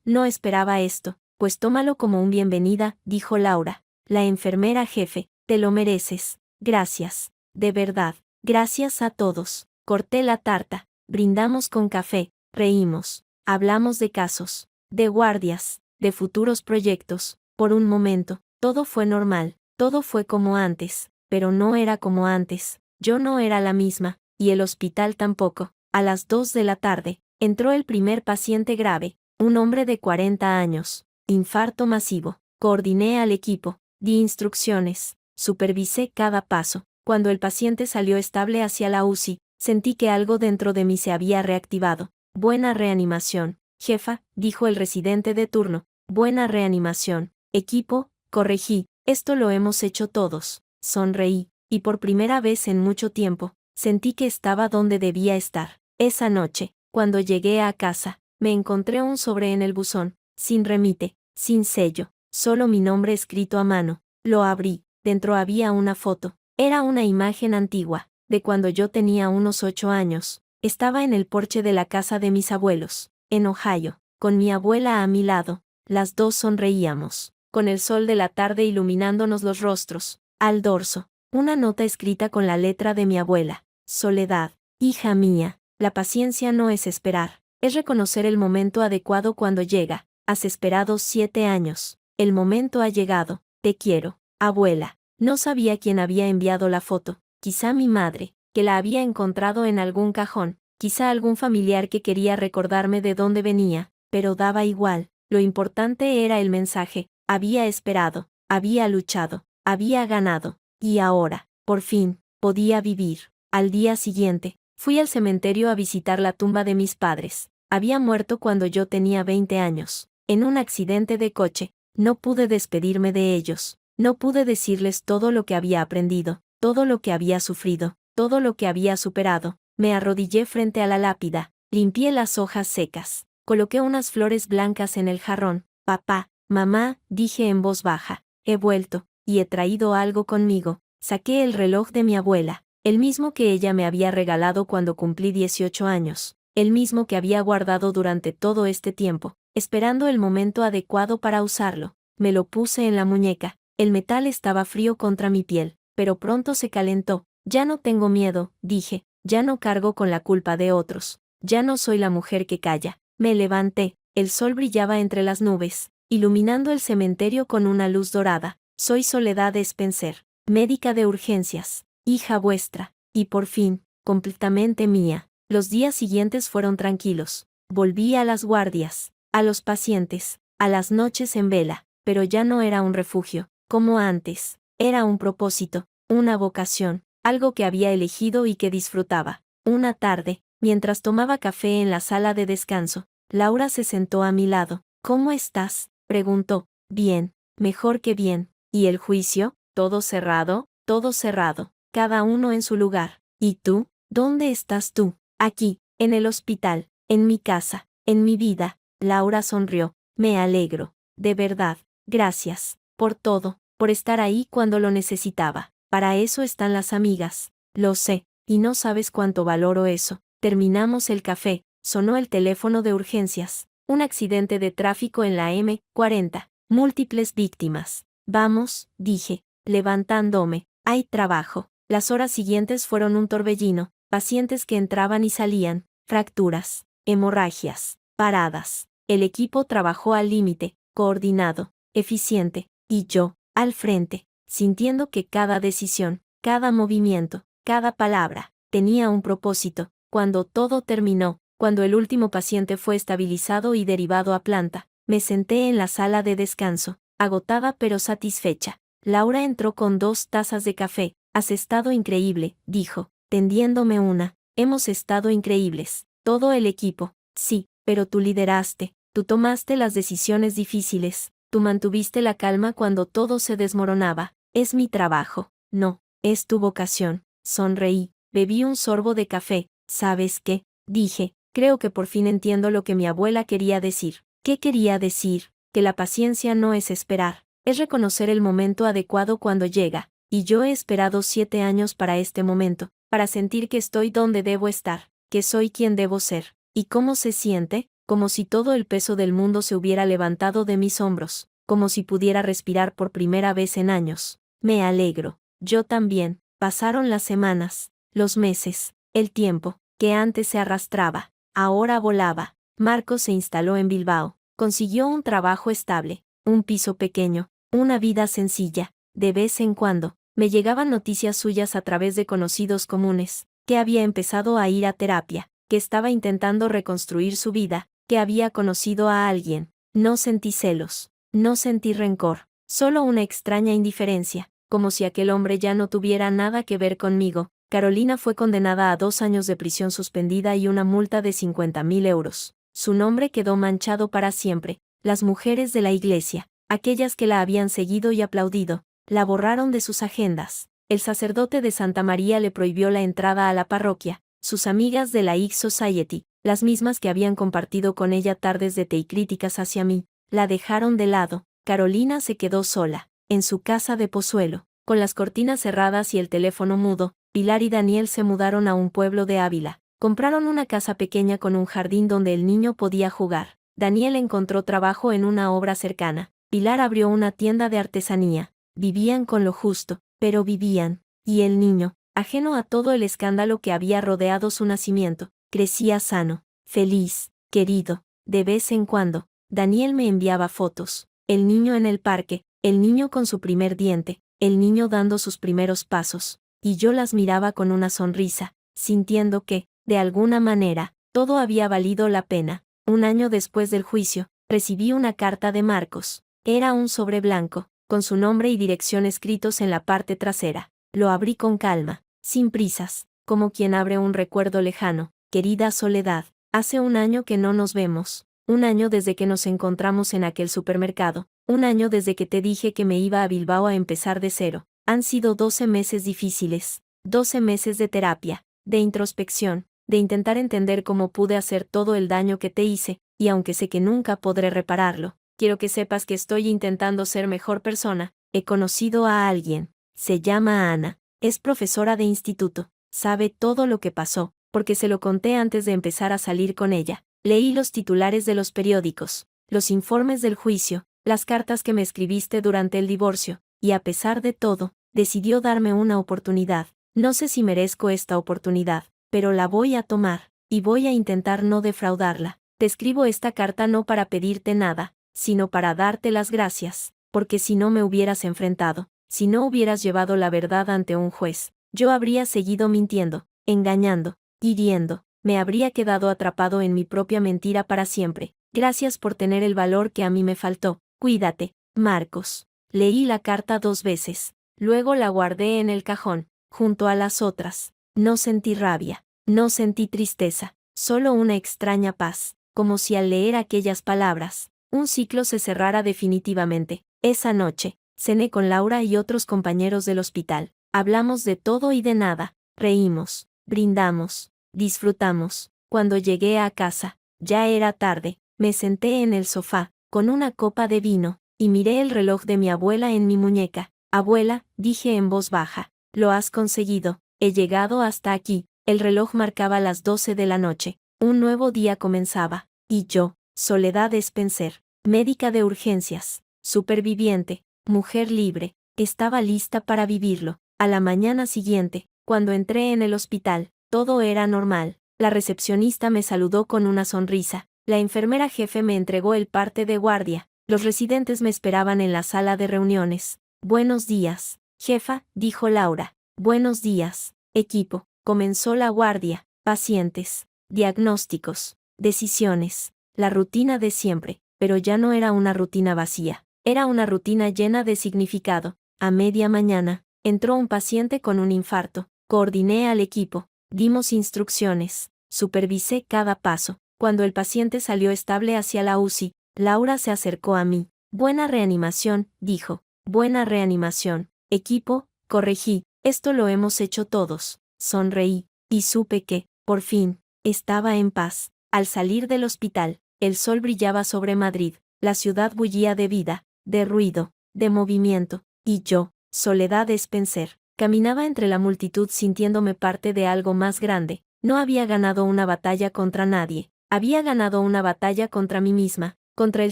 No esperaba esto. Pues tómalo como un bienvenida, dijo Laura, la enfermera jefe, te lo mereces. Gracias, de verdad, gracias a todos. Corté la tarta, brindamos con café, reímos, hablamos de casos, de guardias, de futuros proyectos. Por un momento, todo fue normal, todo fue como antes, pero no era como antes. Yo no era la misma, y el hospital tampoco. A las 2 de la tarde, entró el primer paciente grave, un hombre de 40 años. Infarto masivo. Coordiné al equipo, di instrucciones, supervisé cada paso. Cuando el paciente salió estable hacia la UCI, sentí que algo dentro de mí se había reactivado. Buena reanimación, jefa, dijo el residente de turno. Buena reanimación. Equipo, corregí, esto lo hemos hecho todos. Sonreí, y por primera vez en mucho tiempo, sentí que estaba donde debía estar. Esa noche, cuando llegué a casa, me encontré un sobre en el buzón, sin remite, sin sello, solo mi nombre escrito a mano. Lo abrí, dentro había una foto. Era una imagen antigua, de cuando yo tenía unos 8 años. Estaba en el porche de la casa de mis abuelos, en Ohio, con mi abuela a mi lado. Las dos sonreíamos, con el sol de la tarde iluminándonos los rostros. Al dorso, una nota escrita con la letra de mi abuela. Soledad, hija mía, la paciencia no es esperar, es reconocer el momento adecuado cuando llega. Has esperado 7 años. El momento ha llegado. Te quiero, abuela. No sabía quién había enviado la foto. Quizá mi madre, que la había encontrado en algún cajón. Quizá algún familiar que quería recordarme de dónde venía. Pero daba igual. Lo importante era el mensaje. Había esperado. Había luchado. Había ganado. Y ahora, por fin, podía vivir. Al día siguiente, fui al cementerio a visitar la tumba de mis padres. Había muerto cuando yo tenía 20 años. En un accidente de coche. No pude despedirme de ellos. No pude decirles todo lo que había aprendido, todo lo que había sufrido, todo lo que había superado. Me arrodillé frente a la lápida, limpié las hojas secas, coloqué unas flores blancas en el jarrón. Papá, mamá, dije en voz baja, he vuelto, y he traído algo conmigo. Saqué el reloj de mi abuela, el mismo que ella me había regalado cuando cumplí 18 años, el mismo que había guardado durante todo este tiempo, esperando el momento adecuado para usarlo. Me lo puse en la muñeca. El metal estaba frío contra mi piel, pero pronto se calentó. Ya no tengo miedo, dije, ya no cargo con la culpa de otros, ya no soy la mujer que calla. Me levanté, el sol brillaba entre las nubes, iluminando el cementerio con una luz dorada. Soy Soledad Spencer, médica de urgencias, hija vuestra, y por fin, completamente mía. Los días siguientes fueron tranquilos. Volví a las guardias, a los pacientes, a las noches en vela, pero ya no era un refugio, como antes. Era un propósito, una vocación, algo que había elegido y que disfrutaba. Una tarde, mientras tomaba café en la sala de descanso, Laura se sentó a mi lado. ¿Cómo estás?, preguntó. Bien, mejor que bien. ¿Y el juicio? ¿Todo cerrado? Todo cerrado, cada uno en su lugar. ¿Y tú? ¿Dónde estás tú? Aquí, en el hospital, en mi casa, en mi vida. Laura sonrió. Me alegro, de verdad. Gracias, por todo, por estar ahí cuando lo necesitaba. Para eso están las amigas. Lo sé, y no sabes cuánto valoro eso. Terminamos el café, sonó el teléfono de urgencias. Un accidente de tráfico en la M40. Múltiples víctimas. Vamos, dije, levantándome, hay trabajo. Las horas siguientes fueron un torbellino, pacientes que entraban y salían, fracturas, hemorragias, paradas. El equipo trabajó al límite, coordinado, eficiente, y yo, al frente, sintiendo que cada decisión, cada movimiento, cada palabra, tenía un propósito. Cuando todo terminó, cuando el último paciente fue estabilizado y derivado a planta, me senté en la sala de descanso, agotada pero satisfecha. Laura entró con 2 tazas de café. Has estado increíble, dijo, tendiéndome una. Hemos estado increíbles, todo el equipo. Sí, pero tú lideraste, tú tomaste las decisiones difíciles, tú mantuviste la calma cuando todo se desmoronaba. Es mi trabajo, no, es tu vocación. Sonreí, bebí un sorbo de café. ¿Sabes qué? Dije, creo que por fin entiendo lo que mi abuela quería decir. ¿Qué quería decir? Que la paciencia no es esperar, es reconocer el momento adecuado cuando llega, y yo he esperado 7 años para este momento, para sentir que estoy donde debo estar, que soy quien debo ser. ¿Y cómo se siente? Como si todo el peso del mundo se hubiera levantado de mis hombros, como si pudiera respirar por primera vez en años. Me alegro. Yo también. Pasaron las semanas, los meses, el tiempo, que antes se arrastraba, ahora volaba. Marcos se instaló en Bilbao, consiguió un trabajo estable, un piso pequeño, una vida sencilla. De vez en cuando, me llegaban noticias suyas a través de conocidos comunes, que había empezado a ir a terapia, que estaba intentando reconstruir su vida, que había conocido a alguien. No sentí celos, no sentí rencor, solo una extraña indiferencia, como si aquel hombre ya no tuviera nada que ver conmigo. Carolina fue condenada a 2 años de prisión suspendida y una multa de 50.000 euros. Su nombre quedó manchado para siempre. Las mujeres de la iglesia, aquellas que la habían seguido y aplaudido, la borraron de sus agendas. El sacerdote de Santa María le prohibió la entrada a la parroquia. Sus amigas de la High Society, las mismas que habían compartido con ella tardes de té y críticas hacia mí, la dejaron de lado. Carolina se quedó sola, en su casa de Pozuelo, con las cortinas cerradas y el teléfono mudo. Pilar y Daniel se mudaron a un pueblo de Ávila. Compraron una casa pequeña con un jardín donde el niño podía jugar. Daniel encontró trabajo en una obra cercana. Pilar abrió una tienda de artesanía. Vivían con lo justo, pero vivían. Y el niño, ajeno a todo el escándalo que había rodeado su nacimiento, crecía sano, feliz, querido. De vez en cuando, Daniel me enviaba fotos. El niño en el parque, el niño con su primer diente, el niño dando sus primeros pasos. Y yo las miraba con una sonrisa, sintiendo que, de alguna manera, todo había valido la pena. Un año después del juicio, recibí una carta de Marcos. Era un sobre blanco, con su nombre y dirección escritos en la parte trasera. Lo abrí con calma, sin prisas, como quien abre un recuerdo lejano. Querida Soledad, hace un año que no nos vemos. Un año desde que nos encontramos en aquel supermercado. Un año desde que te dije que me iba a Bilbao a empezar de cero. Han sido 12 meses difíciles, 12 meses de terapia, de introspección, de intentar entender cómo pude hacer todo el daño que te hice, y aunque sé que nunca podré repararlo, quiero que sepas que estoy intentando ser mejor persona. He conocido a alguien, se llama Ana, es profesora de instituto, sabe todo lo que pasó, porque se lo conté antes de empezar a salir con ella. Leí los titulares de los periódicos, los informes del juicio, las cartas que me escribiste durante el divorcio, y a pesar de todo, decidió darme una oportunidad. No sé si merezco esta oportunidad, pero la voy a tomar, y voy a intentar no defraudarla. Te escribo esta carta no para pedirte nada, sino para darte las gracias, porque si no me hubieras enfrentado, si no hubieras llevado la verdad ante un juez, yo habría seguido mintiendo, engañando, hiriendo, me habría quedado atrapado en mi propia mentira para siempre. Gracias por tener el valor que a mí me faltó. Cuídate, Marcos. Leí la carta 2 veces, luego la guardé en el cajón, junto a las otras. No sentí rabia, no sentí tristeza, solo una extraña paz, como si al leer aquellas palabras, un ciclo se cerrara definitivamente. Esa noche, cené con Laura y otros compañeros del hospital. Hablamos de todo y de nada, reímos, brindamos, disfrutamos. Cuando llegué a casa, ya era tarde, me senté en el sofá, con una copa de vino, y miré el reloj de mi abuela en mi muñeca. Abuela, dije en voz baja, lo has conseguido, he llegado hasta aquí. El reloj marcaba las 12 de la noche, un nuevo día comenzaba, y yo, Soledad Spencer, médica de urgencias, superviviente, mujer libre, estaba lista para vivirlo. A la mañana siguiente, cuando entré en el hospital, todo era normal. La recepcionista me saludó con una sonrisa. La enfermera jefe me entregó el parte de guardia. Los residentes me esperaban en la sala de reuniones. Buenos días, jefa, dijo Laura. Buenos días, equipo. Comenzó la guardia. Pacientes, diagnósticos, decisiones. La rutina de siempre, pero ya no era una rutina vacía. Era una rutina llena de significado. A media mañana, entró un paciente con un infarto. Coordiné al equipo. Dimos instrucciones. Supervisé cada paso. Cuando el paciente salió estable hacia la UCI, Laura se acercó a mí. Buena reanimación, dijo. Buena reanimación. Equipo, corregí. Esto lo hemos hecho todos. Sonreí, y supe que, por fin, estaba en paz. Al salir del hospital, el sol brillaba sobre Madrid. La ciudad bullía de vida, de ruido, de movimiento. Y yo, Soledad Spencer, caminaba entre la multitud sintiéndome parte de algo más grande. No había ganado una batalla contra nadie. Había ganado una batalla contra mí misma, contra el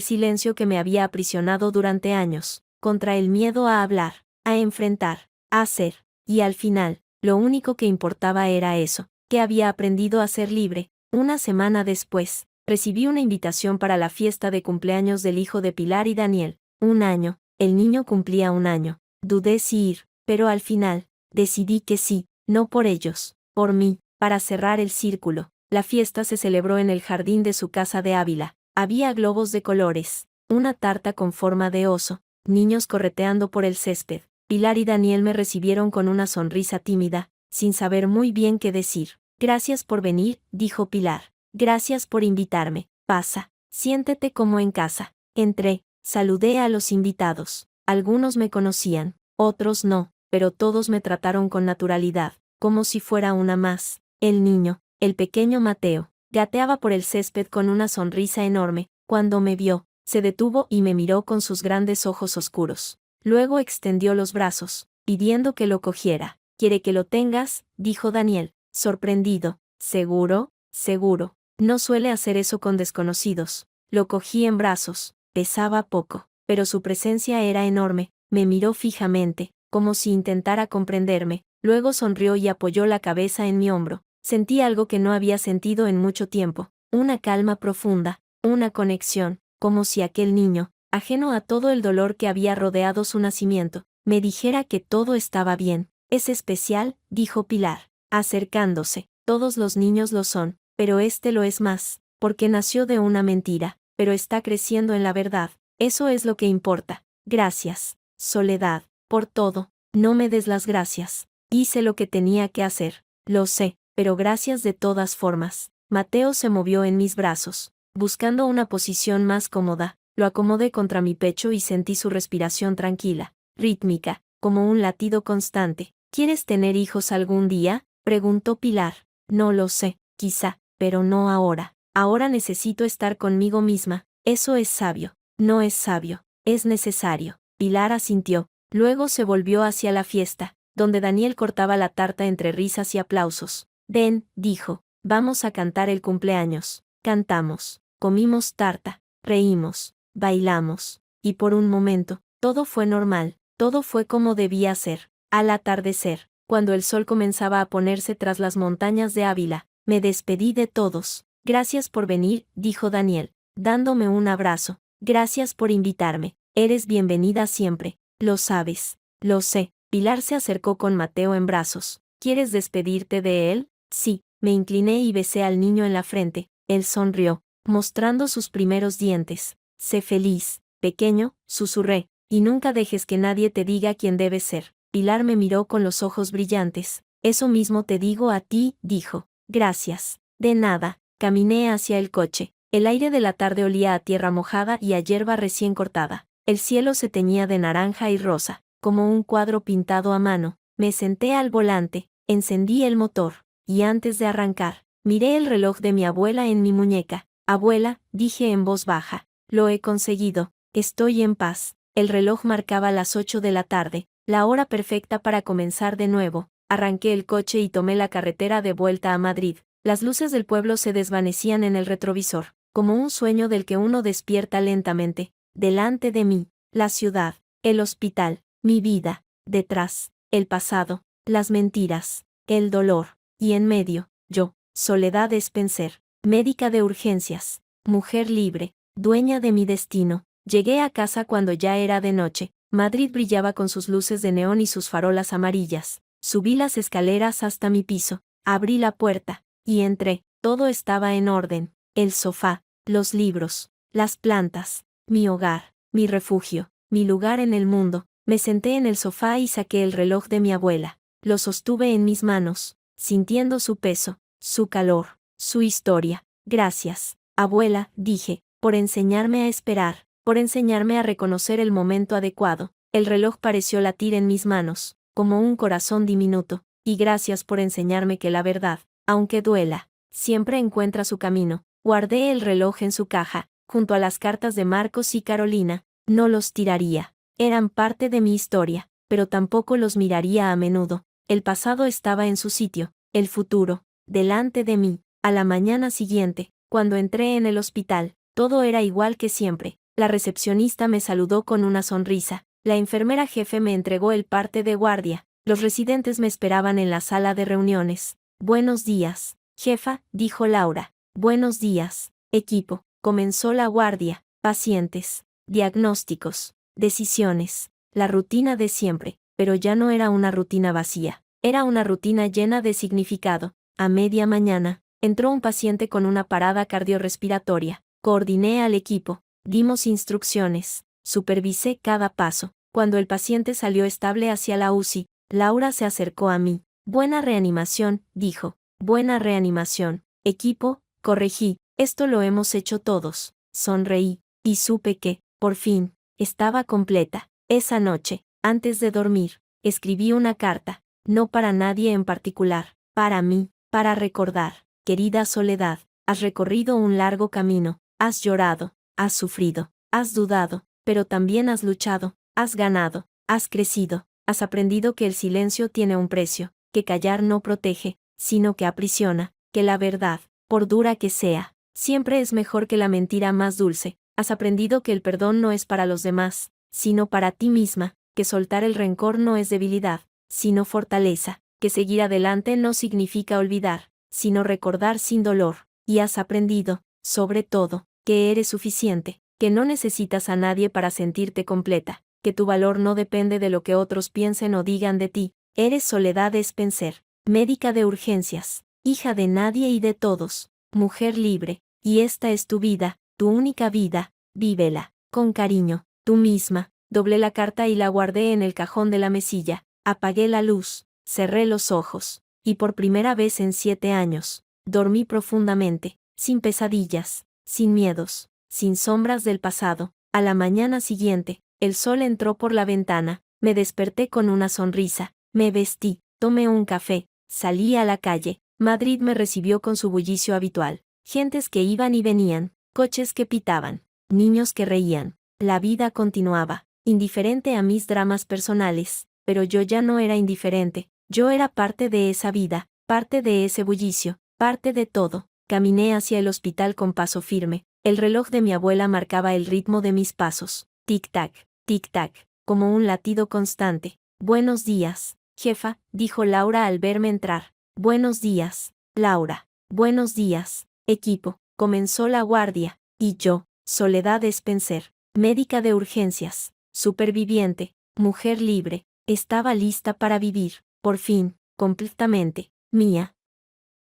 silencio que me había aprisionado durante años, contra el miedo a hablar, a enfrentar, a hacer, y al final, lo único que importaba era eso, que había aprendido a ser libre. Una semana después, recibí una invitación para la fiesta de cumpleaños del hijo de Pilar y Daniel. 1 año, el niño cumplía 1 año. Dudé si ir, pero al final, decidí que sí, no por ellos, por mí, para cerrar el círculo. La fiesta se celebró en el jardín de su casa de Ávila. Había globos de colores, una tarta con forma de oso, niños correteando por el césped. Pilar y Daniel me recibieron con una sonrisa tímida, sin saber muy bien qué decir. Gracias por venir, dijo Pilar. Gracias por invitarme. Pasa, siéntete como en casa. Entré, saludé a los invitados. Algunos me conocían, otros no, pero todos me trataron con naturalidad, como si fuera una más. El niño, el pequeño Mateo, gateaba por el césped con una sonrisa enorme. Cuando me vio, se detuvo y me miró con sus grandes ojos oscuros. Luego extendió los brazos, pidiendo que lo cogiera. ¿Quiere que lo tengas?, dijo Daniel, sorprendido. ¿Seguro? Seguro. No suele hacer eso con desconocidos. Lo cogí en brazos. Pesaba poco, pero su presencia era enorme. Me miró fijamente, como si intentara comprenderme. Luego sonrió y apoyó la cabeza en mi hombro. Sentí algo que no había sentido en mucho tiempo. Una calma profunda, una conexión, como si aquel niño, ajeno a todo el dolor que había rodeado su nacimiento, me dijera que todo estaba bien. Es especial, dijo Pilar, acercándose. Todos los niños lo son, pero este lo es más, porque nació de una mentira, pero está creciendo en la verdad. Eso es lo que importa. Gracias, Soledad, por todo. No me des las gracias. Hice lo que tenía que hacer. Lo sé, pero gracias de todas formas. Mateo se movió en mis brazos, buscando una posición más cómoda. Lo acomodé contra mi pecho y sentí su respiración tranquila, rítmica, como un latido constante. ¿Quieres tener hijos algún día?, preguntó Pilar. No lo sé, quizá, pero no ahora. Ahora necesito estar conmigo misma. Eso es sabio. No es sabio, es necesario. Pilar asintió. Luego se volvió hacia la fiesta, donde Daniel cortaba la tarta entre risas y aplausos. Den, dijo, vamos a cantar el cumpleaños. Cantamos, comimos tarta, reímos, bailamos, y por un momento, todo fue normal, todo fue como debía ser. Al atardecer, cuando el sol comenzaba a ponerse tras las montañas de Ávila, me despedí de todos. Gracias por venir, dijo Daniel, dándome un abrazo. Gracias por invitarme. Eres bienvenida siempre. Lo sabes. Lo sé. Pilar se acercó con Mateo en brazos. ¿Quieres despedirte de él? Sí. Me incliné y besé al niño en la frente. Él sonrió, mostrando sus primeros dientes. Sé feliz, pequeño, susurré, y nunca dejes que nadie te diga quién debes ser. Pilar me miró con los ojos brillantes. Eso mismo te digo a ti, dijo. Gracias. De nada. Caminé hacia el coche. El aire de la tarde olía a tierra mojada y a hierba recién cortada. El cielo se teñía de naranja y rosa, como un cuadro pintado a mano. Me senté al volante, encendí el motor, y antes de arrancar, miré el reloj de mi abuela en mi muñeca. Abuela, dije en voz baja, lo he conseguido, estoy en paz. El reloj marcaba las 8 de la tarde, la hora perfecta para comenzar de nuevo. Arranqué el coche y tomé la carretera de vuelta a Madrid. Las luces del pueblo se desvanecían en el retrovisor, como un sueño del que uno despierta lentamente. Delante de mí, la ciudad, El hospital, mi vida, detrás, el pasado, las mentiras, el dolor, y en medio, yo, Soledad Spencer, médica de urgencias, mujer libre, dueña de mi destino. Llegué a casa cuando ya era de noche. Madrid brillaba con sus luces de neón y sus farolas amarillas. Subí las escaleras hasta mi piso, abrí la puerta, y entré. Todo estaba en orden: el sofá, los libros, las plantas, mi hogar, mi refugio, mi lugar en el mundo. Me senté en el sofá y saqué el reloj de mi abuela. Lo sostuve en mis manos, sintiendo su peso, su calor, su historia. Gracias, abuela, dije, por enseñarme a esperar, por enseñarme a reconocer el momento adecuado. El reloj pareció latir en mis manos, como un corazón diminuto, y gracias por enseñarme que la verdad, aunque duela, siempre encuentra su camino. Guardé el reloj en su caja, junto a las cartas de Marcos y Carolina. No los tiraría. Eran parte de mi historia, pero tampoco los miraría a menudo. El pasado estaba en su sitio, el futuro, delante de mí. A la mañana siguiente, cuando entré en el hospital, todo era igual que siempre. La recepcionista me saludó con una sonrisa. La enfermera jefe me entregó el parte de guardia. Los residentes me esperaban en la sala de reuniones. Buenos días, jefa, dijo Laura. Buenos días, equipo. Comenzó la guardia. Pacientes, diagnósticos, decisiones, la rutina de siempre, pero ya no era una rutina vacía. Era una rutina llena de significado. A media mañana, entró un paciente con una parada cardiorrespiratoria. Coordiné al equipo, dimos instrucciones, supervisé cada paso. Cuando el paciente salió estable hacia la UCI, Laura se acercó a mí. Buena reanimación, dijo. Buena reanimación. Equipo, corregí, esto lo hemos hecho todos. Sonreí, y supe que, por fin, estaba completa. Esa noche, antes de dormir, escribí una carta, no para nadie en particular, para mí, para recordar. Querida Soledad, has recorrido un largo camino, has llorado, has sufrido, has dudado, pero también has luchado, has ganado, has crecido, has aprendido que el silencio tiene un precio, que callar no protege, sino que aprisiona, que la verdad, por dura que sea, siempre es mejor que la mentira más dulce. Has aprendido que el perdón no es para los demás, sino para ti misma, que soltar el rencor no es debilidad, sino fortaleza, que seguir adelante no significa olvidar, sino recordar sin dolor, y has aprendido, sobre todo, que eres suficiente, que no necesitas a nadie para sentirte completa, que tu valor no depende de lo que otros piensen o digan de ti. Eres Soledad Spencer, médica de urgencias, hija de nadie y de todos, mujer libre, y esta es tu vida, tu única vida, vívela, con cariño, tú misma. Doblé la carta y la guardé en el cajón de la mesilla, apagué la luz, cerré los ojos, y por primera vez en 7 años, dormí profundamente, sin pesadillas, sin miedos, sin sombras del pasado. A la mañana siguiente, el sol entró por la ventana, me desperté con una sonrisa, me vestí, tomé un café, salí a la calle. Madrid me recibió con su bullicio habitual, gentes que iban y venían, coches que pitaban, niños que reían. La vida continuaba, indiferente a mis dramas personales, pero yo ya no era indiferente, yo era parte de esa vida, parte de ese bullicio, parte de todo. Caminé hacia el hospital con paso firme, el reloj de mi abuela marcaba el ritmo de mis pasos, tic-tac, como un latido constante. Buenos días, jefa, dijo Laura al verme entrar. Buenos días, Laura. Buenos días, equipo. Comenzó la guardia, y yo, Soledad Spencer, médica de urgencias, superviviente, mujer libre, estaba lista para vivir, por fin, completamente, mía.